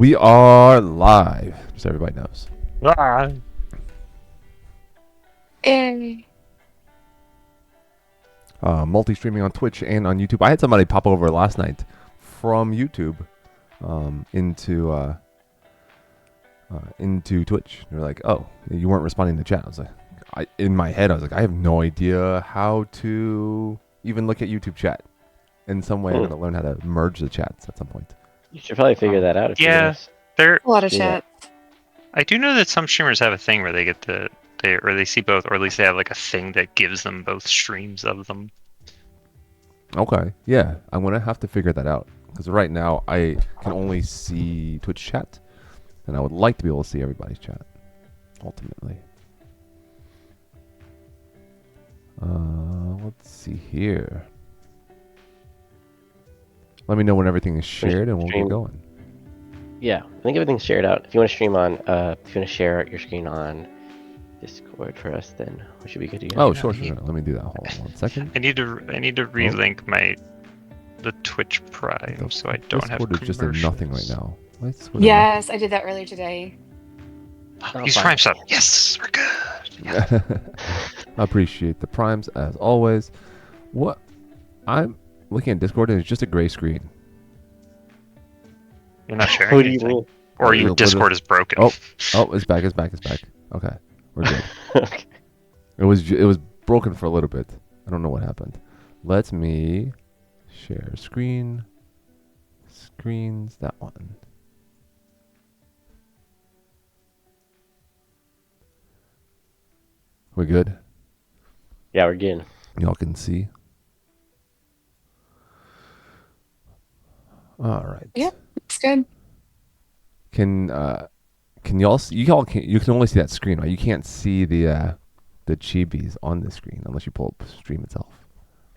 We are live, so everybody knows. Ah. Hey. Multi-streaming on Twitch and on YouTube. I had somebody pop over last night from YouTube into Twitch. They're like, "Oh, you weren't responding to chat." I was like, in my head, I was like, I have no idea how to even look at YouTube chat. In some way, I'm gonna learn how to merge the chats at some point. You should probably figure that out. If Yeah, you're A lot of chat. I do know that some streamers have a thing where they get they see both, or at least they have like a thing that gives them both streams of them. Okay, yeah, I'm gonna have to figure that out because right now I can only see Twitch chat, and I would like to be able to see everybody's chat. Ultimately, let's see here. Let me know when everything is shared, and we'll get going. Yeah, I think everything's shared out. If you want to stream on, if you want to share your screen on Discord for us, then we should be good to go. Oh, sure. Let me do that. Hold on 1 second. I need to relink the Twitch Prime so I don't have Discord is just a nothing right now. Yes, I did that earlier today. Use Prime sub. Yes, we're good. Yeah. I appreciate the primes as always. What I'm looking at Discord and it's just a gray screen. You're not sharing anything. Or your Discord is broken. Oh, it's back. Okay, we're good. Okay. It was broken for a little bit. I don't know what happened. Let me share screen. Screens, that one. We good? Yeah, we're good. Y'all can see. All right. Yep, it's good. Can y'all see, you can only see that screen, right? You can't see the chibis on the screen unless you pull up stream itself.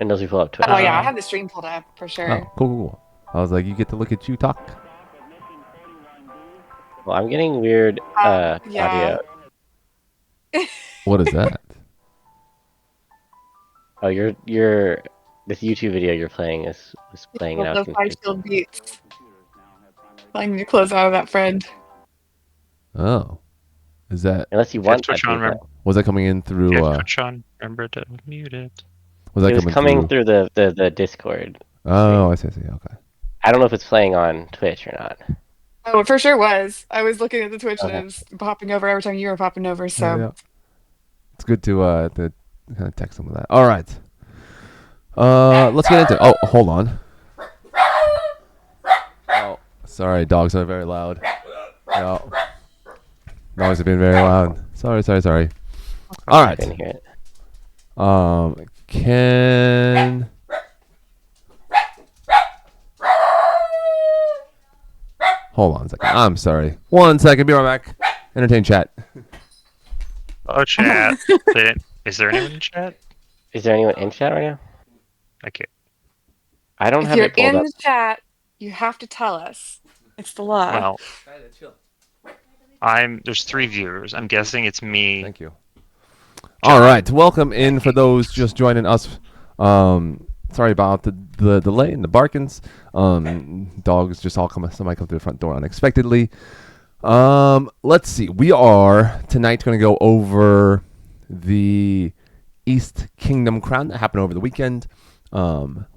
Unless you pull up Twitch. Oh yeah, I have the stream pulled up for sure. Oh, cool. I was like, you get to look at you talk. Well, I'm getting weird Yeah. audio. What is that? Oh, this YouTube video you're playing was playing it out. The 5 shield beats. I need to close out of that friend. Oh, is that? Unless you want Twitch on, remember? Was that coming in through? Twitch on. Remember to mute it. Was that it was coming through the Discord. Oh, I see. Okay. I don't know if it's playing on Twitch or not. Oh, it for sure was. I was looking at the Twitch Okay. and it was popping over every time you were popping over. So Yeah. It's good to kind of text some of that. All right. Let's get into. Oh, hold on. Oh, sorry, dogs are very loud. No. Dogs have been very loud. Sorry. All right. I didn't hear it. Can hold on a second. I'm sorry. 1 second. Be right back. Entertain chat. Oh, chat. Is there anyone in chat? Is there anyone in chat right now? Okay. I don't if have you're it pulled in up. the chat, you have to tell us. It's the law. Well, there's 3 viewers. I'm guessing it's me. Thank you. All right, welcome in for those just joining us. Sorry about the delay and the barkings. Dogs just all somebody come through the front door unexpectedly. Let's see. We are tonight going to go over the East Kingdom Crown that happened over the weekend.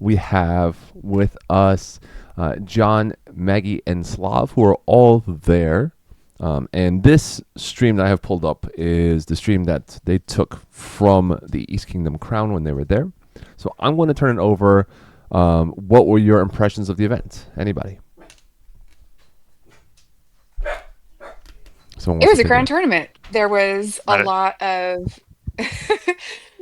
We have with us John, Maggie, and Slav, who are all there. And this stream that I have pulled up is the stream that they took from the East Kingdom Crown when they were there. So I'm going to turn it over. What were your impressions of the event? Anybody? It was a crown tournament. There was a lot of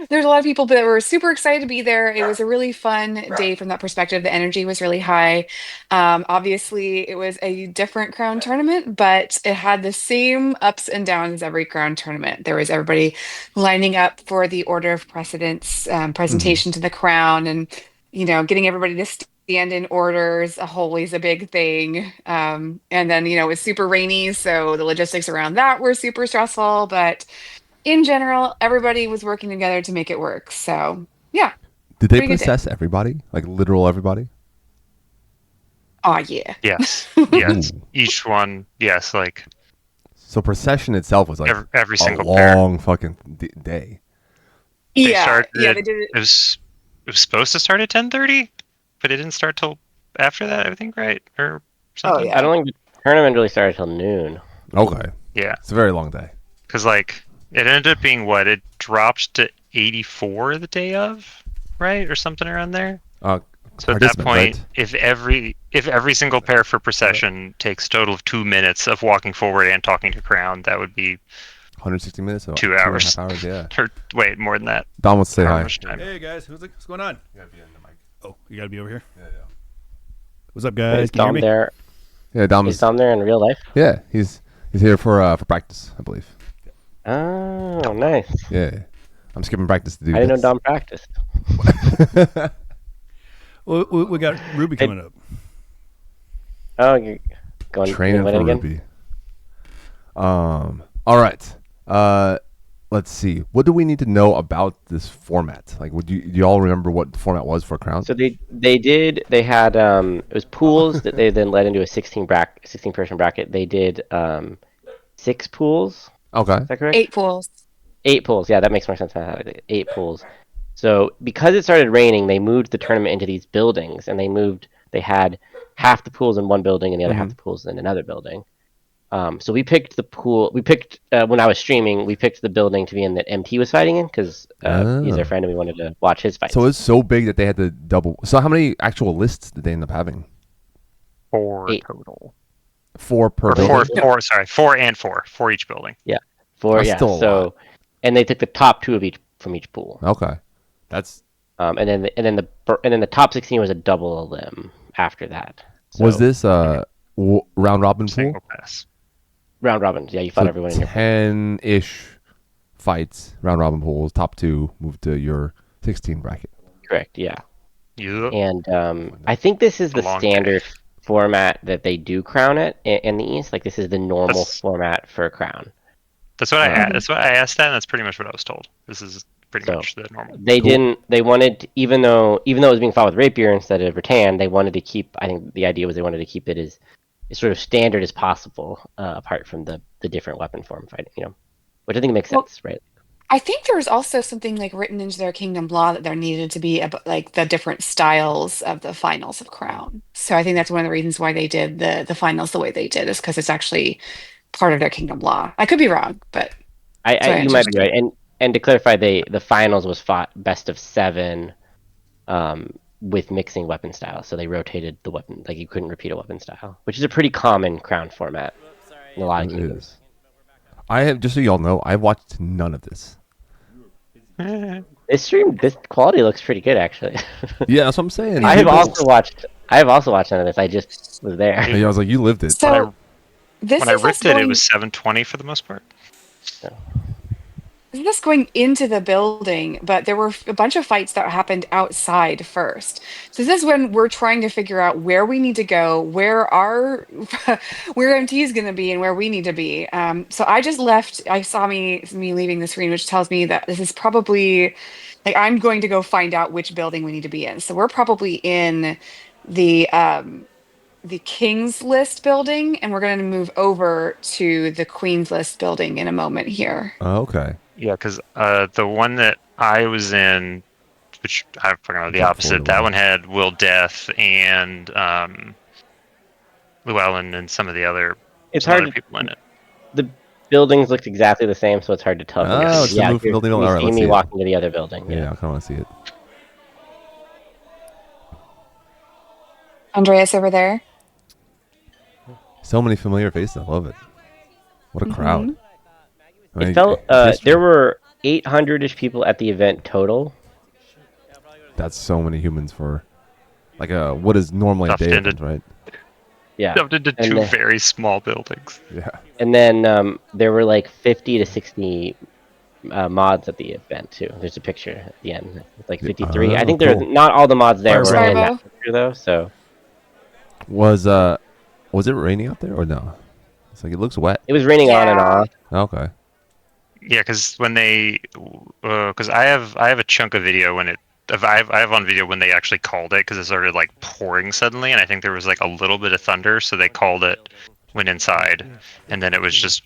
there's a lot of people that were super excited to be there. It was a really fun day from that perspective. The energy was really high. Obviously, it was a different crown tournament, but it had the same ups and downs as every crown tournament. There was everybody lining up for the order of precedence presentation to the crown, and getting everybody to stand in orders. Always a big thing. And then it was super rainy, so the logistics around that were super stressful. But in general, everybody was working together to make it work. So, yeah. Did they possess everybody? Like literal everybody? Oh yeah. Yes. Ooh. Each one. Yes. Like So procession itself was like every a single pair. long fucking day. They Yeah, started. yeah, they did it. It was supposed to start at 10:30, but it didn't start till after that. I think, right, or Oh something. yeah. I don't think the tournament really started till noon. Okay, Yeah, it's a very long day. because like it ended up being what it dropped to 84 the day of, right, or something around there. So at that Participants, point, right? if every single pair for procession takes a total of 2 minutes of walking forward and talking to crown, that would be 160 minutes, so 2 2.5 hours. hours. Yeah. Or wait, more than that. Dom wants to say How hi. much time? Hey guys, what's going on? You gotta be in the mic. Oh, you gotta be over here. Yeah. What's up, guys? Is Can you hear Dom me? there? Yeah, Dom Is is. Dom there in real life? Yeah, he's here for practice, I believe. Oh, nice. Yeah, I'm skipping practice to do I didn't know this. Dom practiced. Well, we got Ruby coming up. Oh, you're going Training win for it again? Ruby. All right. Let's see. What do we need to know about this format? Like, do you all remember what the format was for Crown? So they had it was pools that they then led into a 16 person bracket. They did 6 pools. Okay. Is that correct? 8 pools. 8 pools. Yeah, that makes more sense now. 8 pools. So because it started raining, they moved the tournament into these buildings, and they had half the pools in one building and the other half the pools in another building. So we picked the pool. We picked when I was streaming. We picked the building to be in that MT was fighting in because he's our friend and we wanted to watch his fights. So it's so big that they had to double. So how many actual lists did they end up having? 4 8. total. 4 per Or building. four and four for each building. That's still a lot. And they took the top 2 of each from each pool. Okay. That's And then the top 16 was a double elim after that. was So, this round robin pool? Single pass. round robins? Yeah, you fought So everyone in your 10-ish fights, round robin pools. Top 2 moved to your 16 bracket. correct. Yeah. Yep. And I think this is A the long standard format that they do crown it in the East. Like this is the normal That's- format for a crown. That's what that's what I asked that, and that's pretty much what I was told. This is pretty So, much the normal. They didn't. They wanted, even though it was being fought with rapier instead of rattan, they wanted to keep. I think the idea was they wanted to keep it as sort of standard as possible, apart from the different weapon form fighting. Which I think makes Well, sense, right? I think there was also something like written into their kingdom law that there needed to be like the different styles of the finals of Crown. So I think that's one of the reasons why they did the finals the way they did is because it's actually part of their kingdom law. I could be wrong, but that's what I You might be understood. right. And to clarify, the finals was fought best of 7, with mixing weapon styles. So they rotated the weapon, like you couldn't repeat a weapon style, which is a pretty common crown format in a lot of It kingdoms. is. I have, just so y'all know, I've watched none of this. This quality looks pretty good, actually. Yeah, that's what I'm saying. I have People- also watched none of this. I just was there. Yeah, I was like, you lived it. So this When I is us ripped it, it going. was 720 for the most part. This going into the building, but there were a bunch of fights that happened outside first. So this is when we're trying to figure out where we need to go, where our where MT is going to be, and where we need to be. So I just left. I saw me leaving the screen, which tells me that this is probably like I'm going to go find out which building we need to be in. So we're probably in the King's List building, and we're going to move over to the Queen's List building in a moment here. Oh, okay. Yeah, because the one that I was in, which I fucking know the That opposite, Florida that one. one had Will Death and Llewellyn and some of the other It's some hard other people in it. The buildings looked exactly the same, so it's hard to tell. from Oh, this. it's the move from building to- you alright, see let's me see it. walking to the other building. Yeah, Yeah. I kind of want to see it. Andreas over there. So many familiar faces. I love it. What a crowd. I mean, It felt history. there were 800-ish people at the event total. That's so many humans for like what is normally a Stuffed day into- event, right? Yeah. Dumped into And two the- very small buildings. Yeah. And then there were like 50 to 60 mods at the event too. There's a picture at the end. It's like 53. I Oh, think cool. there's not all the mods there were Sorry, in Bo. that picture though. So Was it raining out there or no? It's like it looks wet. it was raining on and Yeah. off. Okay. Yeah, because when they, because I have a chunk of video when it I have on video when they actually called it because it started like pouring suddenly, and I think there was like a little bit of thunder, so they called it, went inside, and then it was just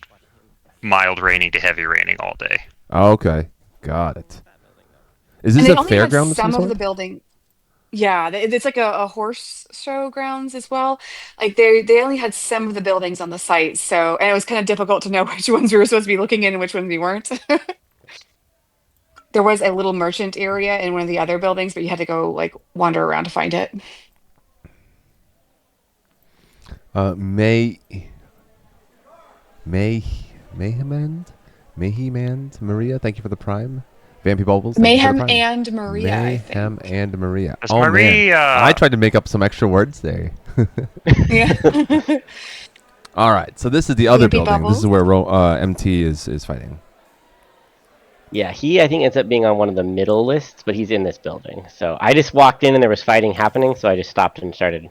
mild raining to heavy raining all day. Oh, okay, got it. Is And this they a only had fairground of some some of sort? the building. Yeah, it's like a horse show grounds as well. Like they only had some of the buildings on the site, so and it was kind of difficult to know which ones we were supposed to be looking in and which ones we weren't. There was a little merchant area in one of the other buildings, but you had to go like wander around to find it. May May Mayhemand Maria, thank you for the prime. Vampy Bubbles, thank you for the Mayhem prime. and Maria, I Mayhem think. and Maria. That's Oh man, Maria. I tried to make up some extra words there. Yeah. All right, so this is the other Vampy building. This is Bubbles. where MT is fighting. Yeah, he I think ends up being on one of the middle lists, but he's in this building. So I just walked in and there was fighting happening, so I just stopped and started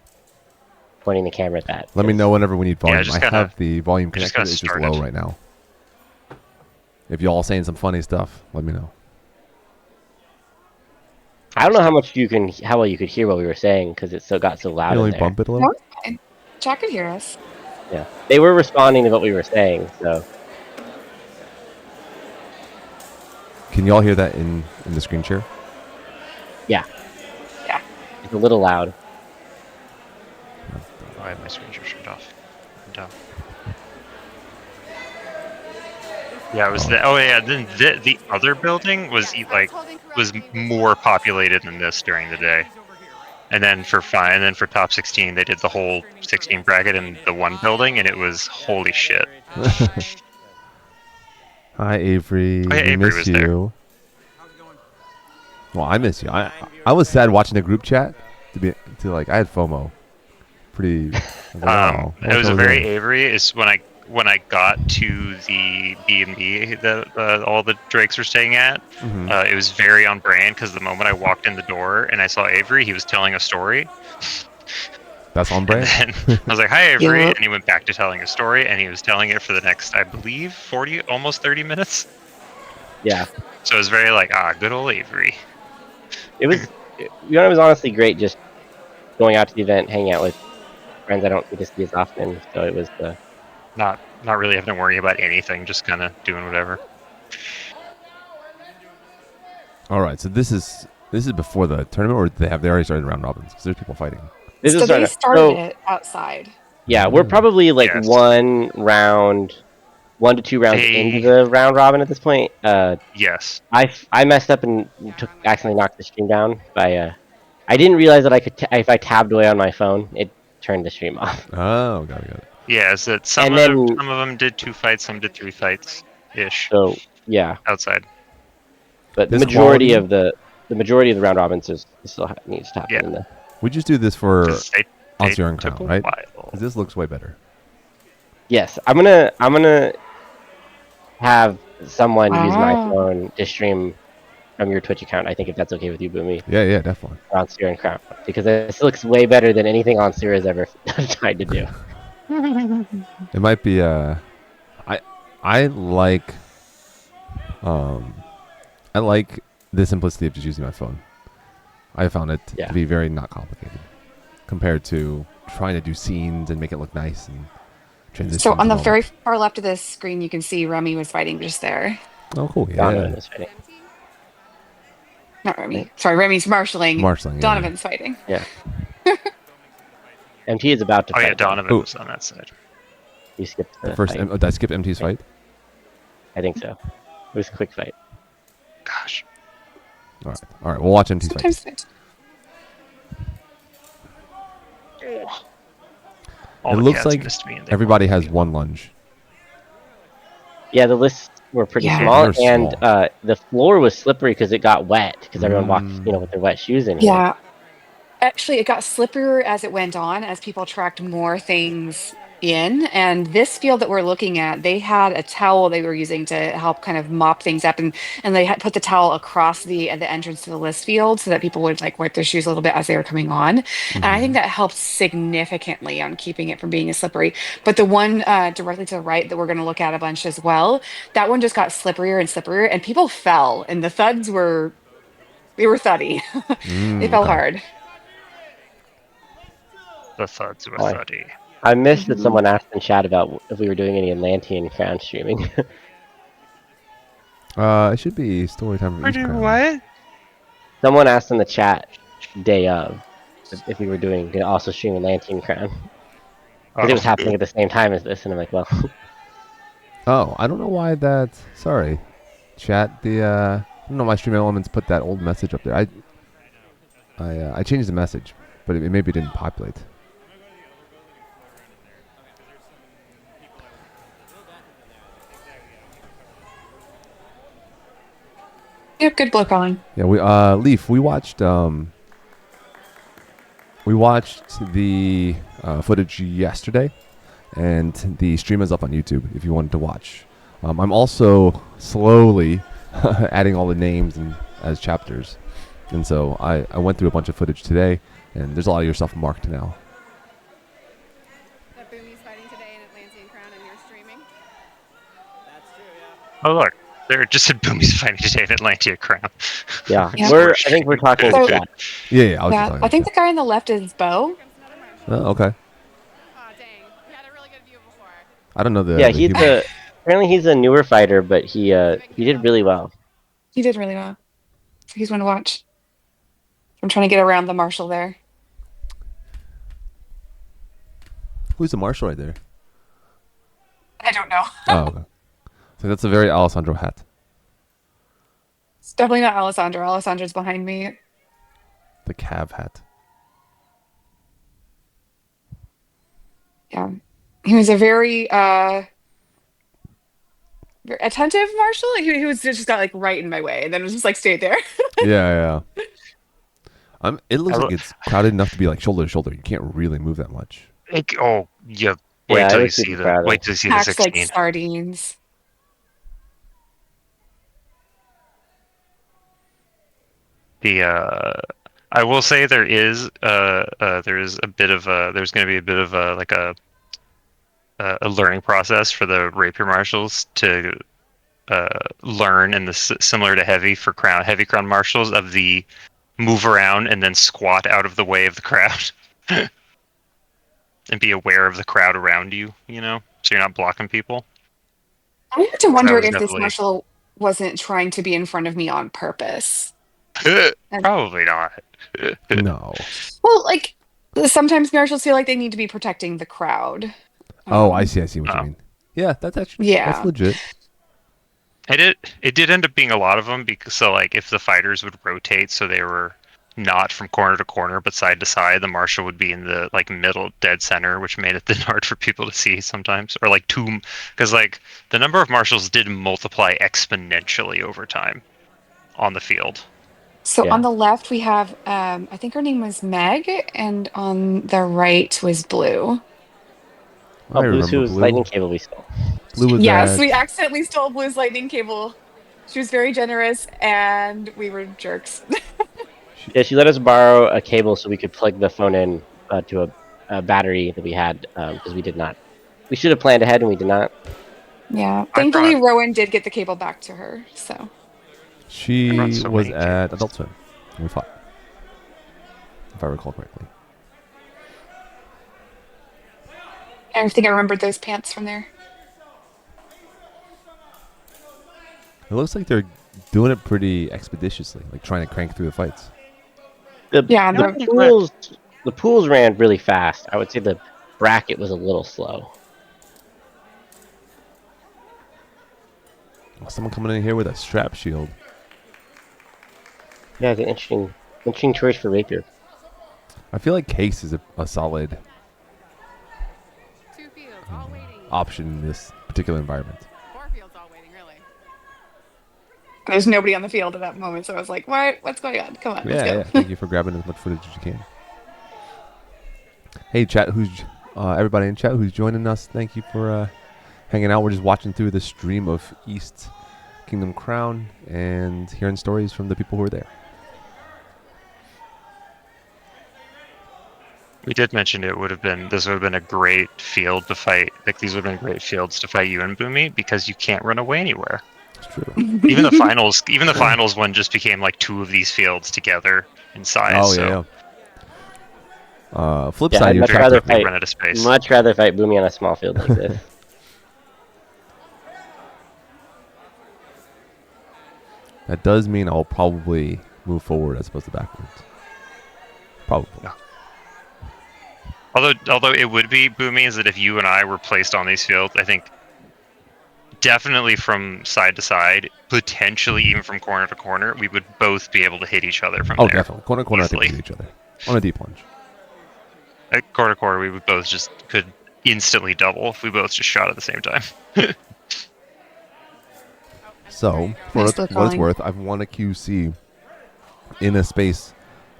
pointing the camera at that. Let me know whenever we need volume. just I gotta- have the volume just connected. gotta It's just start low it. right now. If y'all saying some funny stuff, let me know. I don't know how well you could hear what we were saying because it got so loud You in only there. bump it a No, little. it's fine. Jack could hear us. Yeah, they were responding to what we were saying, so Can y'all hear that in the screen share? yeah, Yeah. it's a little loud. Oh, I have my screen share turned off. I'm dumb. Yeah, it was the. Oh yeah, then the other building was more populated than this during the day. And then for top 16, they did the whole 16 bracket in the one building, and it was holy shit. Hi Avery, Oh, yeah, we Avery miss was there. you. Well, I miss you. I was sad watching the group chat I had FOMO. Pretty. I was like, oh, It was a what very was it? Avery. Is when I got to the B&B that all the Drakes were staying at. Mhm. It was very on brand because the moment I walked in the door and I saw Avery, he was telling a story. That's on And brand. then I was like, "Hi, Avery," Yup. and he went back to telling a story, and he was telling it for the next, I believe, 40, almost 30 minutes. Yeah, So it was very like, good old Avery. it was. It was honestly great just going out to the event, hanging out with friends I don't get to see as often. So it was Not really having to worry about anything, just kind of doing whatever. All right, so this is before the tournament, or they already started round robins? Because there's people fighting. this So is they started so it outside. yeah, we're probably like Yes. 1 to 2 rounds into the round robin at this point. Yes. I messed up and accidentally knocked the stream down by. I didn't realize that I could if I tabbed away on my phone, it turned the stream off. Oh, got it. Yeah, is that some And of then- some of them did 2 fights, some did 3 fights ish So yeah, outside. but the This majority quality- of the round robins still needs to happen. Yeah. In the, We just do this for 'Cause they Oscar and took Crown, a right? while. 'Cause this looks way better. yes, I'm gonna have someone use my Wow. phone to stream from your Twitch account. I think if that's okay with you, Boomy, Yeah, definitely. on Seer and Crown, because this looks way better than anything on Seer has ever tried to do. It might be I like I like the simplicity of just using my phone. I found it Yeah. to be very not complicated compared to trying to do scenes and make it look nice and transitions. So on and the all very that. far left of this screen, you can see Remy was fighting just there. Oh, cool. Donovan Yeah. was fighting. Not Remy. Sorry, Remy's marshalling. Marshalling, yeah. Donovan's fighting. Yeah. MT is about to Oh fight. yeah, Donovan Ooh. was on that side. He skipped the First, fight. did I skip MT's fight? I think so. It was a quick fight. Gosh. All right. We'll watch MT's Sometimes fight. All It the looks cats like missed me and they everybody wanted has me. one lunge. Yeah, the lists were pretty Yeah. small, They're and small. the floor was slippery because it got wet because everyone walked, with their wet shoes in here. Yeah. Actually, it got slipperier as it went on, as people tracked more things in. And this field that we're looking at, they had a towel they were using to help kind of mop things up, and they had put the towel across the entrance to the list field so that people would like wipe their shoes a little bit as they were coming on. And I think that helped significantly on keeping it from being as slippery. But the one directly to the right that we're going to look at a bunch as well, that one just got slipperier and slipperier, and people fell, and the thuds were They were thuddy. They fell Okay. hard. The thuds were Why? thuddy. I missed that Mhm. someone asked in chat about if we were doing any Atlantean Crown streaming. It should be story time for We're East doing Crown. what? Someone asked in the chat day of if we were doing also stream Atlantean Crown. Because it was happening at the same time as this, and I'm like, well, Oh, I don't know why that. Sorry, chat. I don't know why Stream Elements put that old message up there. I changed the message, but it maybe didn't populate. Yep, good blow calling. Yeah, Leaf. We watched the footage yesterday, and the stream is up on YouTube if you wanted to watch. I'm also slowly adding all the names and as chapters, and so I went through a bunch of footage today, and there's a lot of your stuff marked now. That Boomy's fighting today in Atlantean Crown and you're streaming. That's true, yeah. Oh look, there just said Boomy's fighting today in Atlantea Crown. yeah. Yeah. I think we're talking So- chat. Yeah, I was just Yeah, talking I think the about guy on the left is Bo. Here comes another marshal. that. Okay. Aw, dang. We had a really good view before. I don't know the. Yeah, the he's human- apparently he's a newer fighter, but he did really well. He did really well. So he's one to watch. I'm trying to get around the marshal there. Who's the marshal right there? I don't know. Oh, okay. So that's a very Alessandro hat. It's definitely not Alessandro. Alessandro's behind me. The Cav hat. Yeah. He was a very attentive marshal. He was just got like right in my way and then was just like stayed there. Yeah. It looks I like lo- it's crowded enough to be like shoulder to shoulder. You can't really move that much. Oh, yeah. Yeah, Wait I till you was see super the proud of wait till you see the Acts like 16. sardines. I will say there is a bit of there's going to be a bit of a learning process for the rapier marshals to learn, and similar to heavy crown marshals, of the move around and then squat out of the way of the crowd and be aware of the crowd around you, so you're not blocking people. I have to wonder was if this definitely- marshal wasn't trying to be in front of me on purpose. Probably not. No. Well, like sometimes marshals feel like they need to be protecting the crowd. Oh, I see what you Oh. mean. Yeah, that's actually Yeah. that's legit. It did end up being a lot of them, because so like if the fighters would rotate so they were not from corner to corner but side to side, the marshal would be in the like middle dead center, which made it then hard for people to see sometimes, or like because like the number of marshals did multiply exponentially over time on the field. So Yeah. on the left we have I think her name was Meg, and on the right was Blue. I Blue's remember whose Blue. lightning cable we stole. Blue was Yes, at- we accidentally stole Blue's lightning cable. She was very generous and we were jerks. Yeah, she let us borrow a cable so we could plug the phone in to a battery that we had, because we did not. We should have planned ahead and we did not. Yeah. I Thankfully brought- Rowan did get the cable back to her. So She I brought so was many at cables. Adult Swim. We fought, if I recall correctly. I think I remembered those pants from there. It looks like they're doing it pretty expeditiously, like trying to crank through the fights. Yeah, The pools ran really fast. I would say the bracket was a little slow. Oh, someone coming in here with a strap shield. Yeah, it's an interesting choice for rapier. I feel like Case is a solid Two fields, all waiting. option in this particular environment. Four fields all waiting, really. There's nobody on the field at that moment, so I was like, "What? What's going on? Come on, Yeah, let's go." yeah. Thank you for grabbing as much footage as you can. Hey, chat, everybody in chat who's joining us, thank you for hanging out. We're just watching through the stream of East Kingdom Crown and hearing stories from the people who were there. We did mention this would have been a great field to fight. Like these would have been great fields to fight you and Boomy, because you can't run away anywhere. It's true. Even the finals one just became like two of these fields together in size. Oh so yeah. Flip Yeah, side, I'd you're much very rather quickly fight. run out of space. Much rather fight Boomy on a small field like this. That does mean I'll probably move forward as opposed to backwards. Probably. Yeah. Although it would be Boomy is that if you and I were placed on these fields, I think definitely from side to side, potentially even from corner to corner, we would both be able to hit each other from Oh, there. definitely. Corner to corner, I think we easily. hit each other. On a deep lunge. At corner to corner, we would both just could instantly double if we both just shot at the same time. So, for Nice what it's calling. worth, I've won a QC in a space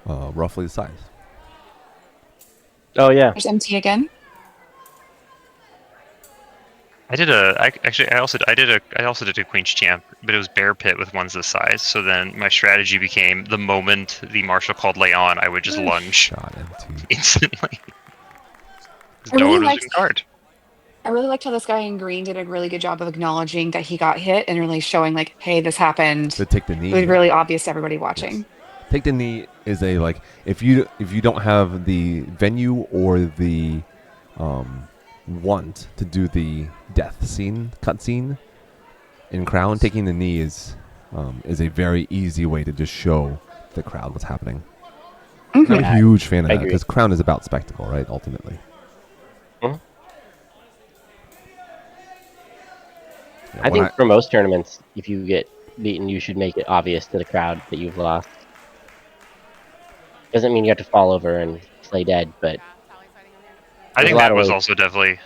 roughly the size. Oh yeah. There's MT again. I also did a Queen's Champ, but it was bear pit with ones this size. So then my strategy became the moment the marshal called lay on, I would just lunge Shot MT. instantly. I No really one was liked- in guard. I really liked how this guy in green did a really good job of acknowledging that he got hit and really showing like, hey, this happened. To take the knee. It was really obvious to everybody watching. Take the knee is a like if you don't have the venue or the want to do the death scene cutscene in Crown, taking the knee is a very easy way to just show the crowd what's happening. Mhm. I'm a huge fan of I that agree. because Crown is about spectacle, right? Ultimately. Mhm. Yeah, I when think for most tournaments, if you get beaten, you should make it obvious to the crowd that you've lost. Doesn't mean you have to fall over and play dead, but I There's think a lot that of was ways. also definitely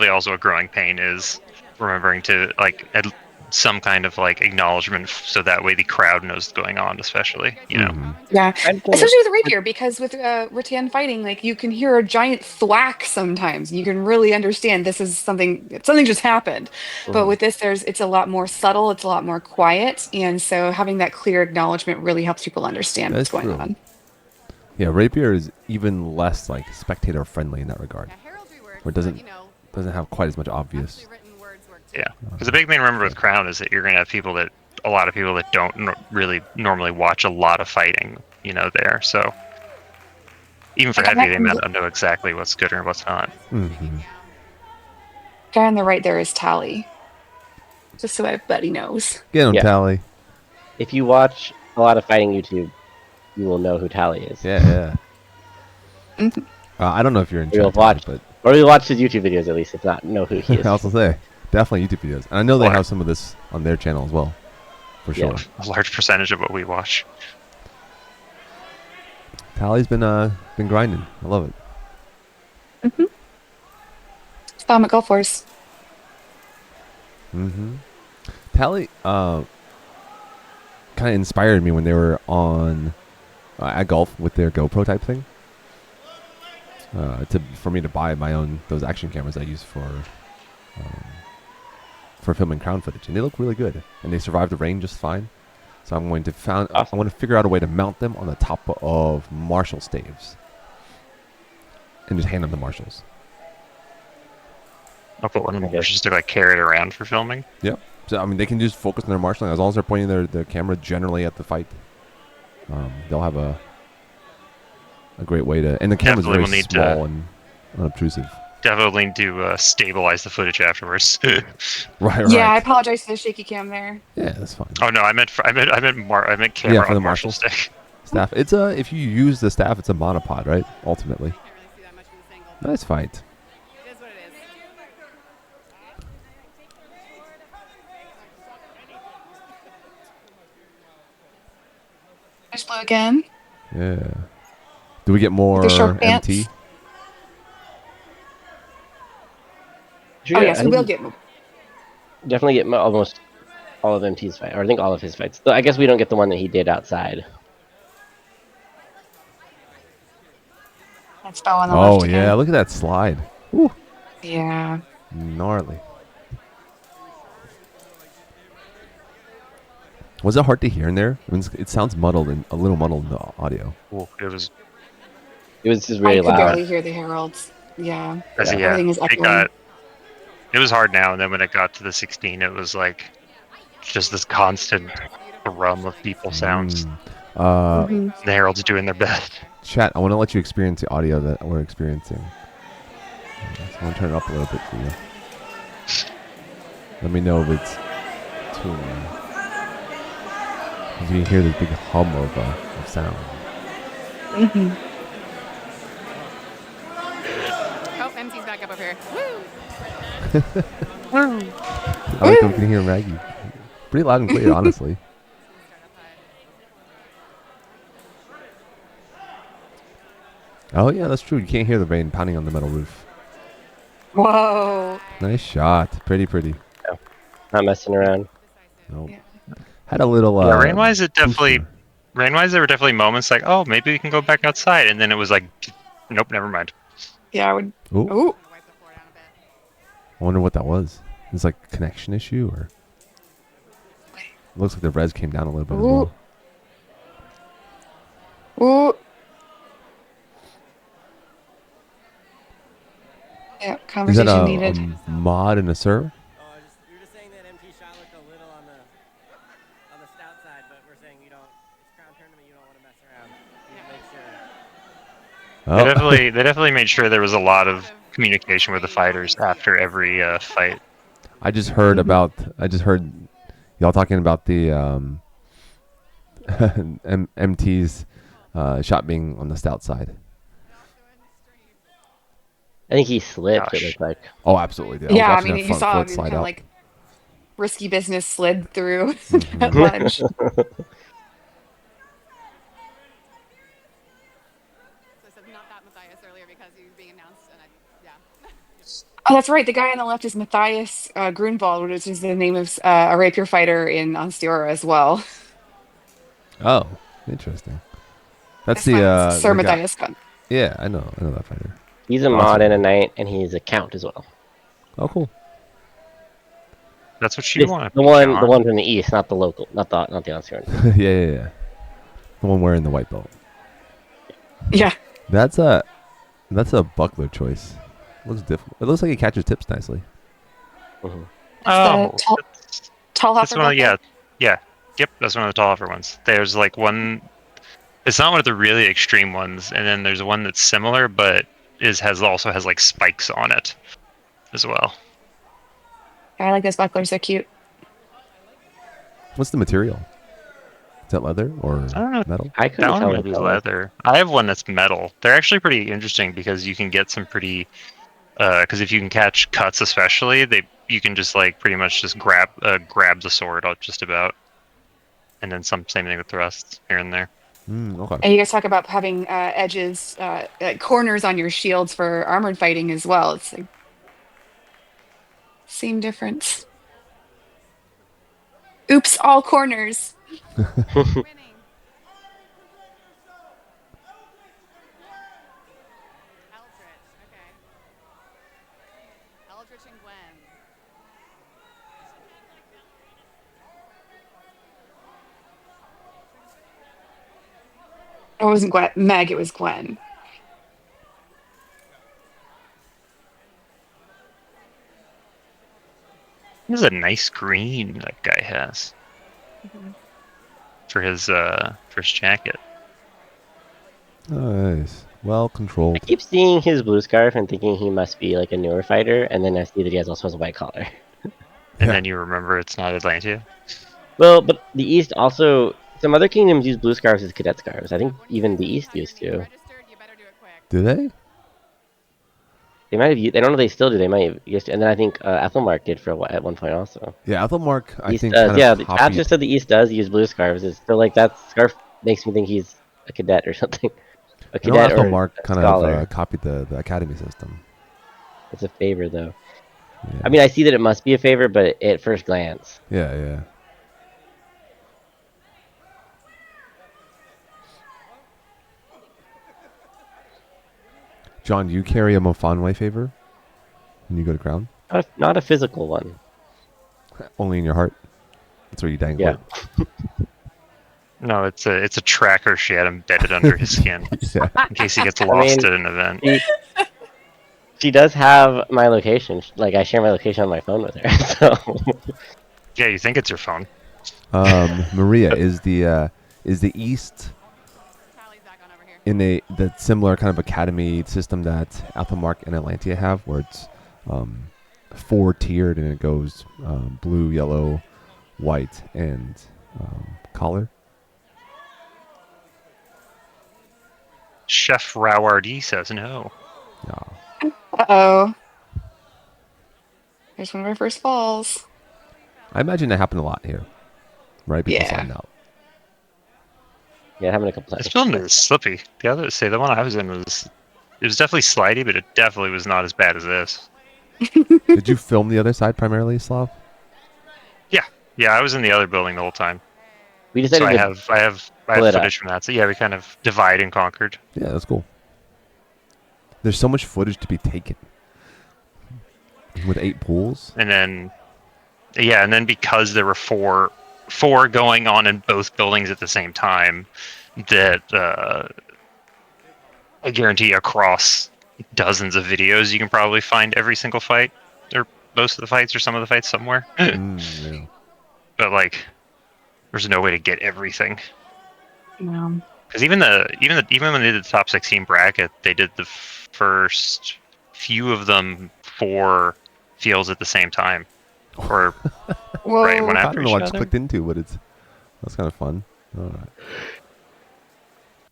also a growing pain is remembering to like add some kind of like acknowledgement so that way the crowd knows what's going on, especially Yeah, I'd say- especially with the rapier, because with rattan fighting, like you can hear a giant thwack sometimes. You can really understand this is something just happened. But with this, it's a lot more subtle. It's a lot more quiet, and so having that clear acknowledgement really helps people understand That's what's going true. on. Yeah, Rapier is even less like spectator friendly in that regard. Where it doesn't have quite as much obvious. Yeah, because the big thing to remember with Crown is that you're going to have a lot of people that don't really normally watch a lot of fighting, there. So even for Like, heavy, they might not know exactly what's good or what's not. Mm-hmm. Guy on the right there is Tally, just so everybody knows. Get him, Yeah. Tally. if you watch a lot of fighting YouTube, you will know who Tally is. Yeah. Mhm. I don't know if you're in You'll chat, Tally, watch- but Or you watch his YouTube videos at least, if not know who he is. I also say definitely YouTube videos, and I know they Or- have some of this on their channel as well, for Yeah. sure. A large percentage of what we watch. Tally's been grinding. I love it. Vomit Golf Force. Mm-hmm. Tally kind of inspired me when they were on at golf with their GoPro type thing. For me to buy my own those action cameras I use for filming Crown footage, and they look really good, and they survive the rain just fine. So I'm going to Awesome. I want to figure out a way to mount them on the top of Marshall staves, and just hand them to Marshalls. I'll put one of them Okay. just to like carry it around for filming. Yep. So I mean, they can just focus on their marshalling as long as they're pointing their camera generally at the fight. They'll have a great way to, and the camera's Definitely very will need to- small and unobtrusive. Definitely need to stabilize the footage afterwards. Right. Yeah, I apologize for the shaky cam there. Yeah, that's fine. Oh no, I meant camera Yeah, for the on Marshall Marshalls. stick. Staff. It's if you use the staff, it's a monopod, right? Ultimately, You can't really see that much from this angle. nice fight. It is what it is. There's blue again. Yeah. Do we get more the short pants. MT? Sure, Oh yeah, yes, I we think will you get. definitely get almost all of MT's fight, or I think all of his fights. Though I guess we don't get the one that he did outside. That's bow on the Oh left yeah, again. look at that slide. Woo, Yeah. gnarly. Was it hard to hear in there? I mean, it sounds muddled and a little muddled in the audio. Ooh, it was. It was just I really could loud. barely hear the heralds. Yeah. Everything is echoing. It was hard now, and then when it got to the 16, it was like just this constant drum of people sounds. Mhm. The heralds doing their best. Chat, I want to let you experience the audio that we're experiencing. So I want to turn it up a little bit for you. Let me know if it's too loud. You can hear this big hum of sound. Oh, MC's back up over here. Woo! I like that we can hear Maggie. Pretty loud and clear, honestly. Oh, yeah, that's true. You can't hear the rain pounding on the metal roof. Whoa. Nice shot. Pretty. Not messing around. Nope. Yeah. Had a little. Yeah, rain-wise, there were definitely moments like, oh, maybe we can go back outside, and then it was like, nope, never mind. Yeah, I would. Ooh. Ooh. Wipe the floor down a bit. I wonder what that was. It's like a connection issue, or looks like the res came down a little bit as Ooh. well. Ooh. Yeah, Is conversation that needed. a mod and a server? You're just saying that MT shot looked a little on the stout side, but we're saying you don't. It's crown tournament. You don't want to mess around. You make sure. Oh. They definitely made sure there was a lot of communication with the fighters after every fight. I just heard y'all talking about the MT's shot being on the stout side. I think he slipped. Gosh. It looked like. Oh, absolutely. Yeah, I watching mean, that you front saw foot him slide kind of out. like risky business slid through Mhm. that lunge. So I said not that Matthias earlier because he was being announced, and yeah. Oh, that's right. The guy on the left is Matthias Grunwald, which is the name of a rapier fighter in Onsteora as well. Oh, interesting. That's This the one's Sir the guy- Matthias Gunn. Yeah, I know that fighter. He's a Awesome. mod and a knight, and he's a count as well. Oh, cool. That's what you This- want. the one from the east, not the local, not the answer. yeah. The one wearing the white belt. Yeah. That's a buckler choice. Looks difficult. It looks like he catches tips nicely. Mm-hmm. Oh, That's the tall that's hopper one. buckler? Yeah. Yep, that's one of the tall offer ones. There's like one. It's not one of the really extreme ones, and then there's one that's similar, but also has like spikes on it as well. I like those bucklers. They're cute. What's the material? Is that leather or I don't know. metal? I couldn't That tell one what might be color. leather. I have one that's metal. They're actually pretty interesting because you can get some pretty. Because if you can catch cuts, especially, you can just like pretty much just grab the sword out just about, and then same thing with thrusts here and there. Okay. And you guys talk about having edges, corners on your shields for armored fighting as well. It's like same difference. Oops, all corners. Winning. Eldritch, okay. Eldritch and Gwen. It wasn't Gwen. Meg, it was Gwen. This is a nice green that guy has for his jacket. Nice. Well controlled. I keep seeing his blue scarf and thinking he must be like a newer fighter, and then I see that he also has a white collar. And Yeah. then you remember it's not Atlantia. Well, but the East also. Some other kingdoms use blue scarves as cadet scarves. I think even the East used to. Registered, you better do it quick. Do they? They might have. I don't know if they still do. They might have used to. And then I think Ethelmark did at one point also. Yeah, Ethelmark, I East think, does. kind Yeah, of the copied. chat just said the East does use blue scarves. So like that scarf makes me think he's a cadet or something. A I know cadet or Ethelmark a kind scholar. of copied the academy system. It's a favor though. Yeah. I mean, I see that it must be a favor, but at first glance. Yeah. John, do you carry a Mofanway favor when you go to Crown? Not a physical one. Only in your heart. That's where you dangle Yeah. it. No, it's a tracker she had embedded under his skin Yeah. in case he gets lost mean- at an event. She does have my location. Like I share my location on my phone with her. So Yeah, you think it's your phone. Maria, is the East Tally's back on over here. in the similar kind of academy system that Alphamark and Atlantia have, where it's four tiered and it goes blue, yellow, white, and collar? Chef Rowardy says no. No. Uh-oh. There's one of our first falls. I imagine that happened a lot here, right? People Yeah. sliding out. Yeah, it happened a couple This times. building is slippy. The one I was in was definitely slidey, but it definitely was not as bad as this. Did you film the other side primarily, Slav? Yeah, I was in the other building the whole time, We so decided I to have split up. footage from that. So yeah, we kind of divide and conquered. Yeah, that's cool. There's so much footage to be taken with 8 pools. And then because there were four going on in both buildings at the same time, that I guarantee across dozens of videos you can probably find every single fight, or most of the fights, or some of the fights somewhere. Yeah. But like, there's no way to get everything. No. Because even when they did the top 16 bracket, they did the first few of them 4 fields at the same time, or Whoa. right when I after don't know each what I just other. clicked into, but that's kind of fun. All right.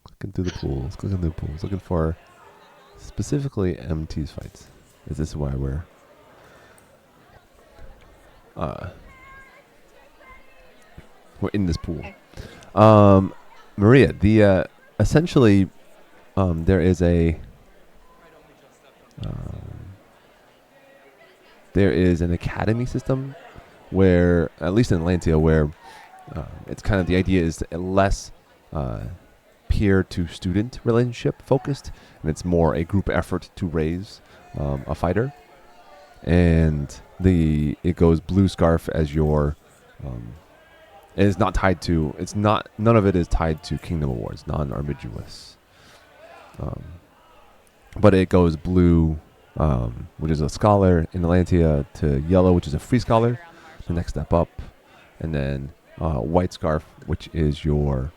Clicking through the pools. Looking for specifically MT's fights. Is this why we're in this pool? Maria, the essentially there is an academy system where, at least in Atlantia, where it's kind of the idea is less peer to student relationship focused, and it's more a group effort to raise a fighter. And it goes blue scarf as your it is not tied to, none of it is tied to Kingdom Awards, non-ambiguous. But it goes blue, which is a scholar in Atlantia, to yellow, which is a free scholar, the next step up, and then white scarf, which is your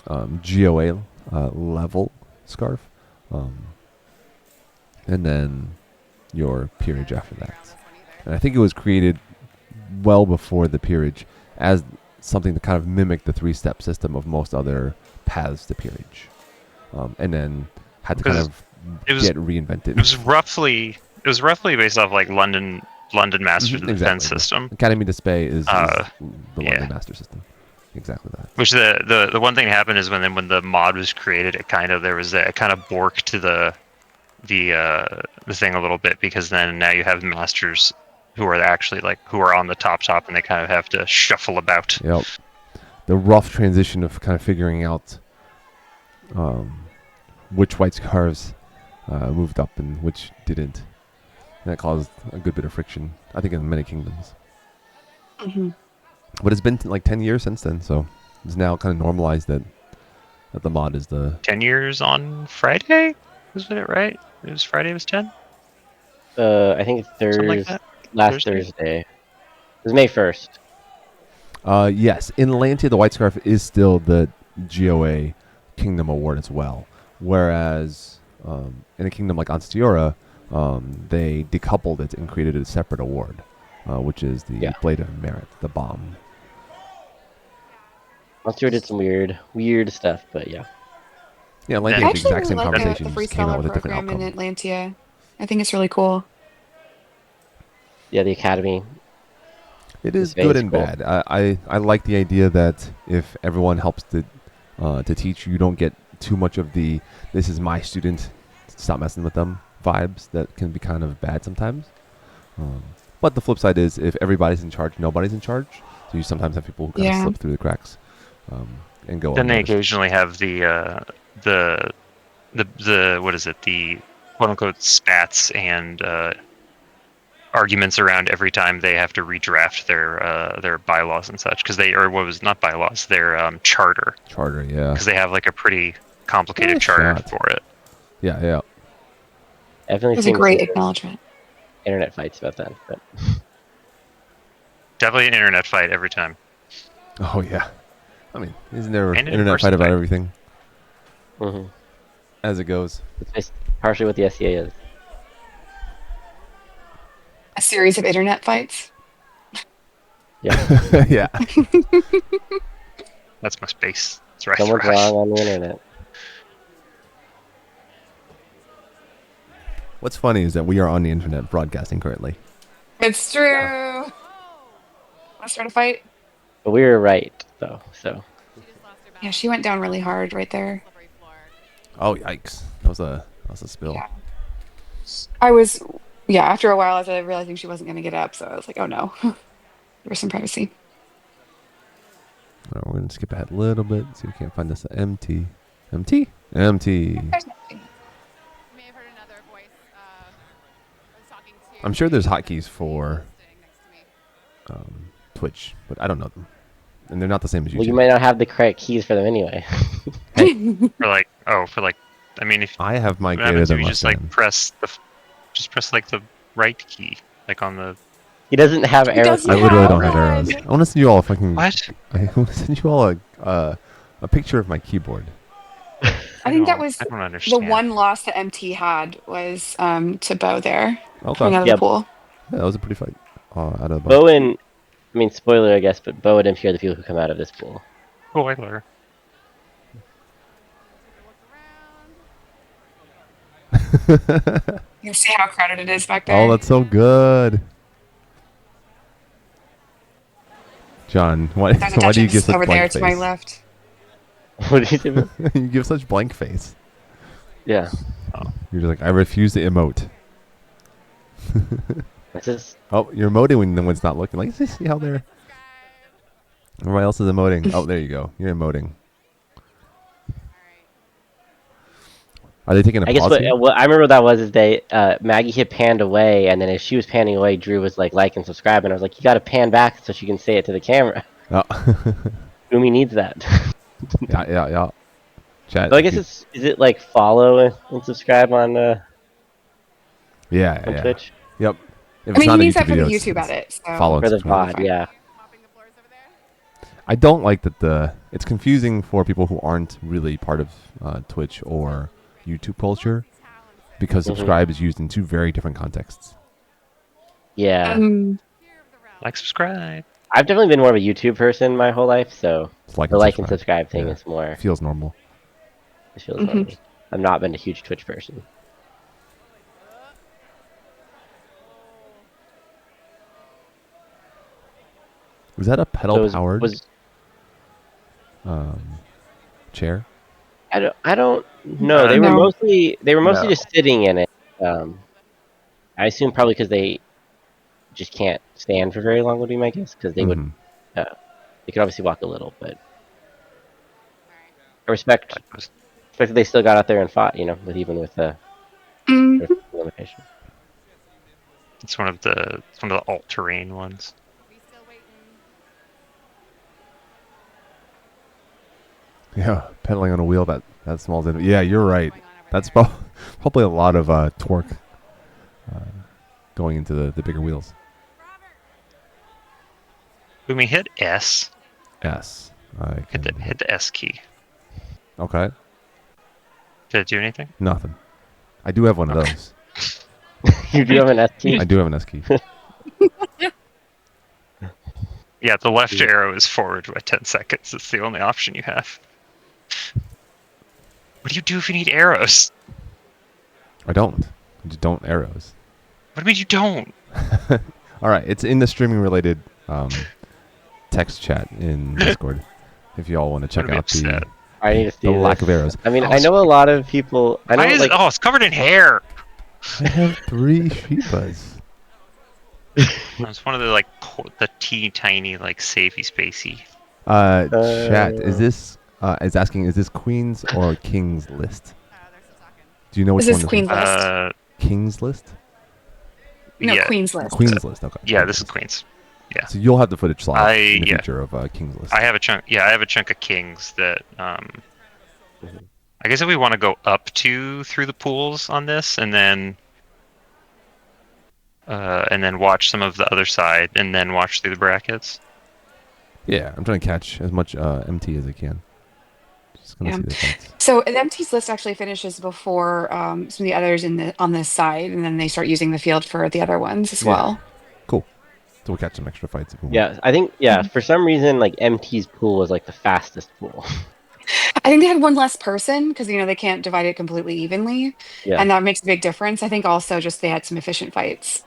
GOA level scarf, and then your peerage after that. And I think it was created well before the peerage as something to kind of mimic the 3-step system of most other paths to peerage, and then had to kind of get reinvented. It was roughly based off like London Master of the Defense system. Academy Display is the yeah. London Master system. Exactly that. Which the one thing that happened is when the mod was created, it kind of borked to the thing a little bit, because then now you have masters who are actually who are on the top, and they kind of have to shuffle about. Yep. The rough transition of kind of figuring out which white scarves moved up and which didn't. And that caused a good bit of friction, I think, in many kingdoms. Mm-hmm. But it's been like 10 years since then, so it's now kind of normalized that the mod is the 10 years on Friday, wasn't it right? It was Friday. Was 10. I think it's Something like that. last Thursday. It was May 1st. Yes, in Atlantia, the white scarf is still the GOA Kingdom Award as well. Whereas in a kingdom like Anstiora, they decoupled it and created a separate award, which is the Blade of Merit, the bomb. Monster did some weird stuff, but yeah. Yeah, Atlantia I had the actually exact really same like conversation, the Free just came out Scholar with a different program in outcome. Atlantia. I think it's really cool. Yeah, the academy. It is good and cool. bad. I like the idea that if everyone helps to teach, you don't get too much of the "this is my student, stop messing with them" vibes that can be kind of bad sometimes. But the flip side is, if everybody's in charge, nobody's in charge. So you sometimes have people who kind of slip through the cracks and go. Then they occasionally have the what is it, the quote unquote spats and arguments around every time they have to redraft their bylaws and such, because not bylaws, their charter, yeah, because they have like a pretty complicated charter for it. Yeah. Definitely It was a great acknowledgement. Internet fights about that, but definitely an internet fight every time. Oh yeah. I mean, isn't there an And an internet in-person fight about fight. everything Hmm. as it goes? It's just partially what the SCA is. A series of internet fights. Yeah. Yeah. That's my space. That's right. Someone's wrong on the internet. What's funny is that we are on the internet broadcasting currently. It's true. Let's start a fight. But we were right, though. So Yeah, she went down really hard right there. Oh yikes! That was a spill. Yeah. I was, yeah, after a while, I was realizing she wasn't going to get up. So I was like, oh no, there was some privacy. All right, we're gonna skip ahead a little bit. See if we can't find this empty. Empty. There's nothing. May have heard another voice. I was talking to. I'm sure there's hotkeys for Sitting next to me. Twitch, but I don't know them, and they're not the same as YouTube. well, you might not have the correct keys for them anyway. I mean, if I have what migrated happens if them you up. just like press like the right key, like on the He doesn't have arrows. doesn't I literally don't have have arrows. one. I want to send you all a fucking. what? I want to send you all a picture of my keyboard. I think that was I don't the understand. one loss that MT had was to Bo there. Okay. Coming out of Yeah. the pool. Yeah, that was a pretty fight. Out of the Bo and, I mean, spoiler, I guess, but Bo and MP are the people who come out of this pool. Spoiler. Look around. You can see how crowded it is back there. Oh, that's so good. John, why There's a do you give Duchess such over there blank to my face? left. What did you say? Bo? You give such blank face. Yeah. You're just like, I refuse to emote. That's just, Oh, you're emoting when no one's not looking. Like, see how they're... Everybody else is emoting. Oh, there you go. You're emoting. Are they taking a I guess pause what, here? what I remember what that was is they Maggie had panned away, and then as she was panning away, Drew was like and subscribe, and I was like, you got to pan back so she can say it to the camera. Oh. Umi needs that. yeah. Chat. So I guess is it like follow and subscribe on Yeah. Twitch Yep. If I mean, not he a needs that for the video, YouTube edit. So. follow and for the subscribe. VOD? Yeah. Mopping the floors over there. I don't like that it's confusing for people who aren't really part of Twitch or YouTube culture because Mhm. subscribe is used in two very different contexts. Yeah. Fear of the realm. Like, subscribe. I've definitely been more of a YouTube person my whole life, so It's like the like and subscribe thing Yeah. is more. It feels normal. It feels Mhm. normal. I've not been a huge Twitch person. Was that a So pedal-powered was chair? I don't know. They No. were mostly No. just sitting in it. I assume probably because they just can't stand for very long would be my guess because they would Mhm. they could obviously walk a little, but Alright. I respect that they still got out there and fought. You know, with the Mm. limitation. It's one of the all-terrain ones. We still waiting. Yeah, pedaling on a wheel that small. Yeah, you're right. Going on over That's there. probably a lot of torque going into the bigger wheels. Umi, hit S. Yes. I Hit can, the S key. okay. Did it do anything? Nothing. I do have one of those. You do have an S key? I do have an S key. Yeah, the left arrow is forward by 10 seconds. It's the only option you have. What do you do if you need arrows? I don't. I just don't arrows. What do you mean you don't? All right, it's in the streaming related text chat in Discord. If you all want to check Gonna be out upset. I need to see the this. lack of arrows. I mean, I know a lot of people. I know, Why is like, it? Oh, it's covered in hair. I have 3 Shipas. It's one of the the teeny tiny safety spacey. Chat, is this is asking, is this Queen's or King's list? Oh, they're still talking. Do you know which This one is Queen's list. King's list? No, yeah, Queen's list. Queen's list, okay. yeah, this is Queen's. Yeah, So you'll have the footage slide in the yeah. future of King's list. I have a chunk. Yeah, I have a chunk of kings that. I guess if we want to go up to through the pools on this, and then and then watch some of the other side, and then watch through the brackets. Yeah, I'm trying to catch as much MT as I can. Just gonna Yeah. see the fights. So an MT's list actually finishes before some of the others on this side, and then they start using the field for the other ones as Yeah. well. Cool. So we'll catch some extra fights if we want. Yeah, I think for some reason like MT's pool was like the fastest pool. I think they had one less person because they can't divide it completely evenly, Yeah. and that makes a big difference. I think also just they had some efficient fights.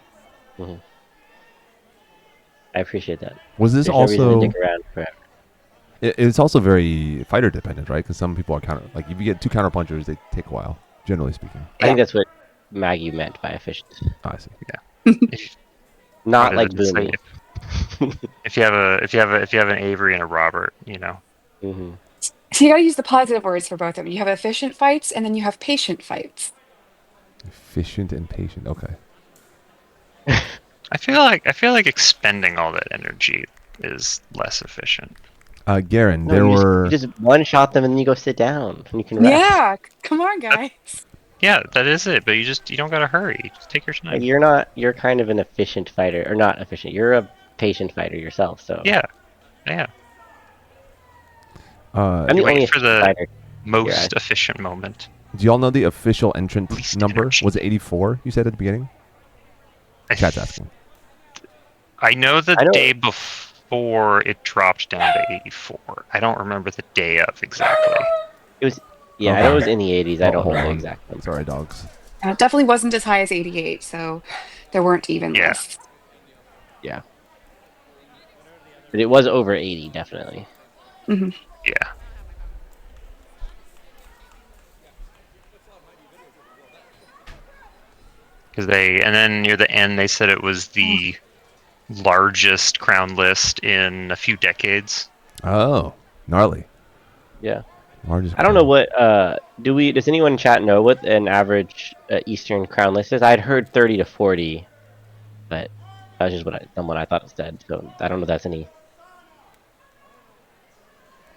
I appreciate that. Was this There's no reason to also? dig around forever. It's also very fighter dependent, right? Because some people are counter. Like if you get 2 counter punchers, they take a while. Generally speaking. I think that's what Maggie meant by efficient. Oh, I see. If, Not what like did it say? Boomy. If you have an Avery and a Robert, hmm So you got to use the positive words for both of them. You have efficient fights, and then you have patient fights. Efficient and patient. Okay. I feel like expending all that energy is less efficient. Garen, No, there were. you just one shot them and then you go sit down and you can rest. Yeah, come on, guys. Yeah, that is it. But you don't gotta hurry. Just take your time. Like, you're kind of an efficient fighter, or not efficient. You're a patient fighter yourself. So Yeah. I'm the Wait only for efficient the fighter. most efficient moment. Do y'all know the official entrant Least number? energy. Was it 84? You said at the beginning. Chat's asking. I know the I know- day before it dropped down to 84. I don't remember the day of exactly. It was. Yeah, I Okay. know it was in the 80s. I don't Hold know the on. exact number. Sorry, dogs. It definitely wasn't as high as 88, so there weren't even Yeah. lists. Yeah. But it was over 80, definitely. Hmm. Yeah. And then near the end, they said it was the largest crown list in a few decades. Oh, gnarly. Yeah. Largest. I don't know what. Does anyone in chat know what an average Eastern crown list is? I had heard 30 to 40, but that was just someone I thought it said. So I don't know if that's any.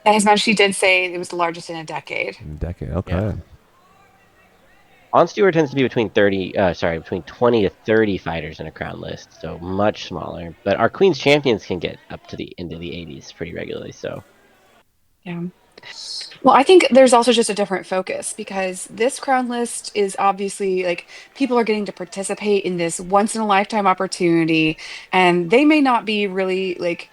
As much she did say it was the largest in a decade. Decade. Okay. Yeah. On Stewart tends to be between 20 to 30 fighters in a crown list, so much smaller. But our Queen's Champions can get up to the into the 80s pretty regularly. So Yeah. Well, I think there's also just a different focus because this crown list is obviously like people are getting to participate in this once in a lifetime opportunity, and they may not be really like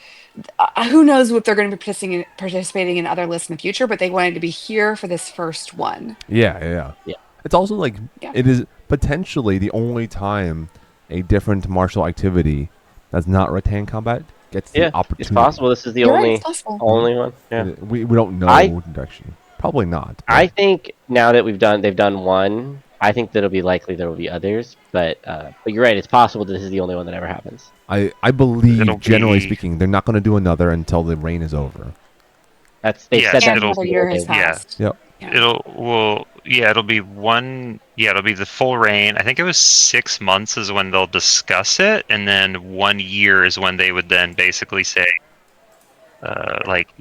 who knows what they're going to be participating in other lists in the future, but they wanted to be here for this first one. Yeah. Yeah. It's also like Yeah. it is potentially the only time a different martial activity that's not rattan combat gets the opportunity. it's possible. This is the You're right, only it's possible. one. Yeah. We don't know I- actually. Probably not. but- I think now that they've done one. I think that it'll be likely there will be others, but you're right. It's possible that this is the only one that ever happens. I believe, It'll generally be- speaking, they're not going to do another until the reign is over. They Yeah, said that. And it'll- another year has they- passed. Yep. Yeah. It'll be one. Yeah, it'll be the full reign. I think it was 6 months is when they'll discuss it, and then 1 year is when they would then basically say,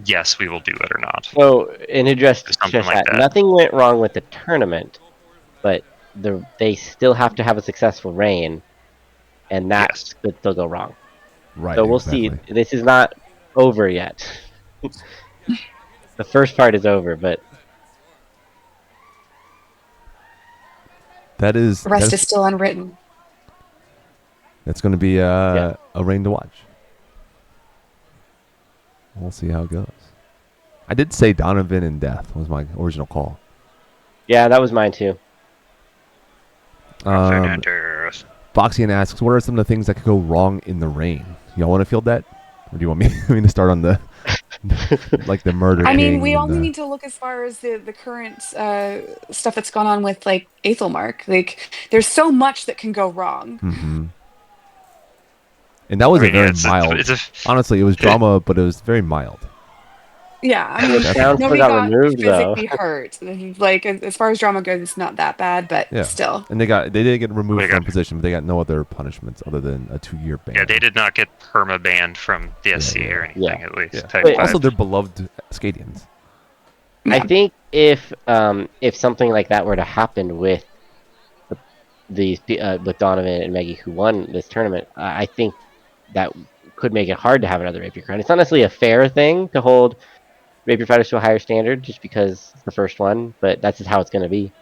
yes, we will do it or not. So, in address Or something just like that, that. nothing went wrong with the tournament, but they still have to have a successful reign, and that Yes. could still go wrong. Right. So we'll exactly. see. This is not over yet. The first part is over, but That is. The rest is still unwritten. That's going to be a reign to watch. We'll see how it goes. I did say Donovan and Death was my original call. yeah, that was mine too. Fernandez. Boxian asks, what are some of the things that could go wrong in the reign? Y'all want to field that? Or do you want me, to start on the like the murder I mean, king we and only the- need to look as far as the current stuff that's gone on with like Aethelmark. Like, there's so much that can go wrong. Mhm. And that was a very mild. Honestly, it was drama, but it was very mild. Yeah, I mean, The crown still nobody got got removed, though. physically hurt. Like, as far as drama goes, it's not that bad, but Yeah. still. And they did get removed They from got- position, but they got no other punishments other than a 2-year ban. Yeah, they did not get perma banned from the SC yeah. or anything, Yeah. at least. Yeah. Type Wait, five. Also, they're beloved Scadians. I think if something like that were to happen with with Donovan and Maggie who won this tournament, I think that could make it hard to have another rapier crown. It's not necessarily a fair thing to hold rapier fighters to a higher standard just because it's the first one, but that's just how it's going to be.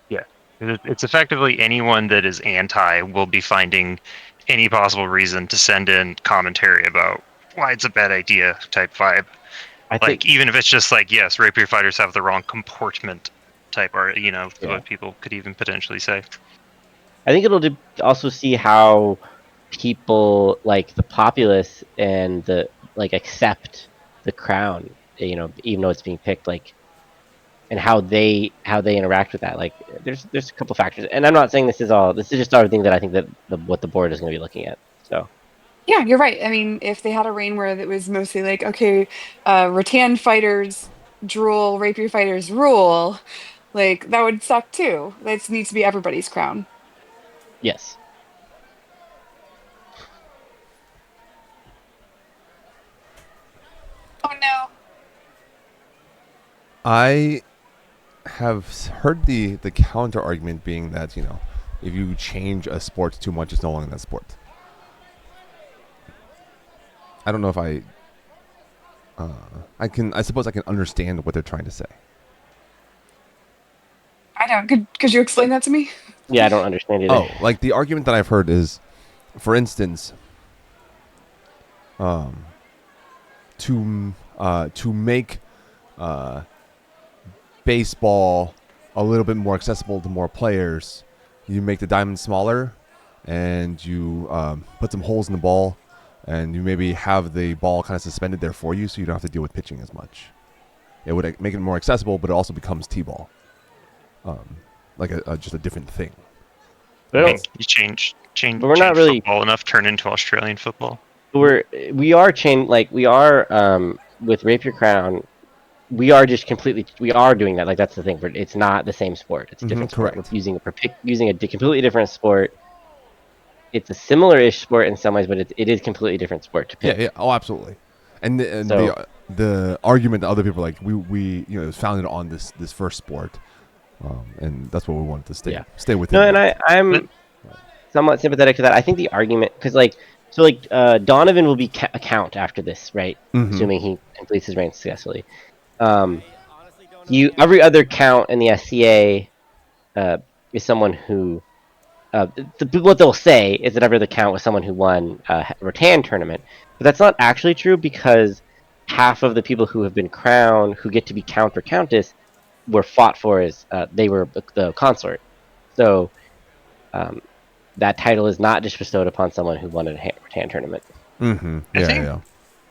Yeah, it's effectively anyone that is anti will be finding any possible reason to send in commentary about why it's a bad idea type vibe. I think, Even if it's just like, yes, rapier fighters have the wrong comportment type, or Yeah. what people could even potentially say. I think it'll also see how people like the populace and the accept the crown, even though it's being picked, and how they interact with that. Like there's a couple factors, and I'm not saying this is just everything that I think that what the board is going to be looking at. So Yeah, you're right. I mean, if they had a reign where it was mostly like, okay, rattan fighters drool, rapier fighters rule, like that would suck too. That needs to be everybody's crown. yes, Oh no. I have heard the counter argument being that if you change a sport too much, it's no longer that sport. I don't know if I suppose I can understand what they're trying to say. I don't. Could you explain that to me? yeah, I don't understand either. Oh, like the argument that I've heard is, for instance, to make baseball a little bit more accessible to more players, you make the diamond smaller, and you put some holes in the ball, and you maybe have the ball kind of suspended there for you, so you don't have to deal with pitching as much. It would make it more accessible, but it also becomes t-ball, like just a different thing. But I I mean, don't- you change But we're not really- football enough, turn into Australian football. we are changed, with rapier crown. We are doing that. Like that's the thing. It's not the same sport. It's a different sport. correct. We're using a completely different sport. It's a similar-ish sport in some ways, but it is completely different sport to pick. Yeah, oh, absolutely. And So- the argument that other people are like we it was founded on this first sport, and that's what we wanted to stay with. No, and I'm somewhat sympathetic to that. I think the argument, because Donovan will be a count after this, right? Mhm. Assuming he completes his reign successfully. Honestly, don't know. Every other count in the SCA is someone who. What they'll say is that every other count was someone who won a rattan tournament, but that's not actually true because half of the people who have been crowned, who get to be count or countess, were fought for as they were the consort. So that title is not just bestowed upon someone who won a rattan tournament. Mm-hmm. I Yeah, think- yeah.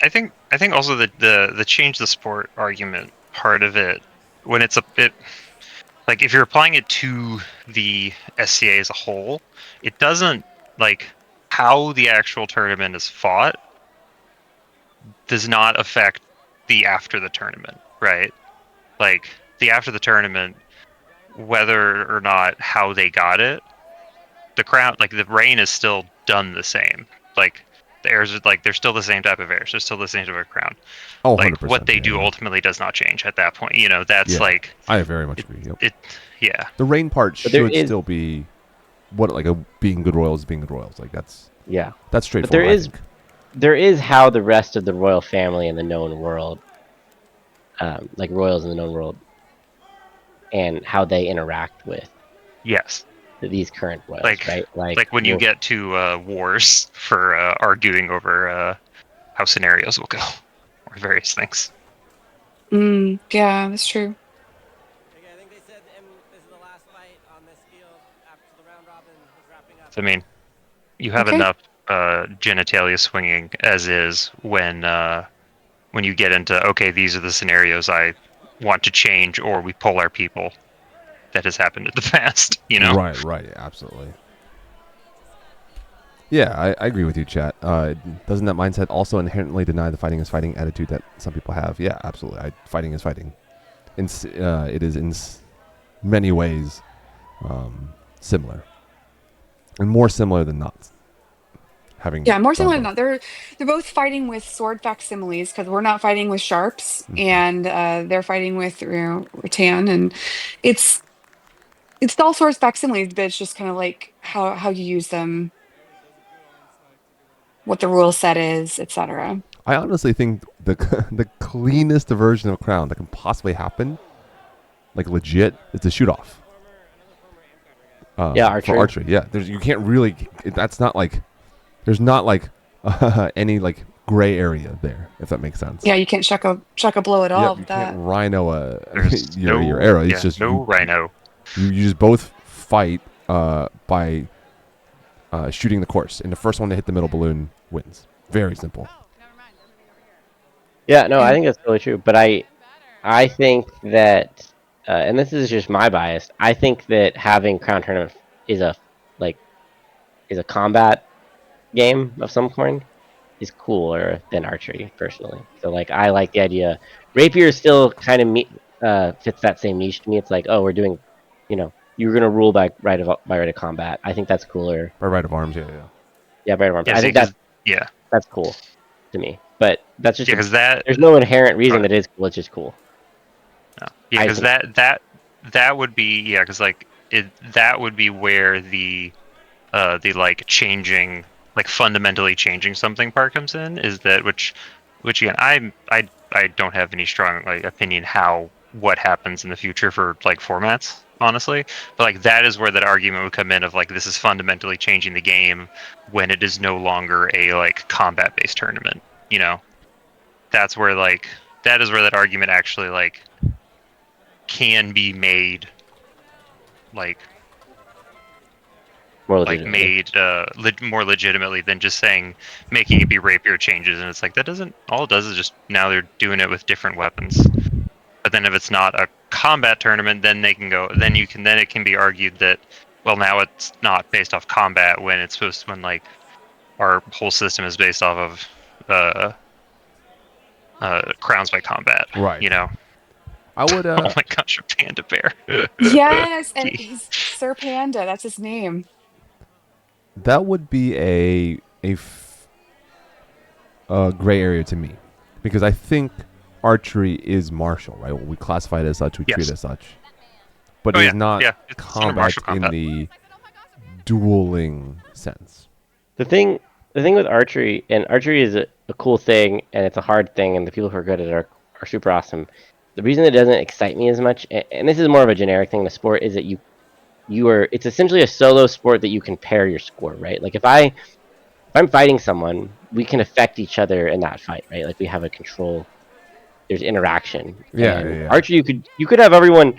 I think also the change the sport argument part of it, when it's a bit like if you're applying it to the SCA as a whole, it doesn't like how the actual tournament is fought does not affect the after the tournament, right? Like the after the tournament, whether or not how they got it, the crown, like the reign is still done the same. Like the heirs, they're still the same type of heirs. They're still the same type of crown. Oh, Like 100%, what they yeah, do yeah. ultimately does not change at that point. That's Yeah. like I very much agree. Yep. yeah. The rain part But there should is- still be being good royals, being good royals. Like that's Yeah. straightforward. there I is- think. There is how the rest of the royal family in the known world, like royals in the known world, and how they interact with Yes. these current royals, Like- right? Like when you get to wars for arguing over how scenarios will go or various things. Yeah, that's true. Okay, I think they said this is the last fight on this field after the round robin is wrapping up. I mean, you have Okay. enough genitalia swinging as is when you get into okay, these are the scenarios I want to change, or we pull our people. That has happened in the past, Right, absolutely. Yeah, I agree with you, chat. Doesn't that mindset also inherently deny the fighting is fighting attitude that some people have? Yeah, absolutely. Fighting is fighting. It is in many ways similar, and more similar than not. Yeah, more done similar than both. not. They're both fighting with sword facsimiles because we're not fighting with sharps, and they're fighting with rattan, and it's It's all source facsimiles, but it's just kind of like how you use them, what the rule set is, etc. I honestly think the the cleanest version of Crown that can possibly happen, like legit, is the shoot off. Yeah, For archery. archery. Yeah, you can't really. That's not like. There's not like any like gray area there, if that makes sense. Yeah, you can't chuck a blow at all You with can't that. rhino There's your arrow. It's yeah, just no rhino. you just both fight by shooting the course, and the first one to hit the middle balloon wins. Very simple. Yeah, no, I think that's totally true. But I think that, and this is just my bias. I think that having Crown Tournament is a combat game of some kind is cooler than archery, personally. So like, I like the idea. Rapier still kind of fits that same niche to me. It's like, oh, we're doing, you're gonna rule by right of combat. I think that's cooler. By right of arms, yeah. Yeah, right of arms. Yeah, I think that's cool to me. But that's just because there's no inherent reason that it is cool. It's just cool. No. Yeah, because that would be because like that would be where the like changing, like fundamentally changing something part comes in. Is that which again I don't have any strong like opinion what happens in the future for like formats, honestly, but like that is where that argument would come in of like this is fundamentally changing the game when it is no longer a like combat based tournament. That's where like that is where that argument actually like can be made like more more legitimately than just making it be rapier changes. And it's like that doesn't, all it does is just now they're doing it with different weapons. But then if it's not a combat tournament, then it can be argued that, well, now it's not based off combat when it's supposed to, when like our whole system is based off of crowns by combat, Right. I would. Oh my gosh, a panda bear. Yes, and he's Sir Panda. That's his name. That would be a gray area to me, because I think archery is martial, right? We classify it as such. We treat it as such, but it's not it's combat in the dueling sense. The thing with archery, and archery is a cool thing, and it's a hard thing, and the people who are good at it are super awesome. The reason it doesn't excite me as much, and this is more of a generic thing in the sport, is that it's essentially a solo sport that you can pair your score, right? Like if I'm fighting someone, we can affect each other in that fight, right? Like we have a control. There's interaction. Yeah. Archery, you could have everyone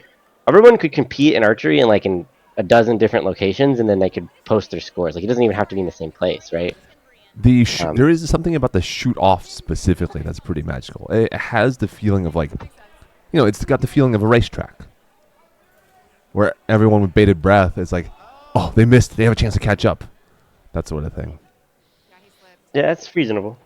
could compete in archery in a dozen different locations, and then they could post their scores. Like it doesn't even have to be in the same place, right? There is something about the shoot off specifically that's pretty magical. It has the feeling of like, it's got the feeling of a racetrack where everyone with bated breath is like, oh, they missed. They have a chance to catch up. That sort of thing. Yeah, that's reasonable.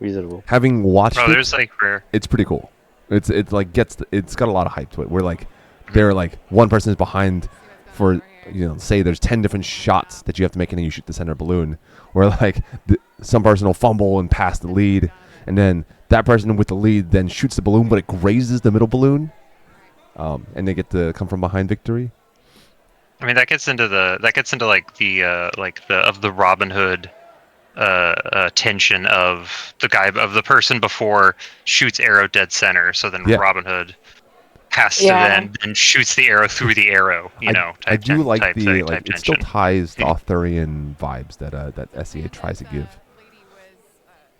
Having watched there's like rare. It's pretty cool. It's like it's got a lot of hype to it. Where like they're like one person is behind for say there's 10 different shots that you have to make and then you shoot the center balloon. Where like some person will fumble and pass the lead, and then that person with the lead then shoots the balloon, but it grazes the middle balloon, and they get to come from behind victory. I mean that gets into like the Robin Hood tension of the person before shoots arrow dead center, so then Robin Hood has to then shoots the arrow through the arrow. I do like it tension. Still ties the Arthurian vibes that SEA tries to give,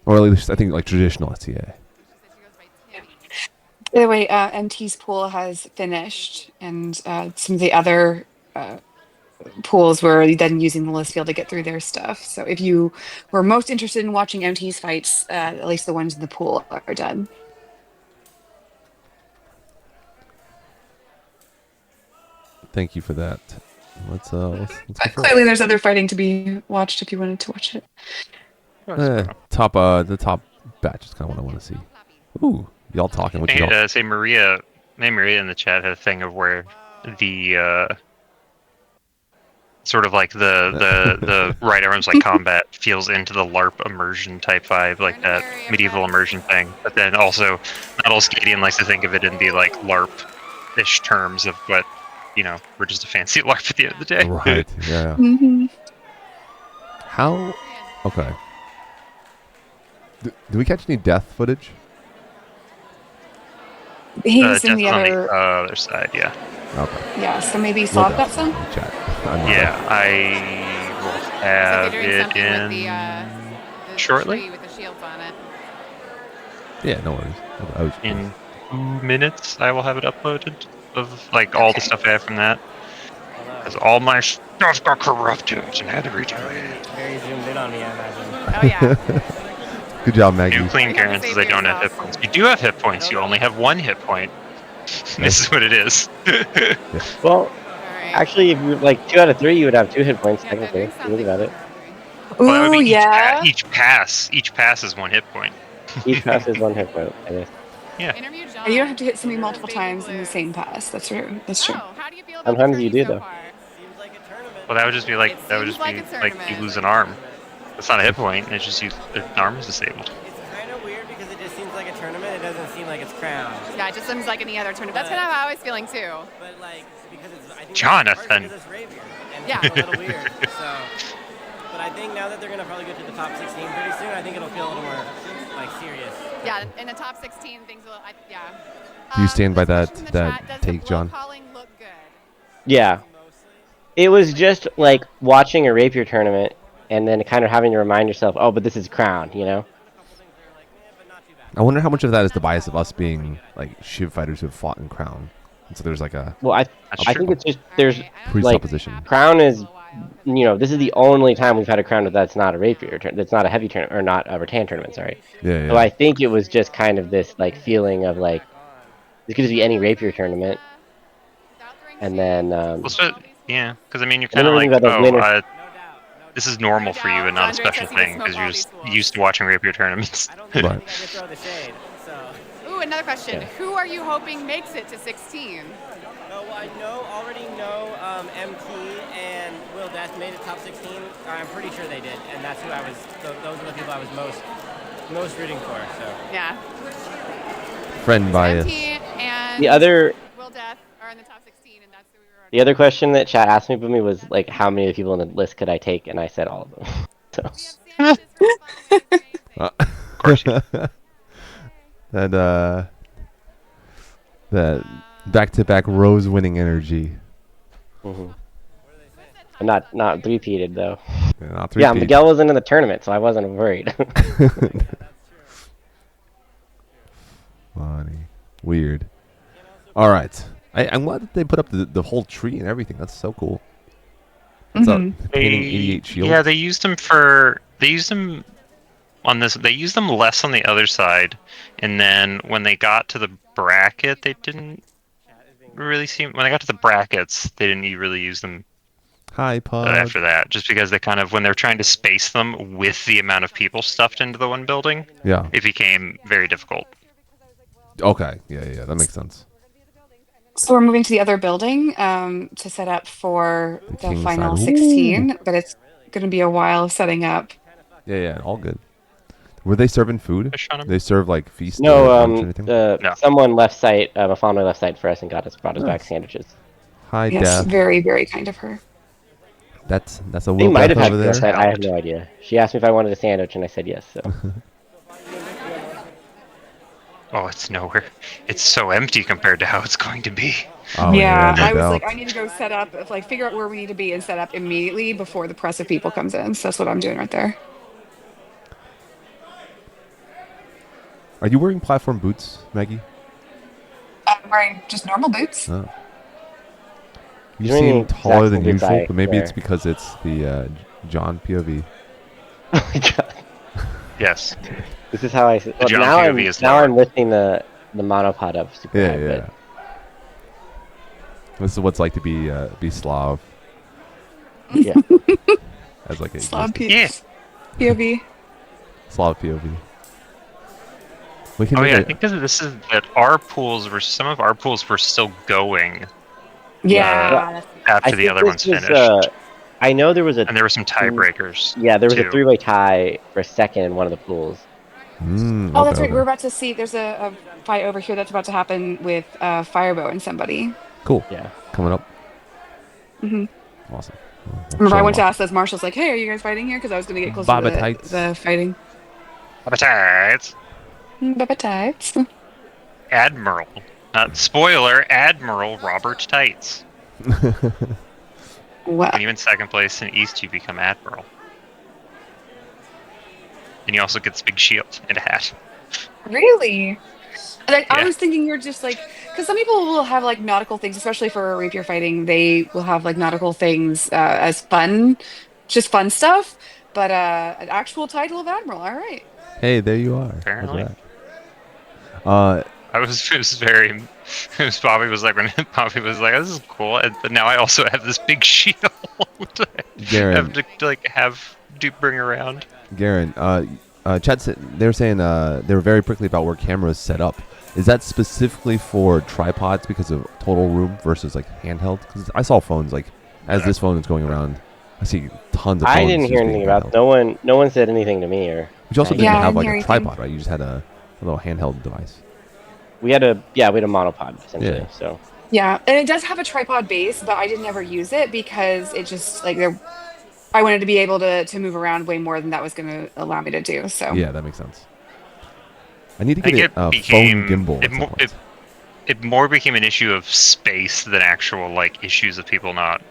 or at least I think like traditional SEA. By the way, MT's pool has finished, and some of the other pools were then using the list field to get through their stuff. So if you were most interested in watching MT's fights, at least the ones in the pool are done. Thank you for that. Let's go clearly there's other fighting to be watched if you wanted to watch it. the top batch is kind of what I want to see. Ooh, y'all talking? Say Maria in the chat had a thing of where the sort of like the right arms like combat feels into the LARP immersion type vibe, like that medieval immersion thing. But then also, not all Scadian likes to think of it in the like LARP-ish terms of what we're just a fancy LARP at the end of the day. Right. Yeah. Mhm. How? Okay. Do we catch any death footage? He's Death in the is on the other. other side. Yeah. Okay. Yeah, so maybe We'll swap that definitely some. chat. I'm not- Yeah. I will Looks like have they're doing it something in with the shortly. tree with the shields on it. Yeah. No worries. I was- In 2 minutes, I will have it uploaded of like all the stuff I have from that. Because all my stuff got corrupted and I had to redo it. Very zoomed in on me, I imagine. Oh yeah. Good job, Maggie. New clean You have to Karen says save I don't have yourself. hit points. You do have hit points. You only have 1 hit point. This is what it is. Well, All right. actually, if you like 2 out of 3, you would have 2 hit points Yeah, they're technically. doing If you think something. about it. Well, that would Ooh, be yeah. each pass is 1 hit point. Each pass is 1 hit point. I guess. Yeah. Interview John. And you don't have to hit somebody Over multiple Baby times in the Blues. same pass. That's true. That's true. Oh, how do you feel about Sometimes the you tourney do, so though. far? Seems like a tournament. Well, that would just be like It that would seems just like be a like you tournament. lose an arm. It's not a hit point. It's just the arm is disabled. It's kind of weird because it just seems like a tournament. It doesn't seem like it's crowned. Yeah, it just seems like any other tournament. That's kind of how I was feeling too. But like because it's I think Jonathan. Because it's rapier and Yeah. it's a little weird. So, but I think now that they're gonna probably go to the top 16 pretty soon, I think it'll feel a little more like serious. Yeah, in the top 16, things will. Yeah. Do you stand by this that- question in the that chat, does take, the John? blow calling look good? Yeah. It was just like watching a rapier tournament and then kind of having to remind yourself, oh, but this is crowned, you know? I wonder how much of that is the bias of us being like Shiv fighters who have fought in Crown. And so there's like a Well, I That's think true. it's just there's Alright, I don't presupposition. think Crown is, for a while. you know, this is the only time we've had a crown that's not a rapier, that's not a heavy tournament, or not a rattan tournament, sorry. yeah. So I think it was just kind of this like feeling of like, this could just be any rapier tournament. And then, Well, so, yeah, because I mean, you're I don't kind of know like, anything about the winner. this is normal for you and not a Andre special says he would thing smoke because you're all just these fools. used to watching rapier tournaments. I don't think Right. I can throw the shade. So, Ooh, another question. Yeah. Who are you hoping makes it to 16? well, I already know MT and Will Death made it top 16. I'm pretty sure they did, and that's who I was. Those are the people I was most rooting for. So. Yeah. Friend bias. MT and The other Will Death are in the top 16, and that's who we were. the other question that chat asked me was like, how many of the people on the list could I take? And I said all of them. So. We have sandwiches for the final wave. Amazing. Of course, that back-to-back Rose winning energy. Mhm. I'm not repeated though. Yeah, not Yeah, three-peat. Miguel wasn't in the tournament, so I wasn't worried. Funny. Weird. All right. I'm glad that they put up the whole tree and everything. That's so cool. What's up? Painting 88 shields? yeah, they used them on this. They used them less on the other side, and then when they got to the bracket, they didn't really seem. When they got to the brackets, they didn't really use them Hi, Pug. after that, just because they kind of when they're trying to space them with the amount of people stuffed into the one building, Yeah. it became very difficult. Okay. Yeah. That makes sense. So we're moving to the other building to set up for The the king final side. 16, but it's going to be a while setting up. Yeah. All good. Were they serving food? Fish on 'em? They serve like feast or No, lunch or anything? No. someone left site, a family left site for us and brought us back Nice. sandwiches. Hi, Yes, Death. very, very kind of her. That's a They Will might Death have had over left there. site. I have no idea. She asked me if I wanted a sandwich, and I said yes. So Oh, it's nowhere. It's so empty compared to how it's going to be. Oh, yeah, no I was doubt. like, I need to go set up, like figure out where we need to be and set up immediately before the press of people comes in. So that's what I'm doing right there. Are you wearing platform boots, Maggie? I'm wearing just normal boots. Oh. You He's wearing seem the taller exact than boots usual, I but maybe it's wear. because it's the John POV. oh my god, Yes. this is how I. Well, John now POV is now lower. I'm lifting the monopod up super Yeah, high, yeah. This is what it's like to be Slav but yeah. as like a Slav Yeah. POV. Slav POV. We can Oh make yeah, I a- think that our pools were some of our pools were still going Yeah. after I the think other this ones was, finished, I know there was a and there were some tiebreakers. yeah, there was a too. 3-way tie for second in one of the pools. Oh, that's okay, right. We're okay. about to see. There's a fight over here that's about to happen with Firebow and somebody. Cool. Yeah. Coming up. hmm Awesome. Remember, I Show went to off. ask those marshals, like, "Hey, are you guys fighting here?" Because I was going to get closer Baba to tights. the fighting. Appetites. Baba tights. Admiral. Spoiler, Admiral Robert Tights. Wow. When you win second place in East, you become Admiral. And you also get this big shield and a hat. Really? Like, I Yeah. was thinking you're just like, because some people will have like nautical things, especially for rapier fighting. They will have like nautical things as fun, just fun stuff. But an actual title of admiral. All right. Hey, there you are. Apparently. Look at that. It was very, it was Bobby was like, when Bobby was like, this is cool. But now I also have this big shield to Garen, bring around. Garen, Chad said they were saying they were very prickly about where cameras set up. Is that specifically for tripods because of total room versus like handheld? Because I saw phones like as this phone is going around, I see tons of phones. I didn't hear just being anything about. handheld. No one said anything to me or. But you also didn't Yeah, I have didn't like hear a anything. tripod, right? You just had a little handheld device. We had a monopod essentially. Yeah. So Yeah, and it does have a tripod base, but I didn't ever use it because it just like I wanted to be able to move around way more than that was going to allow me to do. So Yeah, that makes sense. I need to I get think a it phone became gimbal at some point. it more became an issue of space than actual like issues of people not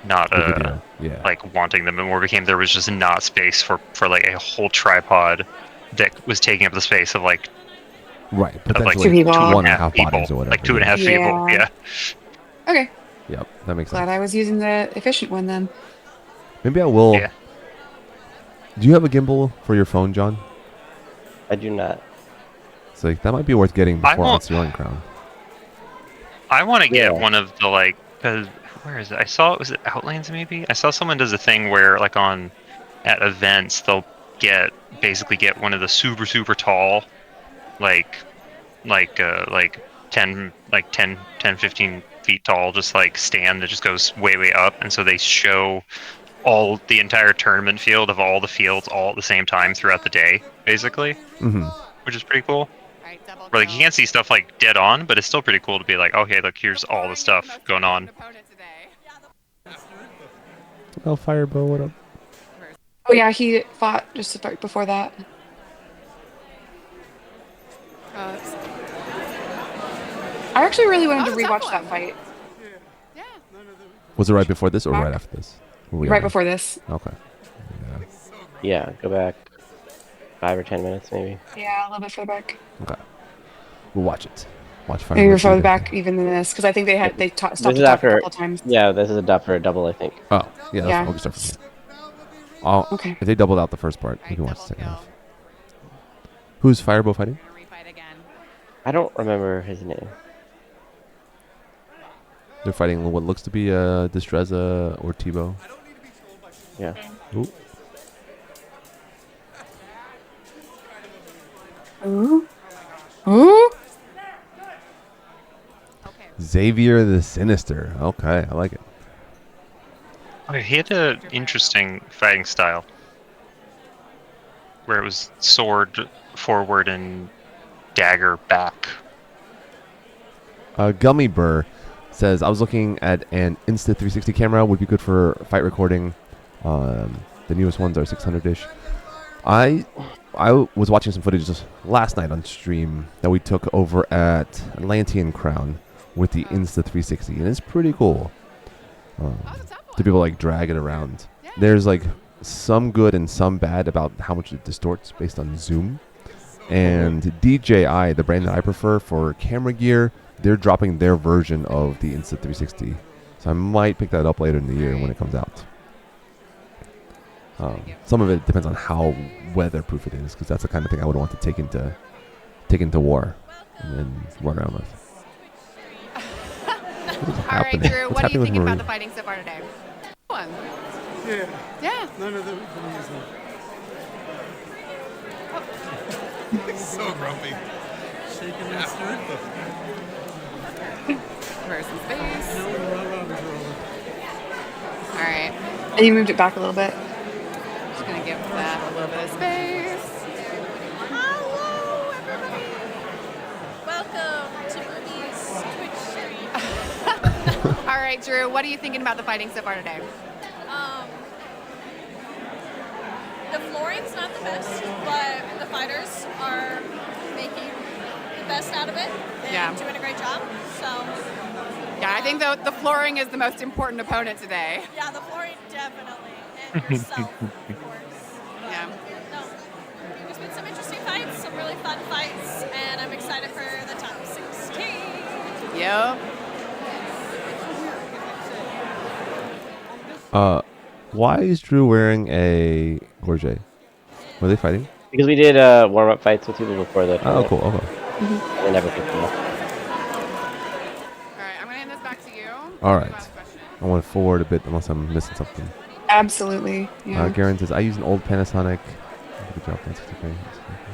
The video. Yeah. like wanting them. It more became there was just not space for like a whole tripod that was taking up the space of like Right. like Potentially Two people. 1.5 people, bodies or whatever. like 2.5 Yeah. people. Yeah. okay, Yep. That makes glad sense. I was using the efficient one then. Maybe I will. Yeah. Do you have a gimbal for your phone, John? I do not. So like, that might be worth getting I before won't- Unsealing Crown. I want to get Yeah. one of the like, cause where is it? I saw it was it Outlands maybe. I saw someone does a thing where like at events they'll basically get one of the super tall, like 10 15 feet tall, just like stand that just goes way up, and so they show all the entire tournament field of all the fields all at the same time throughout the day, basically, Mm-hmm. which is pretty cool. Alright, double Where like you kill. can't see stuff like dead on, but it's still pretty cool to be like, okay, look, here's all the stuff going on. Opponent today. Oh, Firebow, what up? Oh yeah, he fought just right before that. I actually really wanted to That was a tough rewatch that one. fight Yeah. Was it right before this or Back. right after this? Were we right on? before this. Okay. Yeah, go back 5 or 10 minutes maybe. Yeah, a little bit further back. Okay. We'll watch it. Watch Firebow. Maybe see we're what further they back think. even than this because I think they had stopped This to is talk a after. couple times. Yeah, this is for a double, I think. Oh, yeah. That's Yeah. fine. We'll just start from here. Okay. If they doubled out the first part, we Alright, can watch the double second kill. half. Who's Firebow fighting? Gonna refight again. I don't remember his name. They're fighting what looks to be Destreza or Tebow. Yeah. Ooh. Ooh. Ooh. Okay. Xavier the Sinister. Okay, I like it. Okay, he had an interesting fighting style, where it was sword forward and dagger back. Gummy Burr says, I was looking at an Insta360 camera. Would be good for fight recording. The newest ones are 600-ish. I was watching some footage just last night on stream that we took over at Atlantean Crown with the Insta360, and it's pretty cool. To be able to like drag it around. There's like some good and some bad about how much it distorts based on zoom. And DJI, the brand that I prefer for camera gear, they're dropping their version of the Insta360. So I might pick that up later in the year when it comes out. Some of it depends on how weatherproof it is, because that's the kind of thing I would want to take into war and then run around with. What is All right, happening? Drew. What's What do you happening with think about Marie? the fighting so far today? One. Yeah, Yeah. none of them can use them. He's so grumpy. Shaking that skirt. Where's some space? No, rubber roller. All right. And you moved it back a little bit. Just gonna give that a little bit of space. Hello, everybody. Welcome to Ruby's Twitch stream. All right, right, Drew, what are you thinking about the fighting so far today? The flooring's not the best, but the fighters are making the best out of it and doing a great job. So Yeah, I think the flooring is the most important opponent today. yeah, the flooring definitely, and yourself, of course. Yeah. No, there's been some interesting fights, some really fun fights, and I'm excited for the top 16. Yep. Why is Drew wearing a gorget? Were they fighting? Because we did warm-up fights with people before the Oh, tournament. cool. Okay. They never picked them up. All right, I'm gonna hand this back to you. All right. Last question. I want to forward a bit unless I'm missing something. Absolutely. Yeah. Garen says, I use an old Panasonic. Good job. That's okay.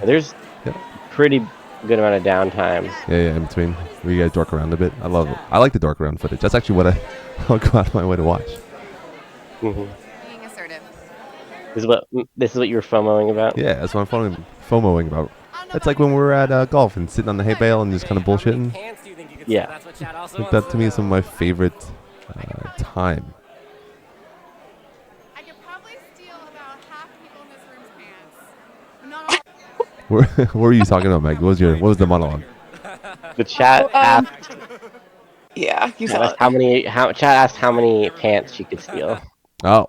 There's Yep. pretty good amount of downtime. Yeah, in between. Where you guys dork around a bit. I love it. I like the dork around footage. That's actually what I'll go out of my way to watch. Mm-hmm. Being assertive. This is what you were FOMOing about. Yeah, that's what I'm FOMOing about. It's like when we were at golf and sitting on the hay bale and just kind of bullshitting. Yeah. That's what Chad also Like wants that to me is some of my favorite time. I could probably steal about half people in this room's pants. Not all. What were you talking about, Meg? What was the monologue? The chat asked. Yeah, you Chat saw asked it. chat asked how many pants she could steal. Oh,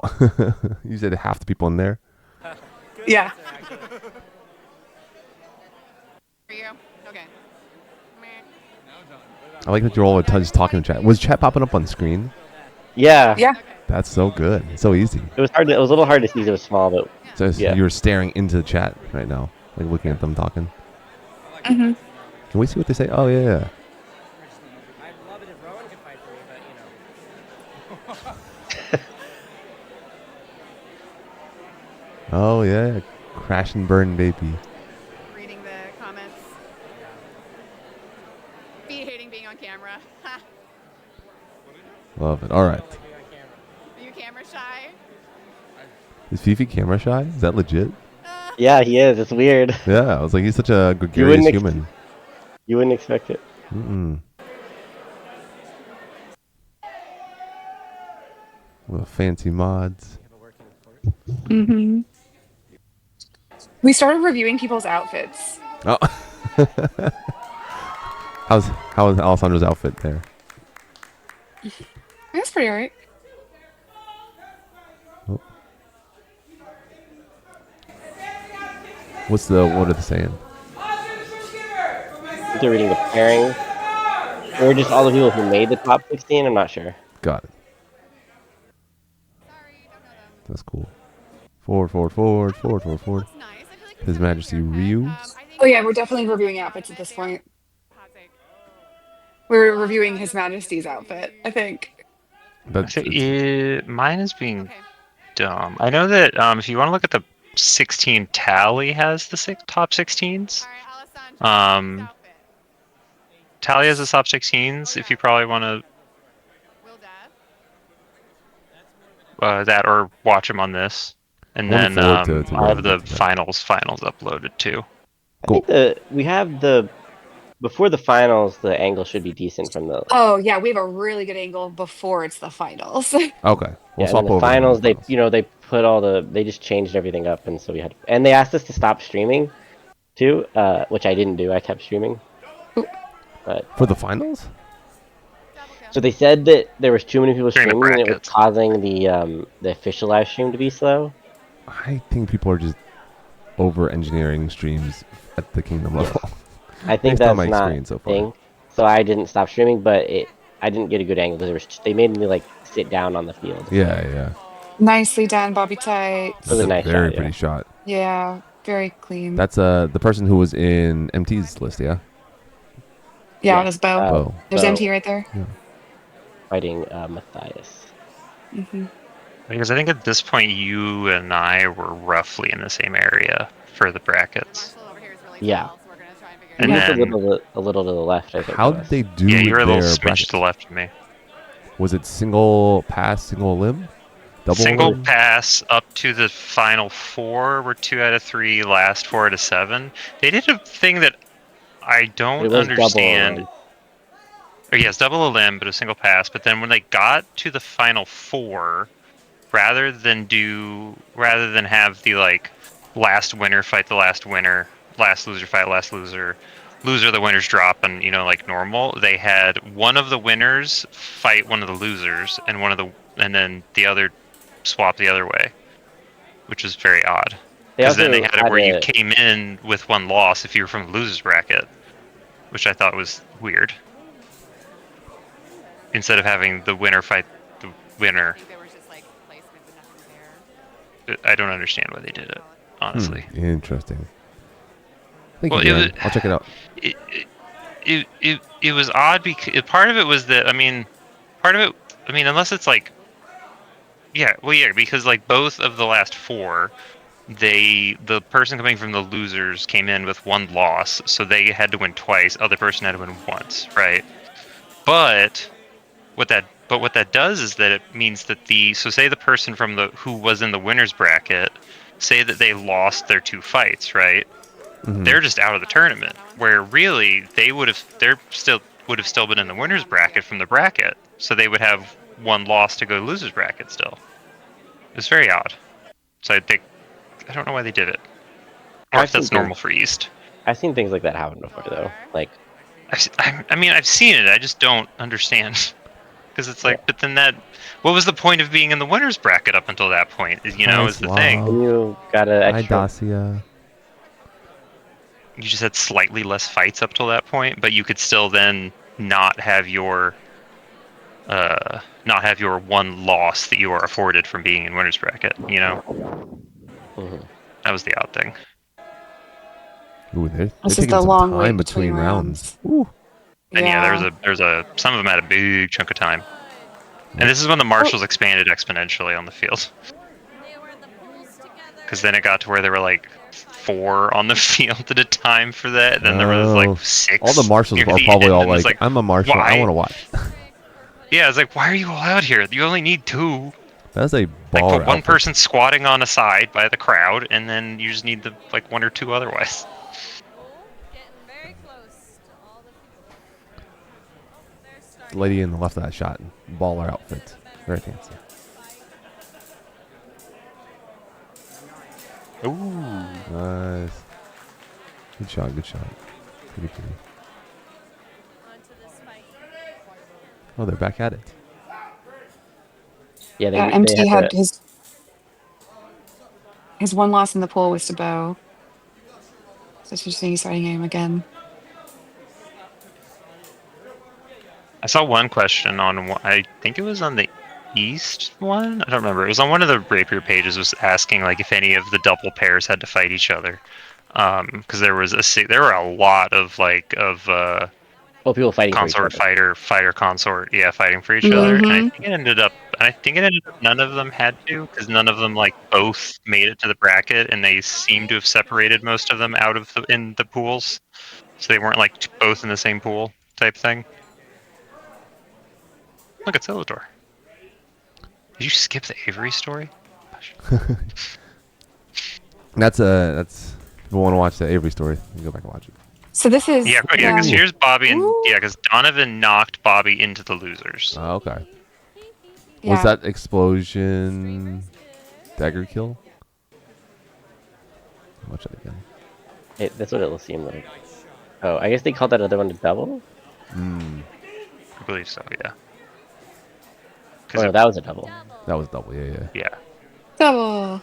you said half the people in there. Yeah. For you? Okay. Meh. I like that you're all just talking to chat. Was chat popping up on screen? Yeah. Yeah. That's so good. It's so easy. It was hard. It was a little hard to see. 'Cause it was small, but So yeah. you're staring into the chat right now, like looking at them talking. Mm-hmm. Can we see what they say? Oh yeah. I'd love it if Rowan could fight for me, but Oh yeah. Crash and burn, baby. Reading the comments. Be hating being on camera. Ha. Love it. All right. Are you camera shy? Is Fifi camera shy? Is that legit? Yeah, he is. It's weird. Yeah. I was like, he's such a gregarious human. You wouldn't expect it. Mm-mm. Well, fancy mods. Mm-hmm. We started reviewing people's outfits. Oh. How's Alessandro's outfit there? That's pretty alright. Oh. What are they saying? They're reading the pairings. Or just all the people who made the top 16. I'm not sure. Got it. Sorry, don't know them. That's cool. Forward. Looks nice. I feel like His Majesty Ryu. Oh yeah, we're definitely reviewing outfits at this point. Hot take. We're reviewing His Majesty's outfit, I think. That's Mine is being Okay. dumb. I know that if you want to look at the 16 tally has the top 16s. All right, Alessandro. Um, Tally has the top 16s. If you probably want to Will Death. that or watch them on this, and I'm then looking forward to I'll have running the that. finals uploaded too. Cool. I think we have before the finals, the angle should be decent from the. Oh yeah, we have a really good angle before it's the finals. Okay. We'll Yeah, swap and the over. finals, to the they put they just changed everything up, and so we had, and they asked us to stop streaming, too, which I didn't do. I kept streaming. But For the finals? so they said that there was too many people During the streaming, and it was brackets. causing the official live stream to be slow. I think people are just over engineering streams at the Kingdom level. I think Based on that's my not experience so far. thing. So I didn't stop streaming, but I didn't get a good angle because they made me like sit down on the field. Yeah. Nicely done, Bobby Tight. That was a nice very shot, pretty shot. Yeah, very clean. That's the person who was in MT's list, yeah? Yeah, Yeah. it was Bo. Bo. There's Bo. MT right there. Fighting Matthias. Hmm. Because I think at this point you and I were roughly in the same area for the brackets. Marshall over here is really Yeah. tall, so we're gonna try and figure And it Just out. then- a little to the left, I think. How it did was. they do Yeah, you were a little their smidge brackets? to the left of me. Was it single pass, single limb? Double Single limb? pass up to the final 4 were 2 out of 3, last 4 out of 7. They did a thing that I It don't was double understand. limb. or yes, double a limb, but a single pass. But then when they got to the final 4, rather than have the like last winner fight the last winner, last loser fight last loser, loser the winners drop, and like normal, they had one of the winners fight one of the losers, and then the other swap the other way, which is very odd. Because then they had it where you came in with one loss if you were from the losers bracket, which I thought was weird. Instead of having the winner fight the winner. I don't understand why they did it, honestly. Interesting. Thank you, Dan. I'll check it out. It was odd because part of it was that unless it's like, because like both of the last 4, the person coming from the losers came in with one loss, so they had to win twice. Other person had to win once, right? But what that does is that it means that say the person from who was in the winners bracket, say that they lost their 2 fights, right? Mm-hmm. They're just out of the tournament. Where really they would have still been in the winners bracket from the bracket, so they would have one loss to go to losers bracket still. It's very odd. So I don't know why they did it, or if that's normal for East. I've seen things like that happen before, though. Like, I've seen it. I just don't understand. Because it's like, but then what was the point of being in the winners bracket up until that point? Is the thing. You got an extra. Hi, Dacia. You just had slightly less fights up till that point, but you could still then not have your one loss that you are afforded from being in winners bracket. Mm-hmm. That was the odd thing. Ooh, they're this taking is the some long time wait between rounds. Ooh. And there's some of them had a big chunk of time. And this is when the marshals expanded exponentially on the field. Because then it got to where there were like 4 on the field at a time for that. Then there was like 6. All the marshals are probably all like, I'm a marshal. Why? I want to watch. Yeah, it's like, why are you all out here? You only need 2. That's a baller put one outfit. person squatting on a side by the crowd, and then you just need 1 or 2 otherwise. The lady in the left of that shot, baller outfit, very fancy. Ooh, nice. Good shot. Pretty pretty. Oh, they're back at it. Yeah, MT had his one loss in the pool was to Bo. So it's interesting he's starting him again. I saw one question on, I think it was on the East one? I don't remember. It was on one of the Rapier pages, was asking if any of the double pairs had to fight each other. Because there were a lot of people fighting consort for each other. fighter consort, fighting for each other. And I think it ended up none of them had to, because none of them both made it to the bracket, and they seem to have separated most of them out of in the pools, so they weren't both in the same pool type thing. Look at Celador. Did you skip the Avery story? That's if you want to watch the Avery story, you go back and watch it. So this is because here's Bobby, and because Donovan knocked Bobby into the losers. Oh, okay. Yeah. Was that explosion dagger kill? Watch that again. Hey, that's what it seemed like. Oh, I guess they called that other one a double? I believe so, yeah. Oh, no, that was a double. That was double, yeah. Yeah. double.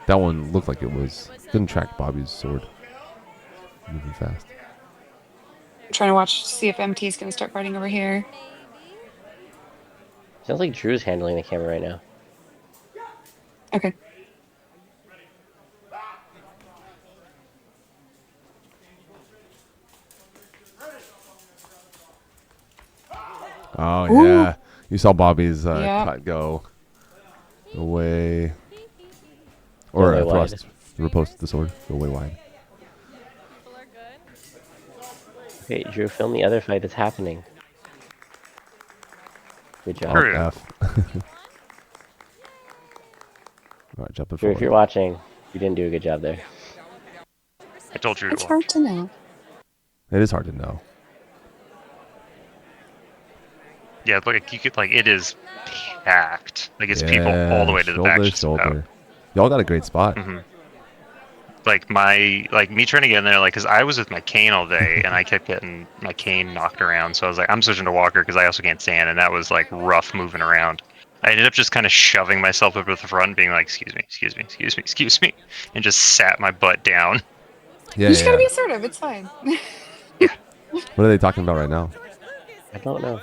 That one looked like it was. Didn't track Bobby's sword. Moving fast. I'm trying to see if MT is going to start fighting over here. Sounds like Drew's handling the camera right now. Okay. Oh, Ooh. yeah. You saw Bobby's cut go away. Or Go away thrust. Riposte the sword. Go way wide. Okay, Drew, film the other fight that's happening. Good job. F. Alright, jump it Drew, forward. if you're watching, you didn't do a good job there. I told you It's hard to know. It is hard to know. Yeah, like you could like it is packed. Like it's people all the way to the back. Shoulder to Just about. shoulder. Y'all got a great spot. Like me trying to get in there, like, because I was with my cane all day and I kept getting my cane knocked around. So I was like, I'm switching to walker because I also can't stand, and that was like rough moving around. I ended up just kind of shoving myself up to the front, being like, excuse me, excuse me, excuse me, excuse me, and just sat my butt down. Yeah, You just gotta yeah. be assertive. It's fine. What are they talking about right now? I don't know.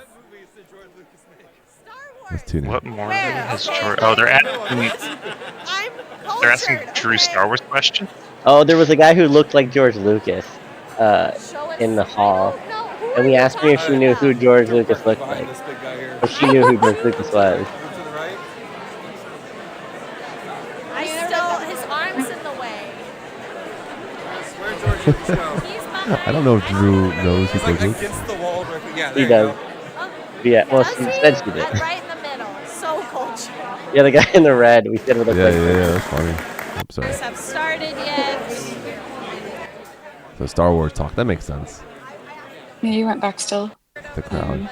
Let's tune in. What more is George? Oh, they're asking Drew Star Wars question. Oh, there was a guy who looked like George Lucas in the hall, and we asked her if she knew who George Lucas looked like. If she knew who George Lucas was. His arm's in the way. I don't know if Drew knows who George Lucas is. Against the wall. Yeah, He does. Yeah, well, she said she did. Right in the middle. So cultured. Yeah, the guy in the red. We said it looked Yeah, like. yeah, that's funny. I'm sorry. Have started yet? So Star Wars talk. That makes sense. Yeah, you went back still. The crowd.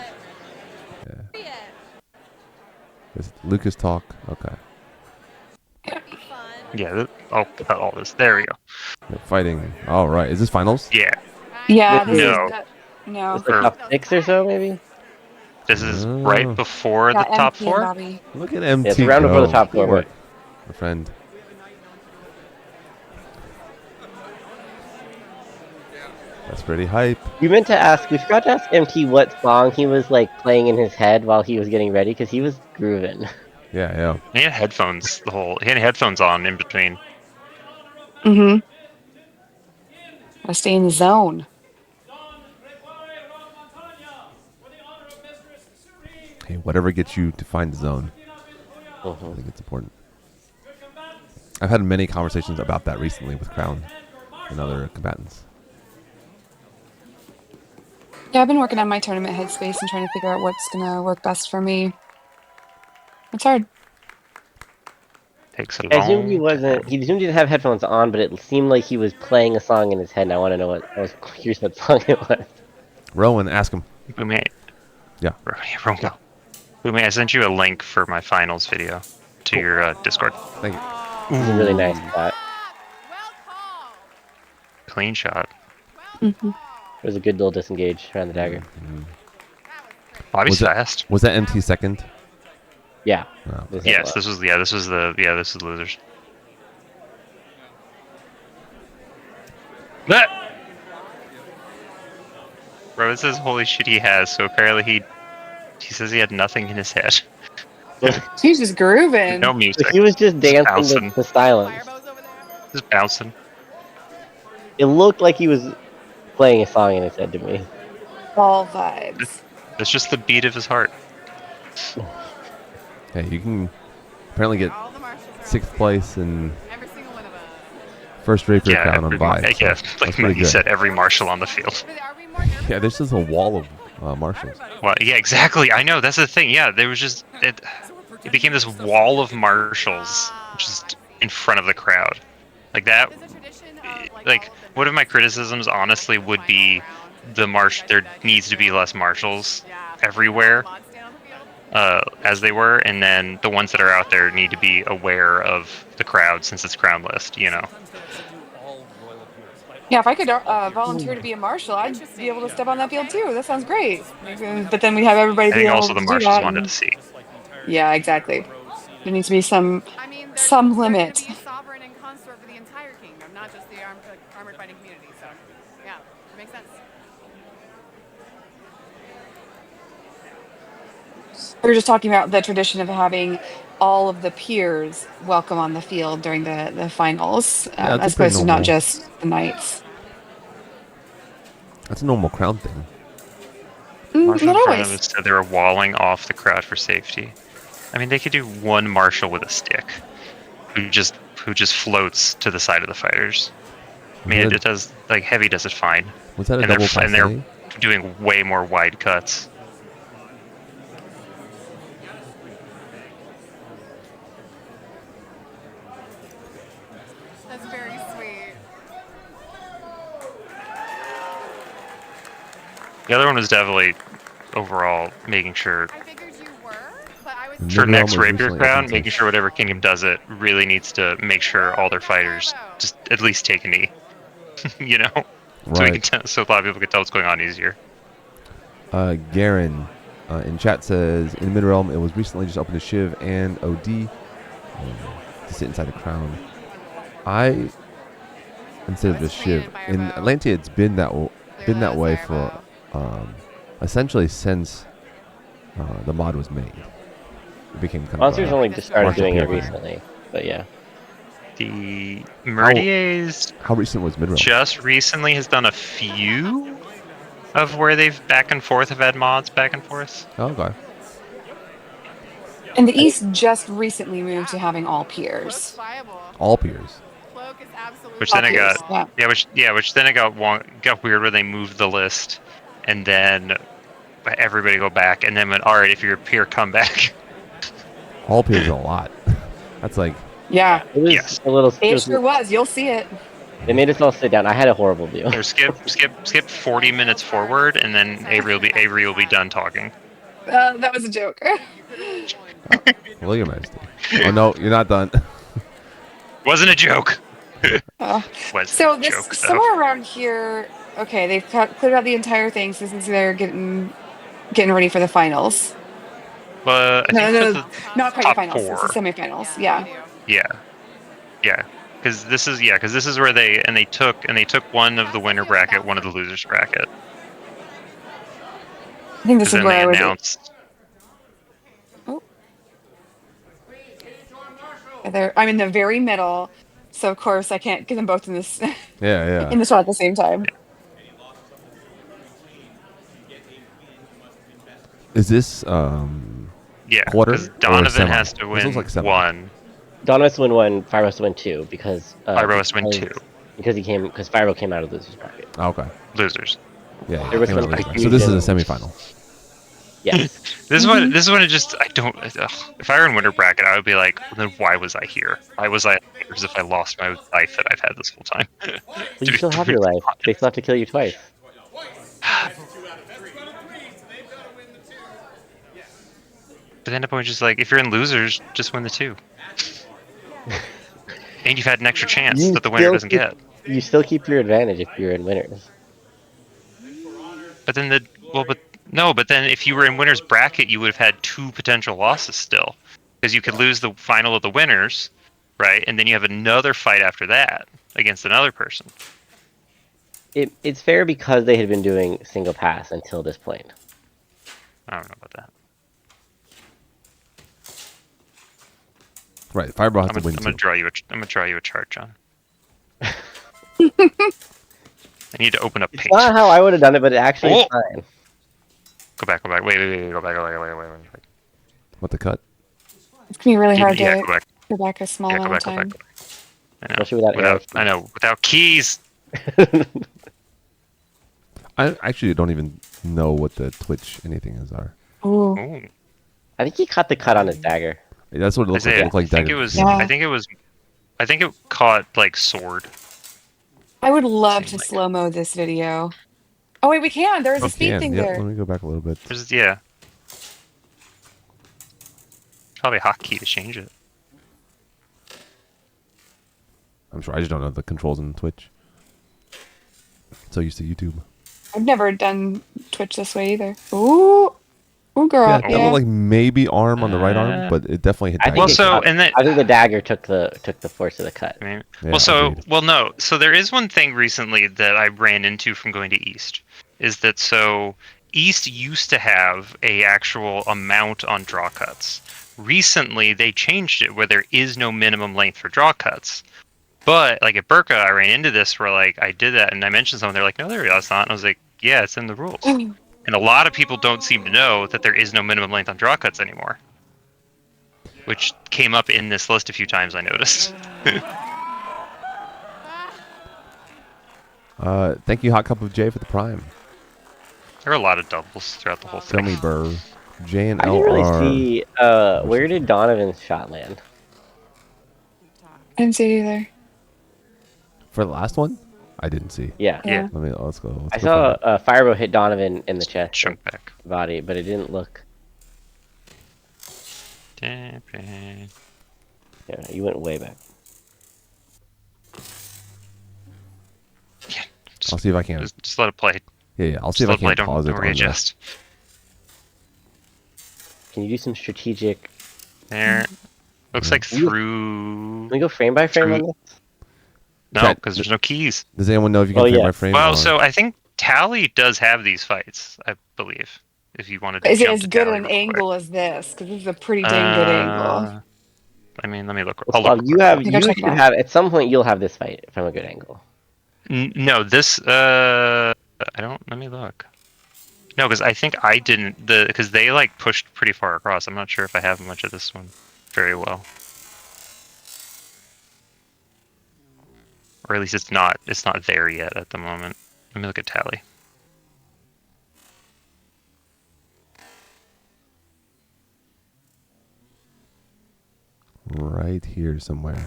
Yeah. Is Lucas talk? Okay. Yeah, I'll cut all this. There we go. They're fighting. All right. Is this finals? Yeah. Yeah, this No. is no. It's like top 6 or so, maybe. This is right before the top MP and 4. Bobby. Look at MT. Yeah, it's a round before the top 4. Good work, my friend. That's pretty hype. We meant to ask. We forgot to ask MT what song he was like playing in his head while he was getting ready, because he was grooving. Yeah, yeah. He had headphones he had headphones on in between. Mm-hmm. Gotta stay in the zone. Hey, whatever gets you to find the zone. I Mhm. think it's important. I've had many conversations about that recently with Crown and other combatants. Yeah, I've been working on my tournament headspace and trying to figure out what's gonna work best for me. It's hard. Takes a I assumed he long wasn't. He assumed he didn't have headphones on, but it seemed like he was playing a song in his head. And I want to know what. I was curious what song it was. Rowan, ask him. Boomy, Yeah. Rongo. Boomy, I sent you a link for my finals video to your Discord. Thank you. It was a really nice shot. Clean shot. Mm-hmm. It was a good little disengage around the dagger. Bobby's Was it- fast. Was that MT second? Yeah. Oh. This is Yes, a this was losers. That. Bro, it says holy shit he has, so apparently he says he had nothing in his head. He's just grooving. No music. He was just dancing bouncing. to silence. Just bouncing. It looked like he was playing a song in his head to me. All vibes. That's just the beat of his heart. Hey, you can apparently get 6th place and Every single one of us. first rapier Yeah, crown on Vibe. like, So yeah, that's like pretty Maggie good. said, every marshal on the field. Are we more nervous? Yeah, there's just a wall of marshals. Well, yeah, exactly. I know. That's the thing. Yeah, there was just it became this wall of marshals just in front of the crowd. Like that. There's a tradition of, Like one of my criticisms, honestly, would be there needs to be less marshals everywhere, as they were, and then the ones that are out there need to be aware of the crowd since it's crown list. You know. Yeah, if I could volunteer to be a marshal, I'd be able to step on that field too. That sounds great. But then we have everybody I being think able also to the do marshals that. wanted and- to see. Yeah, exactly. There needs to be some I mean, they're some gonna limit. be sovereign and consort for the entire kingdom, not just the armored fighting community. So, yeah, it makes sense. We were just talking about the tradition of having all of the peers welcome on the field during the finals, Yeah, that's as pretty opposed to not normal. just the knights. That's a normal crown thing. Marshal Not in front of always. us said they were walling off the crowd for safety. I mean, they could do one marshal with a stick, who just floats to the side of the fighters. I mean, Good. it does like heavy does it fine, Was that a and double they're passe? doing way more wide cuts. That's very sweet. The other one was definitely overall making sure I think for Mid-realm next was rapier recently crown, opened to- making sure whatever kingdom does it really needs to make sure all their fighters just at least take a knee. You know, so we Right. can tell, so a lot of people can tell what's going on easier. Garen in chat says in mid realm it was recently just opened to Shiv and OD to sit inside the crown. Instead of just Shiv in Atlantia, it's been that way for essentially since the mod was made. It became kind Monsters of only just started martial doing it PvP. recently, but yeah. The Meridiers How recent was mid realm? just recently has done a few of where they've back and forth have had mods back and forth. Oh, okay. And the East just recently moved to having all peers. All peers. Cloak is absolutely Which then it Peers, got which then it got weird when they moved the list, and then everybody go back, and then went, all right, if you're a peer, come back. All peers is a lot. That's like yeah. It was Yes. a little. It sure was. You'll see it. They made us all sit down. I had a horrible view. Or skip 40 minutes forward, and then Avery will be done talking. That was a joke. look at Majesty. Oh no, you're not done. Wasn't a joke. So Wasn't a this joke, though. somewhere around here. Okay, they've cleared out the entire thing. So this is they're getting ready for the finals. But I think No, for the not quite the top finals. four. It's the semifinals. Yeah. Yeah, because this is where they took one of the winner bracket, one of the losers bracket. I think this is Then where they I would. announced. Oh. I'm in the very middle, so of course I can't get them both in this Yeah. in the shot at the same time. Is this Yeah, quarter 'cause or Donovan semi? has to This win looks like semi. one. Donovan has to win one. Fyro has to win two because. Fyro has to win two. Because Fyro came out of losers bracket. Oh, okay. Losers. Yeah. There was came out some of last round. So this is a confusion. semifinal. Yes. This is when it just I don't. Ugh. If I were in winter bracket, I would be like, then why was I here? Why was I here as if I lost my life that I've had this whole time? But you still have your life. They still have to kill you twice. But then the point is just like, if you're in losers, just win the two. And you've had an extra chance that the winner still doesn't get. You still keep your advantage if you're in winners. But then but then if you were in winners bracket, you would have had two potential losses still, because you could lose the final of the winners, right? And then you have another fight after that against another person. It's fair because they had been doing single pass until this point. I don't know about that. Right. Fireball has I'm to win gonna too. draw you a chart, John. I need to open up page. It's not how I would have done it, but it actually is Oh! fine. Go back. Wait. Go back. What the cut? It's gonna be really hard Yeah, to go back. go back a small Yeah, go amount back. of time. I know. Especially without arrows. I know. Without keys. I actually don't even know what the Twitch anything is are. Ooh. Ooh. I think he cut the cut on his dagger. That's what it looks like. It Isaiah, looked like I think dagger. it was. Yeah. I think it caught like sword. I would love to Seemed like it. slow mo this video. Oh wait, we can. There's a speed Yeah, thing yep, there. let me go back a little bit. Yeah. Probably a hotkey to change it. I'm sure I just don't know the controls in Twitch. So used to YouTube. I've never done Twitch this way either. Ooh, girl. Yeah, Yeah. that looked like maybe arm on the right arm, but it definitely hit I dagger. think Well, it so and then I think the dagger took the force of the cut. I mean, Yeah, agreed. no. So there is one thing recently that I ran into from going to East, is that so East used to have a actual amount on draw cuts. Recently, they changed it where there is no minimum length for draw cuts. But like at Burka, I ran into this where like I did that and I mentioned something. They're like, no, that's not. And I was like, yeah, it's in the rules. And a lot of people don't seem to know that there is no minimum length on draw cuts anymore, which came up in this list a few times. I noticed. Thank you, Hot Cup of J, for the Prime. There are a lot of doubles throughout the whole thing. Gummy Burr. J and I L didn't really are. see where did Donovan's shot land? I didn't see it either. For the last one? I didn't see. Yeah. Yeah. Let's go. I saw Firebow hit Donovan in the chest Chunk back. body, but it didn't look. Dipping. Yeah, you went way back. I'll see if I can. Just let it play. Yeah, I'll see Just if I let it can play. pause it Don't on the. readjust. Can you do some strategic? There. Looks like Can you- through. Can we go frame by frame on this? No, Chat- because there's no keys. Does anyone know if you can Oh, frame yeah. by frame? Well, or- so I think Tally does have these fights, I believe. If you wanted to Is it jump as to good Tally an real quick. angle as this? Because this is a pretty dang good angle. I mean, let me look. Well, I'll look. Bob, real quick. You go you check it should out. have at some point. You'll have this fight from a good angle. No, this. I don't. Let me look. No, because I think I didn't. Because they like pushed pretty far across. I'm not sure if I have much of this one very well. Or at least it's not there yet at the moment. Let me look at Tally. Right here somewhere.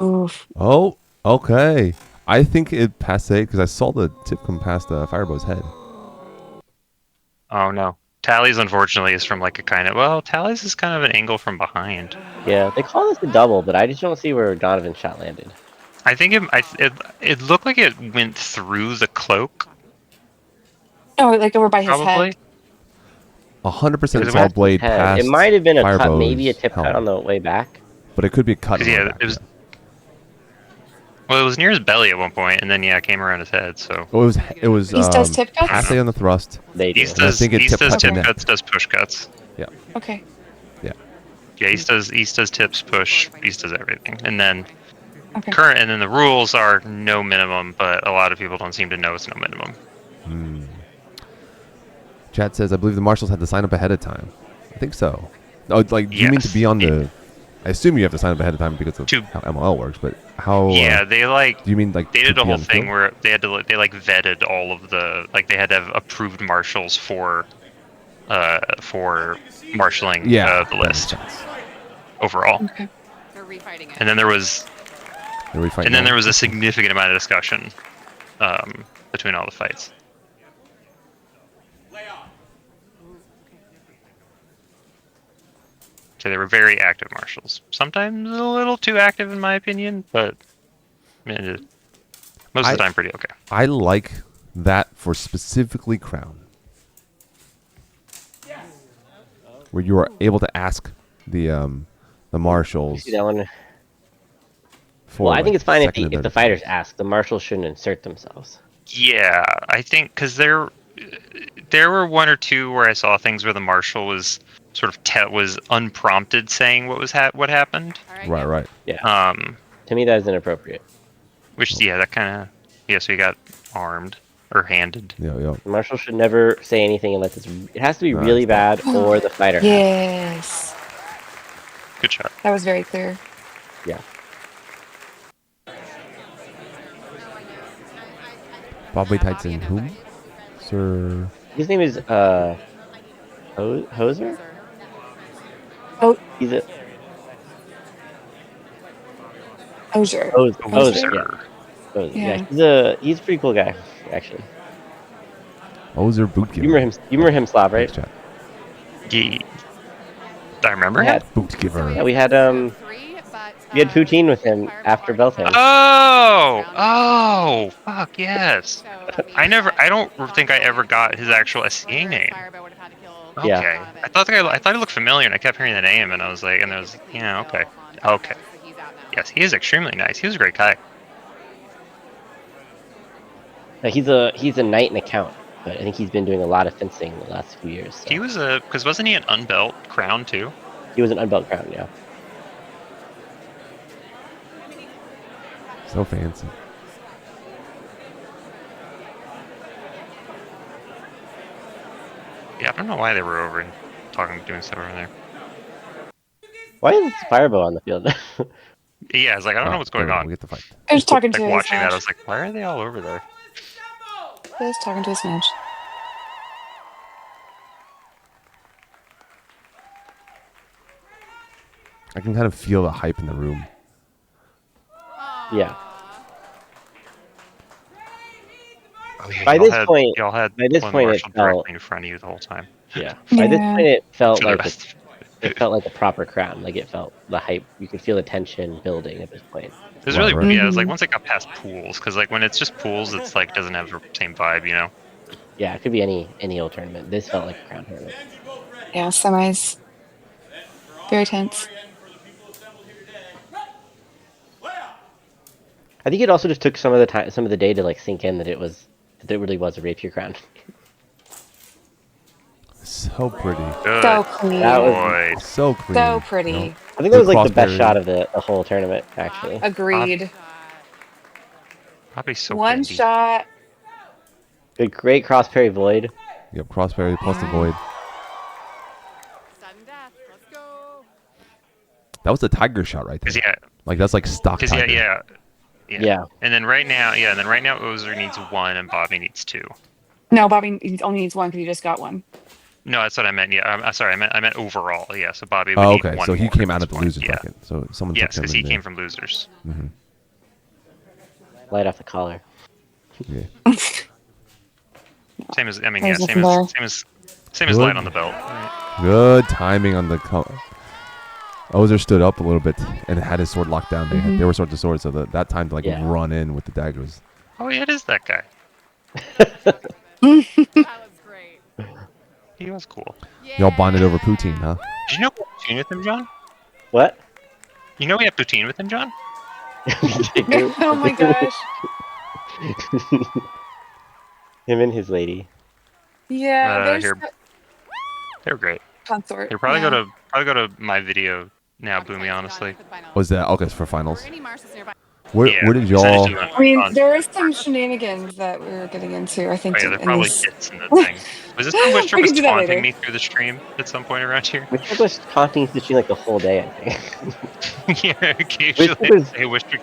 Oof. Oh, okay. I think it passed it because I saw the tip come past Firebow's head. Oh no. Tally's unfortunately is from like a kind of Tally's is kind of an angle from behind. Yeah, they call this a double, but I just don't see where Donovan's shot landed. I think it looked like it went through the cloak. Oh, like over by his Probably. head. 100% It saw went blade Head. past. It might have been a cut, Firebow's maybe a tip cut helmet. on the way back. But it could be a cut. 'Cause, on the yeah, back, it was. Well, it was near his belly at one point, and then it came around his head. So Oh, it was. East does tip cuts? Assay on the thrust. They do. East And I does think it East tip does cut tip neck. cuts, does push cuts. Yeah. Okay. Yeah, East does tips, push. East does everything, and then Okay. and then the rules are no minimum, but a lot of people don't seem to know it's no minimum. Chat says, I believe the marshals had to sign up ahead of time. I think so. Oh, like, do you mean to Yes. be on the... I assume you have to sign up ahead of time because of To- how MLL works, but how... Yeah, they like do you mean, like, they to did a be whole on the thing field? where they had to they like vetted all of the they had to have approved marshals for marshaling Yeah, the that makes list sense. overall. Okay. They're refighting it. And then there was Are we fighting and then now? there was a significant amount of discussion between all the fights. So they were very active marshals. Sometimes a little too active, in my opinion, but most of the time pretty okay. I like that for specifically Crown. Where you are able to ask the marshals See that one? for, Well, I think like, it's fine if second and the third fighters opinions. ask. The marshals shouldn't insert themselves. Yeah, I think because there were one or two where I saw things where the marshal was sort of was unprompted saying what happened. All right. Right, right. Yeah. To me, that is inappropriate. Which that kind of so he got armed or handed. Yeah, yeah. The marshal should never say anything unless it has to be No, really it's bad or the fighter has. Yes. Good shot. That was very clear. Yeah. Bobby Tyson, whom? Sir... His name is Hoser? Oh, He's a Ozier. Hoser. Yeah. Hoser. Yeah. Yeah, he's a pretty cool guy, actually. Ozer Boot You remember him, Slav, right? Thanks, chat. I remember We him. had, Boot giver. yeah, we had we had poutine with him after Beltane. Oh, fuck yes. I don't think I ever got his actual SCA name. Okay. Yeah. I thought he looked familiar, and I kept hearing the name, and I was like, okay. Yes, he is extremely nice. He was a great guy. He's a knight in a count, but I think he's been doing a lot of fencing the last few years. So. He was because wasn't he an unbelt crown too? He was an unbelt crown, yeah. So fancy. Yeah, I don't know why they were over and doing stuff over there. Why is Firebow on the field? Yeah, I was like, I don't know what's going on. We get the fight. I was talking to Like his watching that, match. I was like, why are they all over there? I was talking to his match. I can kind of feel the hype in the room. Yeah. Oh, yeah, By y'all this had- point- y'all had by this one point, marshal it felt- directly in front of you the whole time. Yeah. By this Yeah. point, it felt For the like rest. it felt like a proper crown. Like it felt the hype. You could feel the tension building at this point. It was Right, really right. yeah. It was like Mhm. once it got past pools, because like when it's just pools, it's like doesn't have the same vibe, you know. Yeah, it could be any old tournament. This felt like a crown tournament. Yeah, semis. Very tense. I think it also just took some of the time, some of the day to like sink in that it really was a rapier crown. So pretty. Good So clean. That was- boy. So clean. So pretty. I think that was like the Good best crossberry. shot of the whole tournament, actually. Agreed. Probably so One bendy. shot. Good, great cross parry void. Yep, crossberry plus the Yeah. void. Sudden death. Let's go. That was the tiger shot right there. Cause yeah, Like that's like stock cause tiger. yeah. Yeah. And then right now, Ozer needs 1 and Bobby needs 2. No, Bobby only needs one because you just got one. No, that's what I meant. Yeah, I'm sorry. I meant overall. Yeah, so Bobby would Oh, need okay. 1 So he more came at out this of the point. losers Yeah. bracket. So someone Yes, took him because in he there. came from losers. Light off the collar. Yeah. Same as There's nothing there. Same as Good. light on the belt. Good timing on the color. Ozer stood up a little bit and had his sword locked down. They were sword to sword, so that time to like Yeah. run in with the daggers. Oh yeah, it is that guy. That was great. He was cool. Yeah. Y'all bonded over poutine, huh? Did you know we have poutine with him, John? What? You know we have poutine with him, John? Oh my gosh. Him and his lady. Yeah, there's Here. They're great. consort. Here, probably Yeah. go to my video now, Boomy. Honestly, Was that okay? It's for finals. Any Marshals nearby. Where yeah. did Send it y'all? to you on- I mean, on- there is some shenanigans that we were getting into, I think. Oh yeah, there in probably this- hits in the thing. Was this when Wister We was can do that taunting later. me through the stream at some point around here? Which was taunting Sushi like the whole day, I think. Yeah, occasionally. Wister was- Hey, Wistrick.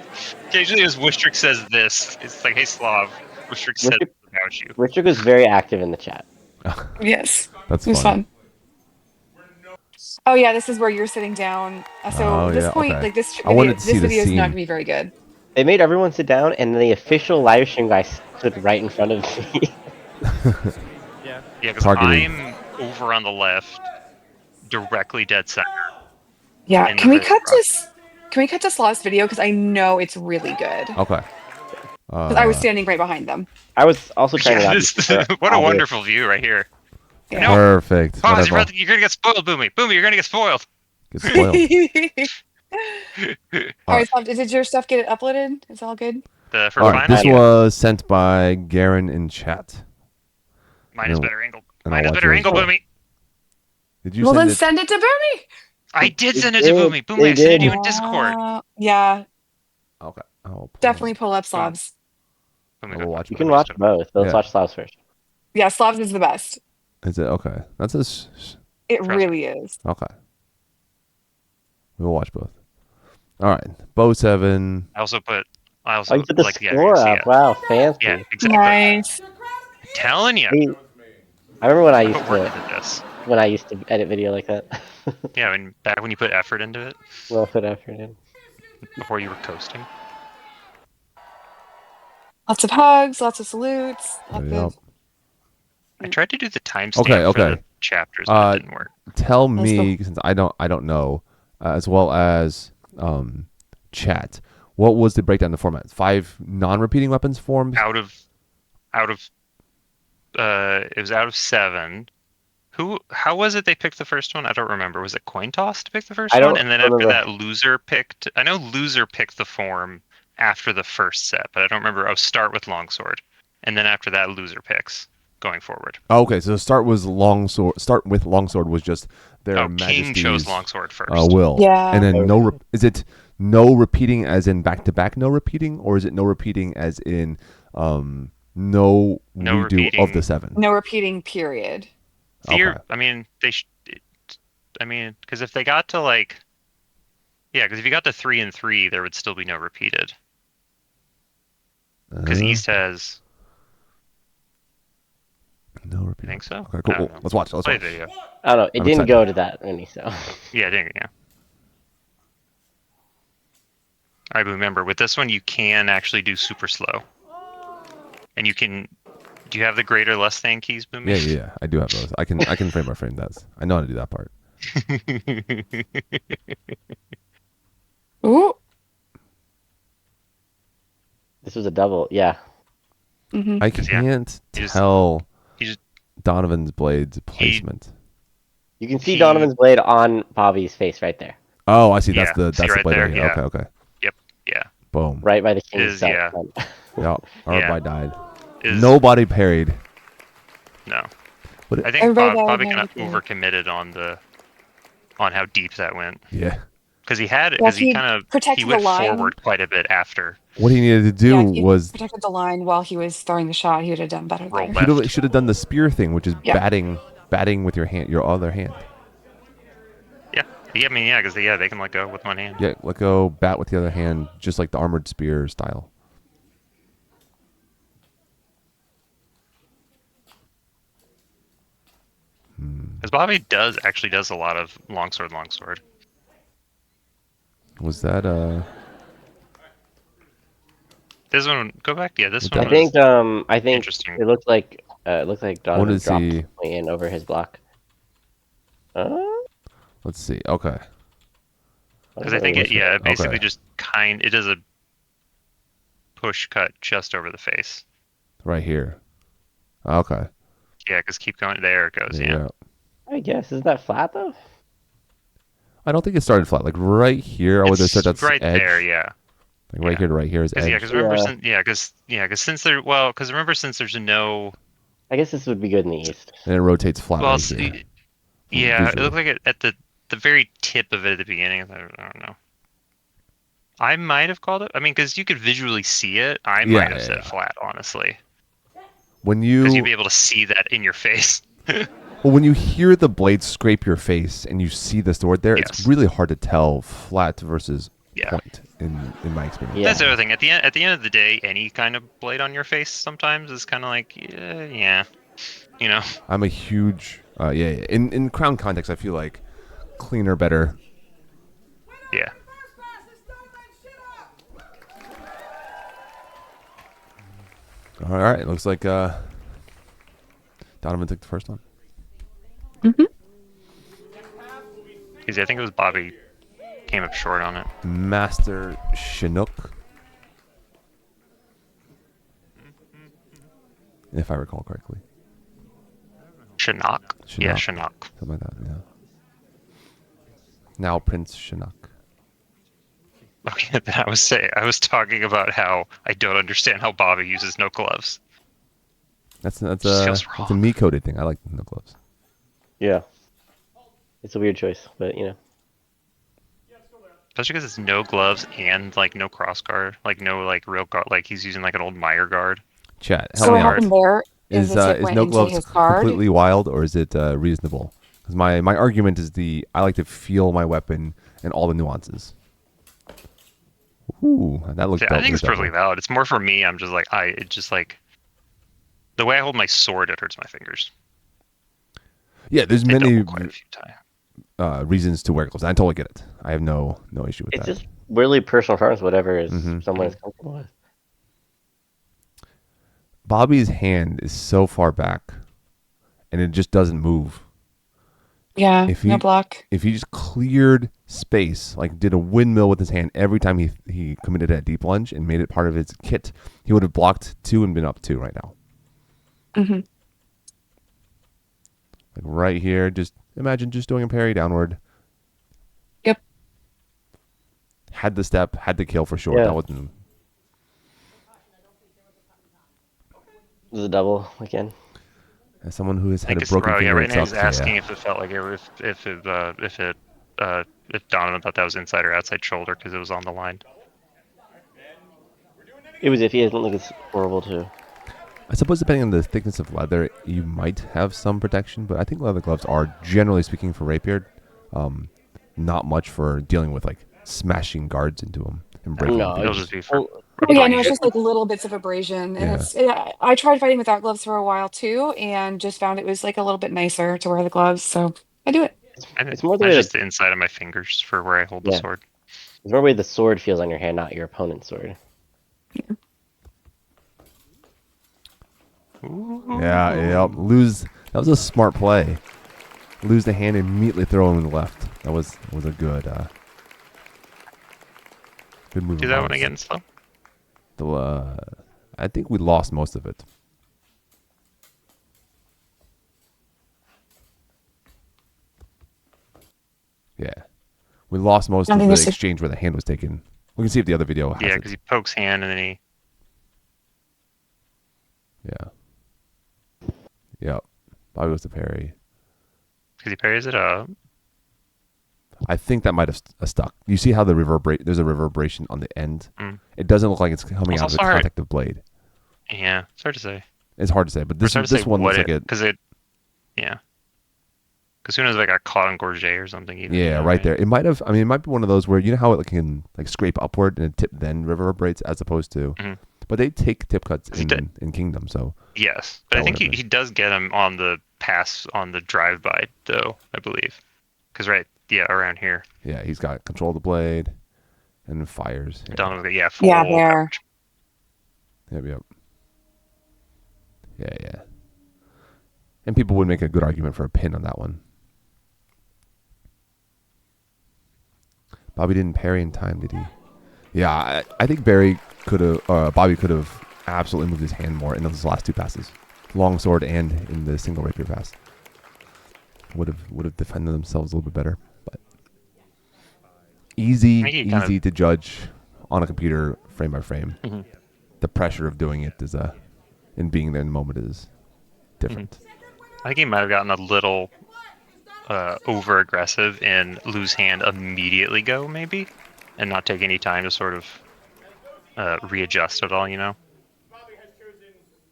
Occasionally, as Wistrick says this, it's like, "Hey, Slav." Wistrick said Wistrick- this about you. Richard was very active in the chat. Yes, That's it was fun. fun. Oh yeah, this is where you're sitting down. So Oh, at this yeah, point, okay. like this I wanted video, to see this the video is not scene. gonna be very good. They made everyone sit down, and the official live stream guy stood right in front of me. Yeah, because Targeted. I'm over on the left, directly dead center. Yeah, In can the we cut video. to can we cut to Slav's video because I know it's really good. Okay. 'Cause I was standing right behind them. I was also trying Yeah, to this, not be what a obvious. wonderful view right here. Yeah. No. Perfect. Pause, Whatever. you're gonna get spoiled, Boomy. Boomy, you're gonna get spoiled. Get spoiled. All right, Slav, did your stuff get uploaded? It's all good. For All right. finals, This was sent by Garen in chat. mine is No. better angle. And Mine I'll is watch better yours. angle, Boomy. Did you Well, send then it? send it to Boomy. I did They send it to did. Boomy. Boomy, They I sent it to you did. in Discord. Yeah, Okay. I'll definitely pull up Slav's. Boomy, We'll watch You both. can watch both, but let's Yeah. watch Slav's first. Yeah, Slav's is the best. Is it okay? That's a. It Trust really is. Okay. We'll watch both. All right. Bow 7. I also Oh, you put the like yeah, score see up. it. Wow, fancy. Yeah, exactly. Nice. Telling you. Hey, I remember when I I used put work to into this. edit video like that. Yeah, back when you put effort into it Well put effort in. before you were coasting. Lots of hugs, lots of salutes. Lots Yep. of... I tried to do the timestamp Okay, for okay. the chapters, but it didn't work. Tell Let's me, since I don't know, as well as chat. What was the breakdown of the format? 5 non-repeating weapons forms. Out of it was out of 7. How was it they picked the first one? I don't remember. Was it coin toss to pick the first I don't one? And then after remember. that, loser picked. I know loser picked the form after the first set, but I don't remember. Oh, start with longsword, and then after that, loser picks going forward. Oh, okay, so start with longsword was just their Oh, King chose Majesty's longsword first. will. Yeah. And then is it no repeating as in back to back no repeating, or is it no repeating as in no redo repeating. of the 7? No repeating, period. Okay. I mean, because if they got to because if you got to 3 and 3, there would still be no repeated. Because East has, no I repeating. think so. Okay, I cool. don't know. Let's watch. Let's Play watch. the video. I don't know. It I'm didn't excited. go to that many, so. Yeah, dang it, yeah. All right, but remember, with this one, you can actually do super slow. And you can Do you have the greater less than keys, Boomy? Yeah. I do have those. I can frame by frame that. I know how to do that part. Ooh. This was a double. Yeah. Mm-hmm. I 'Cause, yeah, can't he just- tell he just- Donovan's blade's placement. You can see Donovan's blade on Bobby's face right there. Oh, I see. Yeah, That's the see right blade there? right here. Yeah. Okay. Yeah. Boom. Right by the king's Is- son. yeah. Yeah. Our Yeah. guy died. Is- Nobody parried. No. But I think Everybody Bobby died, kind of nobody overcommitted on how deep that went. Yeah. Because he Well, he he kind of protected the went line. forward quite a bit after. What he needed to do Yeah, if he was protected the line while he was throwing the shot, he would have done better Roll there. left. should have done the spear thing, which is Yeah. batting with your hand, your other hand. Yeah. I mean, yeah, because they can let go with one hand. Yeah, let go, bat with the other hand, just like the armored spear style. Because Bobby actually does a lot of longsword. Was that This one, go back. Yeah, this I one. I think was it interesting. looks like Donovan does dropped he- way in over his block. Let's see. Okay. Because I think it basically Okay. just it does a push cut just over the face. Right here. Okay. Yeah, because keep going. There it goes. Yeah. I guess isn't that flat though? I don't think it started flat. Like right here, where there's It's that right edge. there. Yeah. Like right Yeah. here to right here is edge. Because remember, Yeah. because remember, since there's no. I guess this would be good in the east. And it rotates flat Well, right here. yeah, it Visually. looked like it at the very tip of it at the beginning. I don't know. I might have called it. I mean, because you could visually see it. I might have said flat, honestly, When because you you'd be able to see that in your face. when you hear the blade scrape your face and you see the sword there, it's Yes. really hard to tell flat versus Yeah. point in my experience. Yeah. That's the other thing. At the end of the day, any kind of blade on your face sometimes is kind of like, yeah, you know. I'm a huge yeah. In crown context, I feel like cleaner, better. Yeah. All right, looks like Donovan took the first one. Because I think it was Bobby came up short on it. Master Chinook, if I recall correctly. Shinnok. Yeah, Shinnok. Shinnok. Something like that, yeah. Now Prince Chinook. Okay, then I was talking about how I don't understand how Bobby uses no gloves. That's Just feels a wrong. me coded thing. I like no gloves. Yeah. It's a weird choice, but you know. Especially because it's no gloves and like no cross guard, like no like real guard, like he's using like an old Meyer guard. Chat, So help what me out. happened there is the tip Is went no into gloves his card. completely wild, or is it reasonable? Because my argument is I like to feel my weapon and all the nuances. Ooh, that looks. Yeah, dope. I think it's Looks perfectly dope. valid. It's more for me. I'm just like it just like the way I hold my sword, it hurts my fingers. Yeah, there's They many double quite a few times. reasons to wear gloves. I totally get it. I have no issue with It's that. just really personal preference, whatever is Mhm. someone is comfortable with. Bobby's hand is so far back, and it just doesn't move. Yeah, If no he- block. If he just cleared space, like did a windmill with his hand every time he committed that deep lunge and made it part of his kit, he would have blocked 2 and been up 2 right now. Hmm. Like right here, just imagine just doing a parry downward. Yep. Had the step, had the kill for sure. Yeah. That wasn't. This is a double again. As someone who has I had think a it's broken yeah. finger Right now he's itself, asking yeah. if it felt like if Donovan thought that was inside or outside shoulder because it was on the line. It was iffy. It doesn't look as horrible too. I suppose depending on the thickness of leather, you might have some protection, but I think leather gloves are, generally speaking, for rapier, not much for dealing with like smashing guards into them and breaking. No, them. It'll just be for. Oh yeah, no, it's just like little bits of abrasion, and Yeah. it's. Yeah, I tried fighting without gloves for a while too, and just found it was like a little bit nicer to wear the gloves. So I do it. It's more the way It's that- just the inside of my fingers for where I hold the Yeah. sword. It's more the way the sword feels on your hand, not your opponent's sword. Yeah, yep. Lose. That was a smart play. Lose the hand and immediately throw him in the left. That was a good move. Do that one again, slow. I think we lost most of it. Yeah, we lost most of the exchange where the hand was taken. We can see if the other video has Yeah, it. because he pokes hand and then he. Yeah. Yep. Bobby goes to parry. Because he parries it up. I think that might have stuck. You see how there's a reverberation on the end? Mm. It doesn't look like it's coming out of the contact of blade. Yeah, it's hard to say. It's hard to say, but this one looks like it. Because yeah. Because who knows if I got caught on gorget or something. Even, yeah, right there. It might have. I mean, it might be one of those where you know how it can like scrape upward and a tip then reverberates as opposed to. Mm-hmm. But they take tip cuts in Kingdom, so. Yes, but I think he does get him on the pass on the drive-by though. I believe, because around here. Yeah, he's got control of the blade, and fires. Yeah. Full there. Yep. Yeah. And people would make a good argument for a pin on that one. Bobby didn't parry in time, did he? Yeah, I think Bobby could have absolutely moved his hand more in those last two passes, long sword and in the single rapier pass. Would have defended themselves a little bit better, but easy to judge on a computer frame by frame. Mm-hmm. The pressure of doing it is and being there in the moment is different. Mm-hmm. I think he might have gotten a little over aggressive and lose hand immediately go maybe, and not take any time to sort of readjust at all.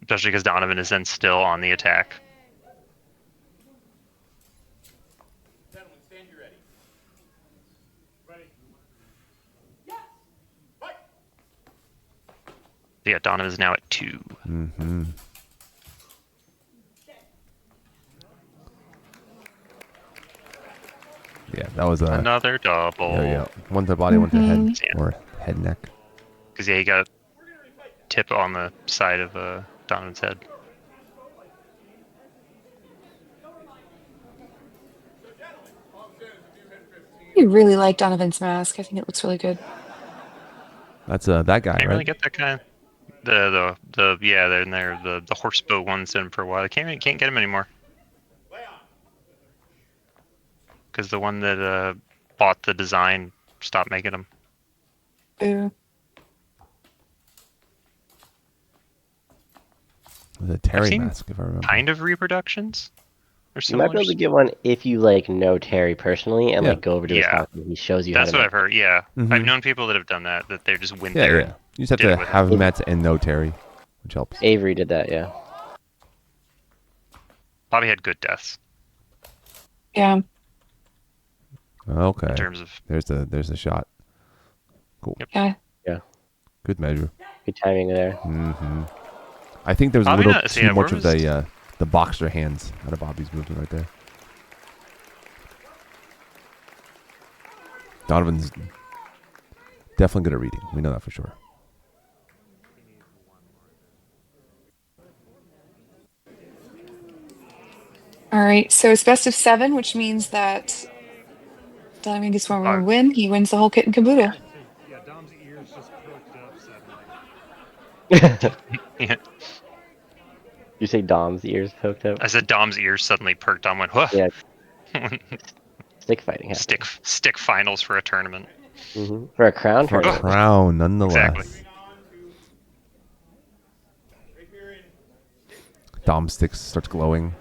Especially because Donovan is then still on the attack. Yeah, Donovan is now at 2. Mm-hmm. Yeah, that was another double. Yeah. One to body, one to head, or head neck. Because he got a tip on the side of Donovan's head. I really like Donovan's mask. I think it looks really good. That's that guy, Can't right? really get that guy. They're in there. The horse boat one's in for a while. I can't get him anymore. Because the one that bought the design stopped making them. Ooh. The Terry mask, if I remember. Kind of reproductions. You might be able to get one if you know Terry personally and go over to his house and he shows you. That's how to what I've heard. Yeah, Mm-hmm. I've known people that have done that. That they just went there. Yeah. You just have to have met and know Terry, which helps. Avery did that, yeah. Bobby had good deaths. Yeah. Okay. In terms of there's the shot. Cool. Yep. Yeah. Good measure. Good timing there. Mm-hmm. I think there was a little too much of the boxer hands out of Bobby's movement right there. Donovan's definitely good at reading. We know that for sure. All right, so it's best of 7, which means that Donovan gets one more win. He wins the whole kit and caboodle. Yeah, Dom's ears just perked up suddenly. You say Dom's ears poked up? I said Dom's ears suddenly perked on. Went, whoa. Yeah. Stick fighting happened. Stick finals for a tournament. Mm-hmm. For a crown tournament. For a crown, nonetheless. Exactly. Dom sticks starts glowing.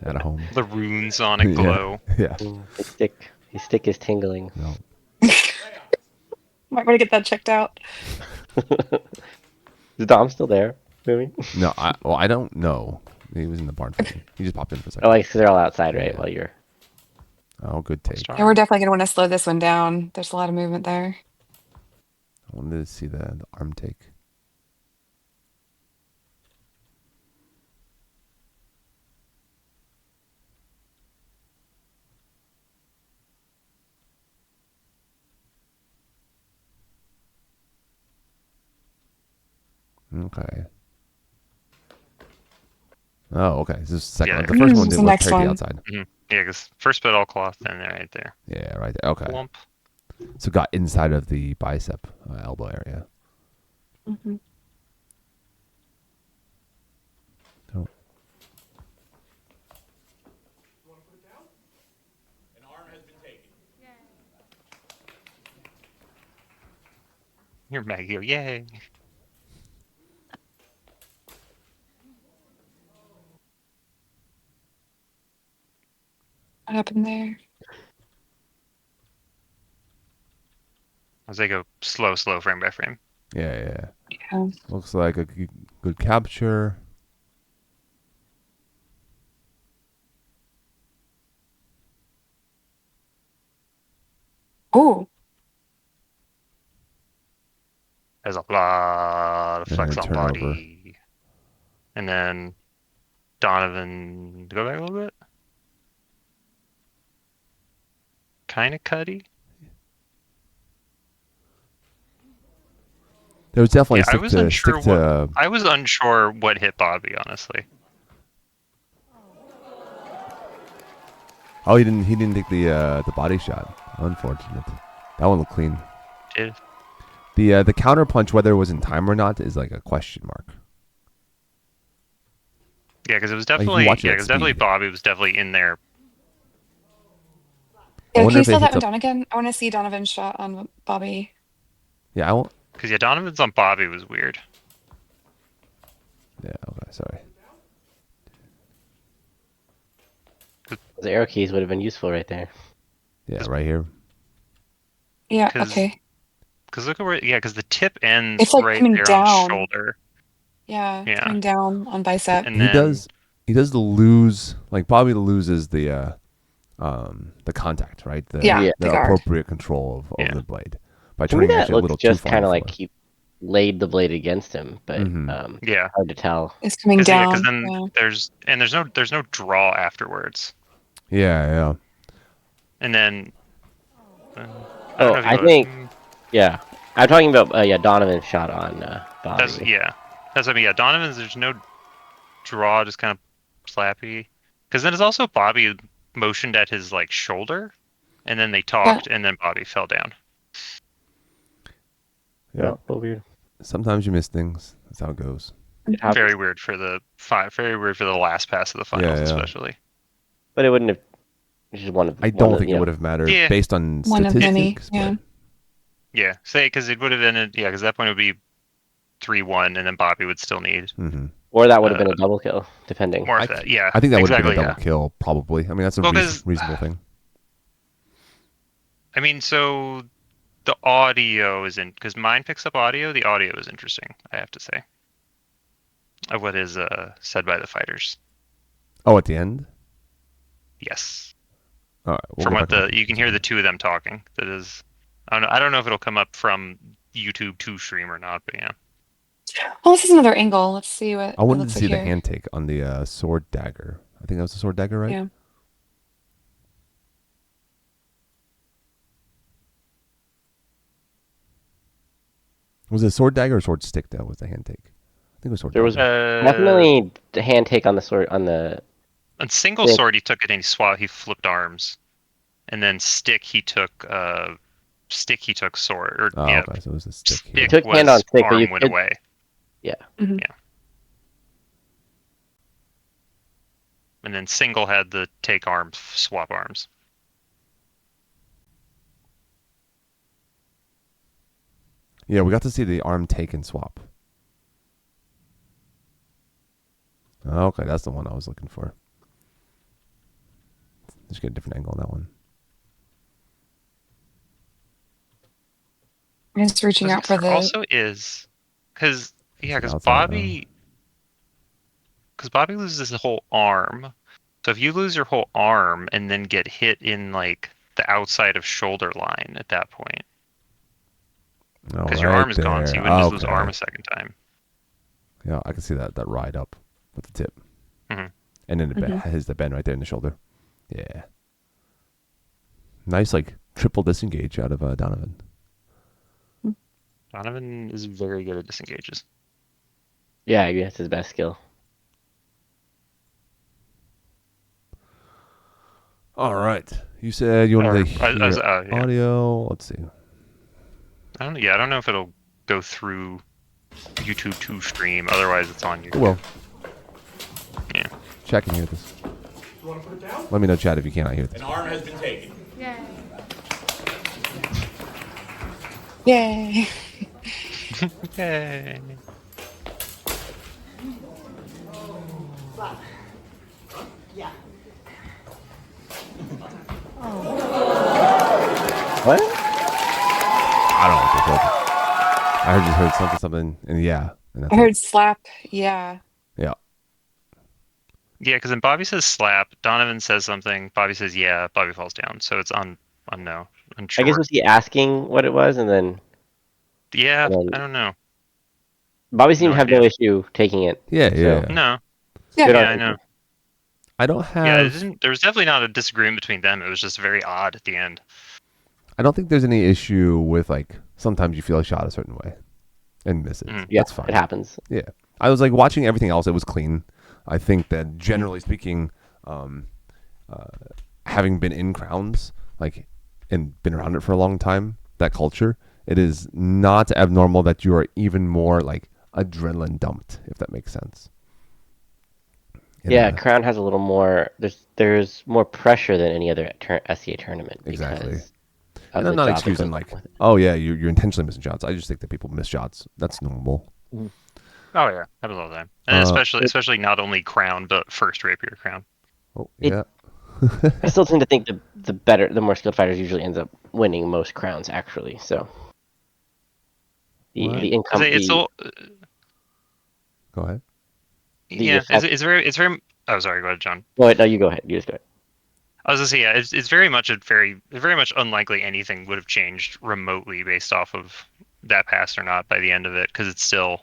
At home. The runes on it glow. Yeah. His stick is tingling. No. Might want to get that checked out. Is Dom still there? Moving? No, I don't know. He was in the barn. He just popped in for a second. Oh, because they're all outside, right? While you're. Oh, good take. Yeah, we're definitely gonna want to slow this one down. There's a lot of movement there. I wanted to see the arm take. Okay. Oh, okay. This is the second Yeah. one. The first one It's did the was next tear the one. outside. Yeah, because first bit all cloth, then right there. Yeah, right there. Okay. Plump. So got inside of the bicep, elbow area. Mm-hmm. Oh. Here, Maggie. Go, yay. What happened there? As they go slow, frame by frame. Yeah. Yeah. Looks like a good capture. Oh, There's a lot of And flex then on turnover. body. And then Donovan, go back a little bit. Kind of cutty. There was definitely Yeah, I was unsure stick to. I was unsure what hit Bobby, honestly. Oh, he didn't take the body shot. Unfortunate. That one looked clean. Did The counter punch, whether it was in time or not, is like a question mark. Yeah, because it was Like, if you definitely watch it at because definitely speed. Bobby was definitely in there. yeah. Can wonder you if it slow that hits one up. down again? I want to see Donovan's shot on Bobby. Yeah, I won't. Because yeah, Donovan's on Bobby was weird. Yeah, okay, sorry. Those arrow keys would have been useful right there. Yeah, right here. Yeah. 'Cause- Okay. Because look at where, yeah, because the tip ends It's like right coming there down. on shoulder. Yeah. Yeah. Coming down on bicep. And He then, does the lose, like Bobby loses the contact, right? Yeah, Yeah. the The guard. appropriate control of Yeah. the blade by To me, turning that actually a little looks too just far on kind the of floor. like he laid the blade against him, but Mhm. yeah, hard to tell. It's coming because down. then Yeah. there's no draw afterwards. Yeah. And then, I don't Oh, know if I you think yeah. I'm talking about Donovan's shot on Bobby. that's what I mean. Yeah, Donovan's there's no draw, just kind of slappy. Because then it's also Bobby motioned at his like shoulder, and then they talked, and then Bobby fell down. Yeah. Yeah, a little weird. Sometimes you miss things. That's how it goes. It happens. Very weird for the last pass of the finals, Yeah. especially. But it wouldn't have. It's just one of. I don't think it would have mattered Yeah. based on One of many, statistics. yeah. But Yeah, say because it would have ended. Yeah, because at that point it would be 3-1, and then Bobby would still need Or that would have been a double kill, depending. more of that. Yeah, I think that would have exactly, been a double kill, probably. I mean, that's a Well, 'cause- reasonable thing. I mean, so the audio is in because mine picks up audio. The audio is interesting, I have to say, of what is said by the fighters. Oh, at the end? Yes. All right. We'll From go what back and you can hear the two of them talking. That is, I don't know if it'll come up from YouTube to stream or not, but yeah. Well, this is another angle. Let's see what I it wanted looks to see like the here. hand take on the sword dagger. I think that was the sword dagger, right? Yeah. Was it a sword dagger or sword stick that was the hand take? I think it was sword There was dagger. definitely the hand take on the sword on the. On single Yeah. sword, he took it and he flipped arms, and then stick he took sword or Oh, yeah. okay. So it was a stick. Stick Here. took was hand on stick, but arm you went could- away. Yeah. Mhm. Yeah. And then single had the take arms, swap arms. Yeah, we got to see the arm take and swap. Okay, that's the one I was looking for. Just get a different angle on that one. I'm just reaching out for There the. also is because outside, Bobby loses his whole arm. So if you lose your whole arm and then get hit in like the outside of shoulder line at that point, because your arm is gone, so you wouldn't just lose arm a second time. Yeah, I can see that ride up with the tip, Mhm. and then it has the bend right there in the shoulder. Yeah, nice like triple disengage out of Donovan. Donovan is very good at disengages. Yeah, I guess his best skill. All right. You said you wanted to Or- hear yeah. audio. Let's see. I don't know if it'll go through YouTube to stream. Otherwise, it's on YouTube. It will. Yeah. Chat can hear this. You want to put it down? Let me know, chat, if you cannot hear this. An arm has been taken. Yay. Yay. Yay. What? I don't know what they said. I just heard something, and yeah. And that's I heard slap. Yeah. Yeah. Yeah, because then Bobby says slap. Donovan says something. Bobby says yeah. Bobby falls down. So it's unsure. I guess was he asking what it was, and then Yeah, and then- I don't know. Bobby seemed No to have no idea. issue taking it. Yeah, So- yeah. No. Yeah. Good Yeah, on I him. know. I don't have. Yeah, there was definitely not a disagreement between them. It was just very odd at the end. I don't think there's any issue with like sometimes you feel a shot a certain way and miss it. Yeah, That's fine. it happens. Yeah, I was like watching everything else. It was clean. I think that generally speaking, having been in crowns like and been around it for a long time, that culture, it is not abnormal that you are even more like adrenaline dumped, if that makes sense. Yeah, Crown has a little more. There's more pressure than any other SCA tournament. Exactly. because And of the I'm not job that excusing goes like, with it. oh yeah, you're intentionally missing shots. I just think that people miss shots. That's normal. Oh yeah, happens all the time, and especially not only crown but first rapier crown. Oh It- yeah. I still tend to think the more skilled fighters usually ends up winning most crowns actually. So What? the income. It's all Go ahead. yeah. effect- It's very. Oh, sorry. Go ahead, John. Go ahead. No, you go ahead. You just go ahead. I was gonna say, yeah, it's very much very much unlikely anything would have changed remotely based off of that pass or not by the end of it, because it's still,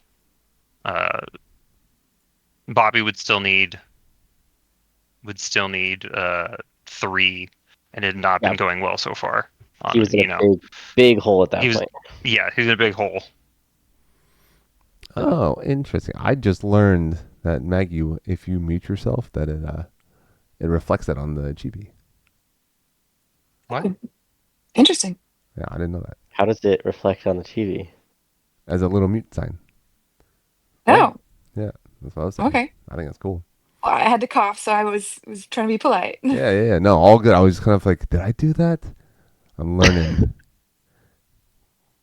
Bobby would still need 3, and it had not been Yeah. going well so far. He was in a big hole at that he was- point. Yeah, he was in a big hole. Oh, interesting. I just learned that Maggie, if you mute yourself, that it reflects that on the chibi. What? Interesting. Yeah, I didn't know that. How does it reflect on the TV? As a little mute sign. Oh, Yeah, that's what I was saying. okay. I think that's cool. Well, I had to cough, so I was trying to be polite. Yeah. No, all good. I was kind of like, did I do that? I'm learning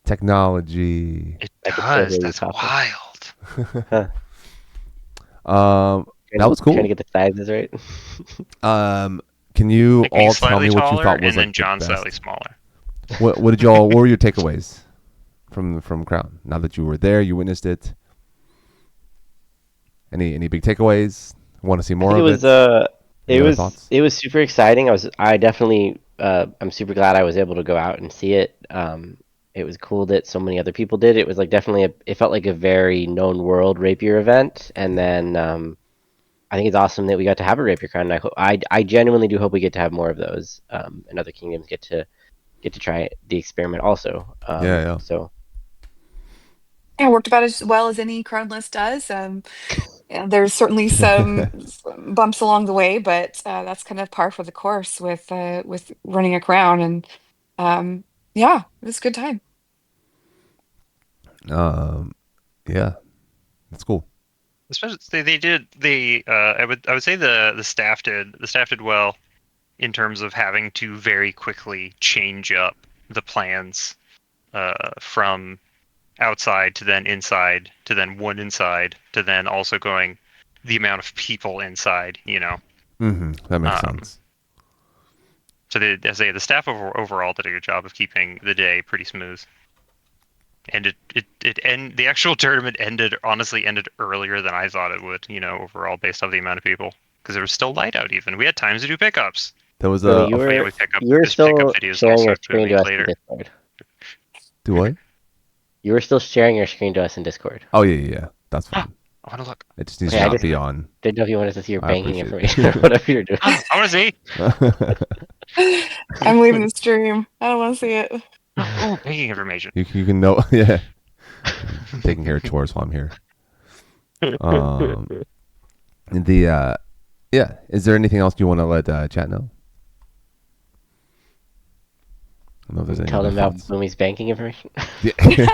technology. It I can still does. hear you That's talking. wild. That was cool. Trying to get the sizes right. Can you Like me all tell slightly me what you taller, thought was and then like John the slightly best? smaller. What did y'all? What were your takeaways from Crown? Now that you were there, you witnessed it. Any big takeaways? Want to see more it of was it? Any other was thoughts? it was super exciting. I definitely I'm super glad I was able to go out and see it. It was cool that so many other people did. It was like definitely it felt like a very known world rapier event, and then I think it's awesome that we got to have a rapier crown. And I genuinely do hope we get to have more of those, and other kingdoms get to try the experiment also. Yeah. So Yeah, worked about as well as any crownless does. Yeah, there's certainly some bumps along the way, but that's kind of par for the course with running a crown. And yeah, it was a good time. Yeah, that's cool. Especially I would say the staff did well in terms of having to very quickly change up the plans from outside to then inside to then one inside to then also going the amount of people inside, Mm-hmm. That makes sense. So the staff overall did a good job of keeping the day pretty smooth. And the actual tournament honestly ended earlier than I thought it would, overall based off the amount of people, because it was still light out. Even we had times to do pickups. There was So a you were pickup still videos sharing also your to screen me to us later. in Discord. do what? You were still sharing your screen to us in Discord. Oh yeah. That's fine. I want to look. It just needs Okay, to I not just- be on. Didn't know if you wanted to see your I banking appreciate information it. or whatever you're doing. I want to see. I'm leaving the stream. I don't want to see it. Oh, banking information. You can know. Yeah. Taking care of chores while I'm here. Yeah. Is there anything else you want to let chat know? don't know if there's any Tell other them about thoughts. Boomy's banking information. Yeah.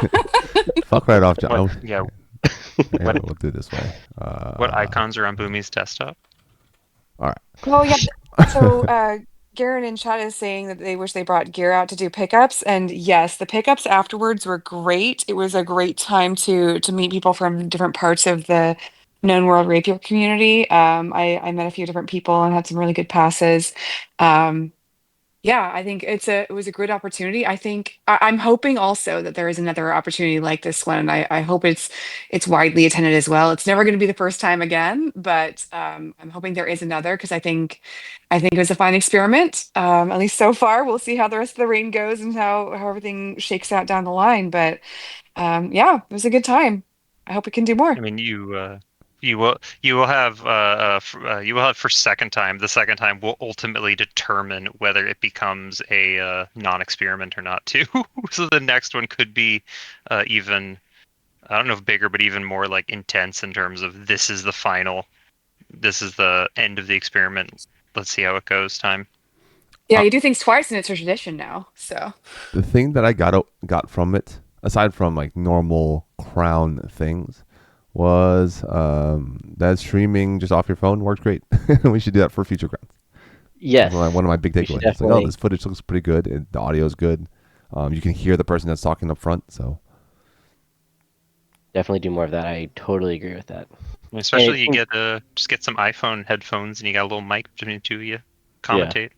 Fuck right off, John. What, yeah. Yeah, we'll do it this way. What icons are on Boomy's desktop? All right. Oh yeah. So Garen in chat is saying that they wish they brought gear out to do pickups, and yes, the pickups afterwards were great. It was a great time to meet people from different parts of the known world rapier community. I met a few different people and had some really good passes. Um, Yeah, I think it was a good opportunity. I think I'm hoping also that there is another opportunity like this one, and I hope it's widely attended as well. It's never going to be the first time again, but I'm hoping there is another because I think it was a fine experiment. At least so far. We'll see how the rest of the rain goes and how everything shakes out down the line. But yeah, it was a good time. I hope we can do more. I mean, you will have you will have for second time. The second time will ultimately determine whether it becomes a non-experiment or not too. So the next one could be even, I don't know if bigger, but even more like intense in terms of this is the final, this is the end of the experiment. Let's see how it goes. Time. Yeah, you do things twice, and it's a tradition now. So The thing that I got from it, aside from like normal crown things, was that streaming just off your phone works great. We should do that for future crowns. Yes. One of my big we should takeaways. It's like, oh, definitely- this footage looks pretty good. The audio is good. You can hear the person that's talking up front. So Definitely do more of that. I totally agree with that. Especially you And- get just get some iPhone headphones and you got a little mic between the two of you. Commentate.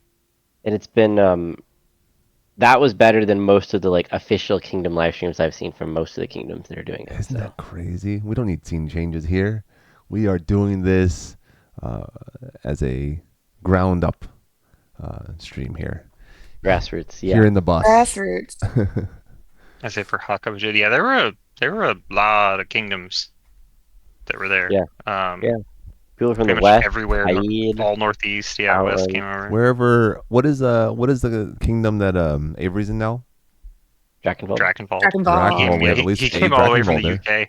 And it's been that was better than most of the like official Kingdom live streams I've seen from most of the kingdoms that are doing it. isn't So that crazy? We don't need scene changes here. We are doing this as a ground up stream here. grassroots, Here yeah. in the bus. grassroots. I say for Hakabajit, yeah, there were a lot of kingdoms that were there. Yeah. Yeah. People from Pretty the much west, everywhere, Haid, all northeast. Yeah, west Outland. came over. Wherever, what is the kingdom that Avery's in now? Drakenwald. Drakenwald. Dragon He Ball. Drakenwald. We have at he least came a all the way from the Drakenwald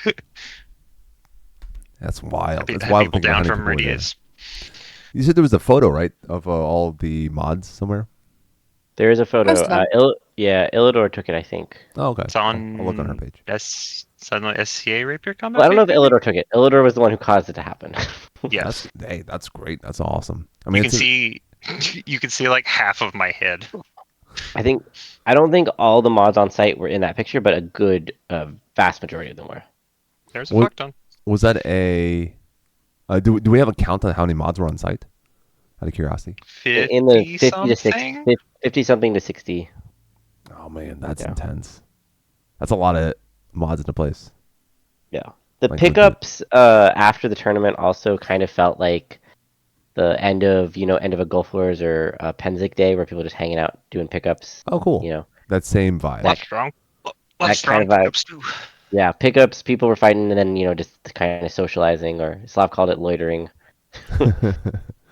UK. That's wild. Had That's wild. people thinking about down how from many people were there. Meridias. You said there was a photo, right, of all the mods somewhere? There is a photo. Most of them. Illidor took it, I think. Oh, okay. It's on. I'll look on her page. Suddenly SCA Rapier combat. Well, I don't know if page, Illidor took it. Illidor was the one who caused it to happen. maybe? Yes. That's great. That's awesome. I mean, You can see. You can see like half of my head. I don't think all the mods on site were in that picture, but a good vast majority of them were. There's a What- fuck ton. was that a? Do we have a count on how many mods were on site? Out of curiosity. In the 50 to something? 60, 50 something to 60. Oh man, that's Yeah. intense. That's a lot of mods into place. Yeah. The Like, pickups after the tournament also kind of felt like the end of a Gulf Wars or Penzik Day where people just hanging out doing pickups. Oh, cool. You know, That same vibe. Lot strong. Lot that strong kind of vibe. pickups too. yeah, pickups. People were fighting and then just kind of socializing, or Slav called it loitering.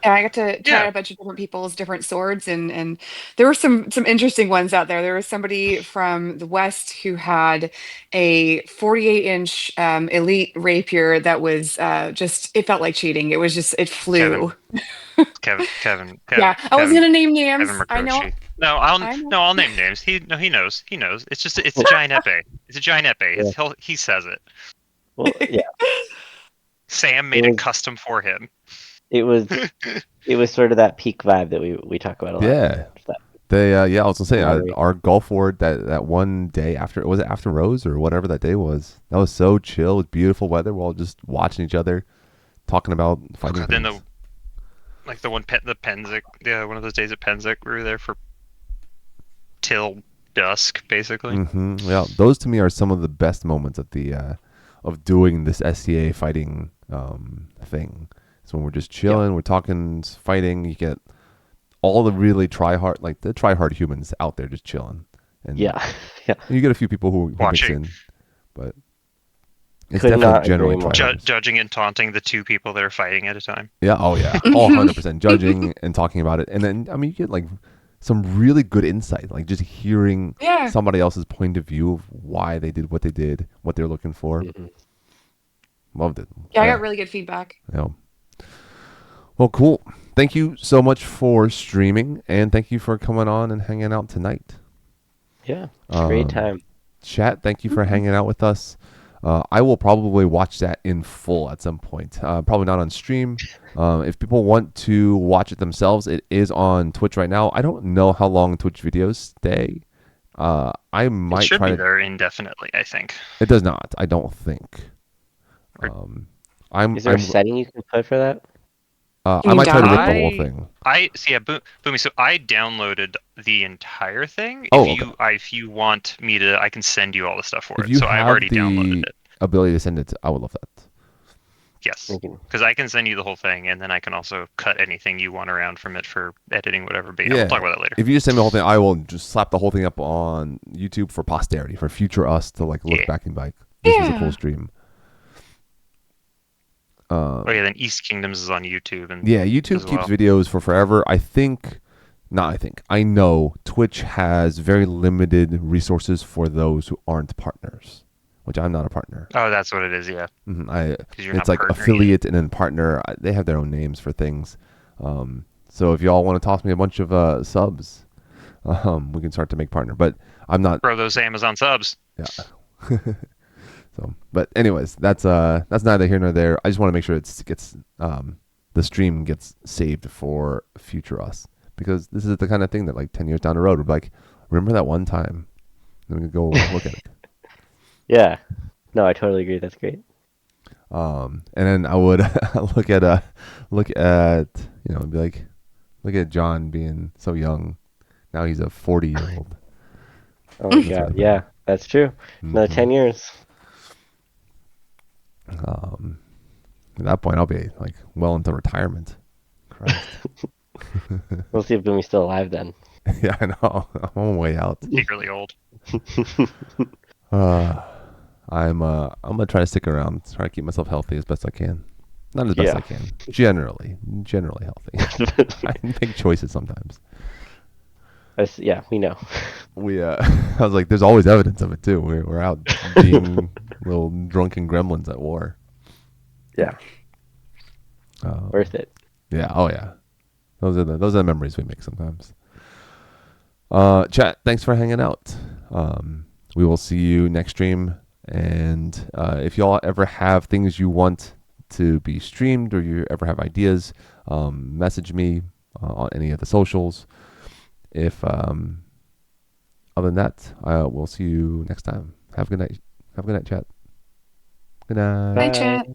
Yeah, I got to try Yeah. out a bunch of different people's different swords, and there were some interesting ones out there. There was somebody from the West who had a 48-inch elite rapier that was just it felt like cheating. It was just it flew. Kevin. Yeah, I was gonna name names. Kevin I know. Mercochi. No, I know. I'll name names. He knows. He knows. It's just it's a giant epee. It's a giant epee. He says it. Well, yeah, Sam made It it was- custom for him. it was sort of that peak vibe that we talk about a lot. Yeah. That- They I was gonna say Camaraderie. our Gulf War that one day after, was it after Rose or whatever that day was? That was so chill with beautiful weather. We're all just watching each other, talking about fighting. Then things. the Penzik, one of those days at Penzik, we were there for till dusk, basically. Yeah, those to me are some of the best moments at the of doing this SCA fighting thing. So when we're just chilling, we're talking, fighting. You get all the really try hard humans out there just chilling. And yeah. you get a few people who mix Watching. in, but it's Could not definitely generally agree more. tryhards. Judging and taunting the two people that are fighting at a time. Yeah, oh yeah, all 100% judging and talking about it, and then I mean you get like some really good insight, like just hearing Yeah. somebody else's point of view of why they did what they did, what they're looking for. Loved it. Yeah, I got really good feedback. Yeah. Well, cool. thank you so much for streaming, and thank you for coming on and hanging out tonight. Yeah, it's a great time. Chat, thank you for hanging out with us. I will probably watch that in full at some point. Probably not on stream. If people want to watch it themselves, it is on Twitch right now. I don't know how long Twitch videos stay. I might It should try be to. there indefinitely, I think. It does not. I don't think. Is there a setting you can put for that? I might try to rip the whole thing. Boomy. So I downloaded the entire thing. Oh, If you want me to, I can send you all the stuff for If it. you So I've have already the downloaded it. ability to send it, I would love that. Yes, because I can send you the whole thing, and then I can also cut anything you want around from it for editing, whatever. But we'll talk about that later. If you just send me the whole thing, I will just slap the whole thing up on YouTube for posterity, for future us to like look back and be like, this was a cool stream. Then East Kingdoms is on YouTube, and YouTube keeps videos for forever. I know Twitch has very limited resources for those who aren't partners, which I'm not a partner. Oh, that's what it is. Yeah. It's like affiliate and then partner. They have their own names for things. So if y'all want to toss me a bunch of subs, we can start to make partner. But I'm not. Throw those Amazon subs. Yeah. So, but anyways, that's neither here nor there. I just want to make sure the stream gets saved for future us, because this is the kind of thing that like 10 years down the road, we're like, remember that one time? Then we can go look at it. Yeah. No, I totally agree. That's great. And then I would look at be like, look at John being so young. Now he's a 40-year-old. Oh my god, yeah, that's true. Another 10 years. At that point, I'll be like well into retirement. Christ. We'll see if Boomy's still alive then. Yeah, I know. I'm on my way out. Secretly old. I'm gonna try to stick around, try to keep myself healthy as best I can. Not as best I can. Generally healthy. I make choices sometimes. Yeah, we know. I was like, there's always evidence of it too. We're out being little drunken gremlins at war. Yeah. Worth it. Yeah. Oh yeah. Those are the memories we make sometimes. Chat, thanks for hanging out. We will see you next stream. And if y'all ever have things you want to be streamed, or you ever have ideas, message me on any of the socials. If other than that, we'll see you next time. Have a good night. Have a good night, chat. Good night. Bye, chat.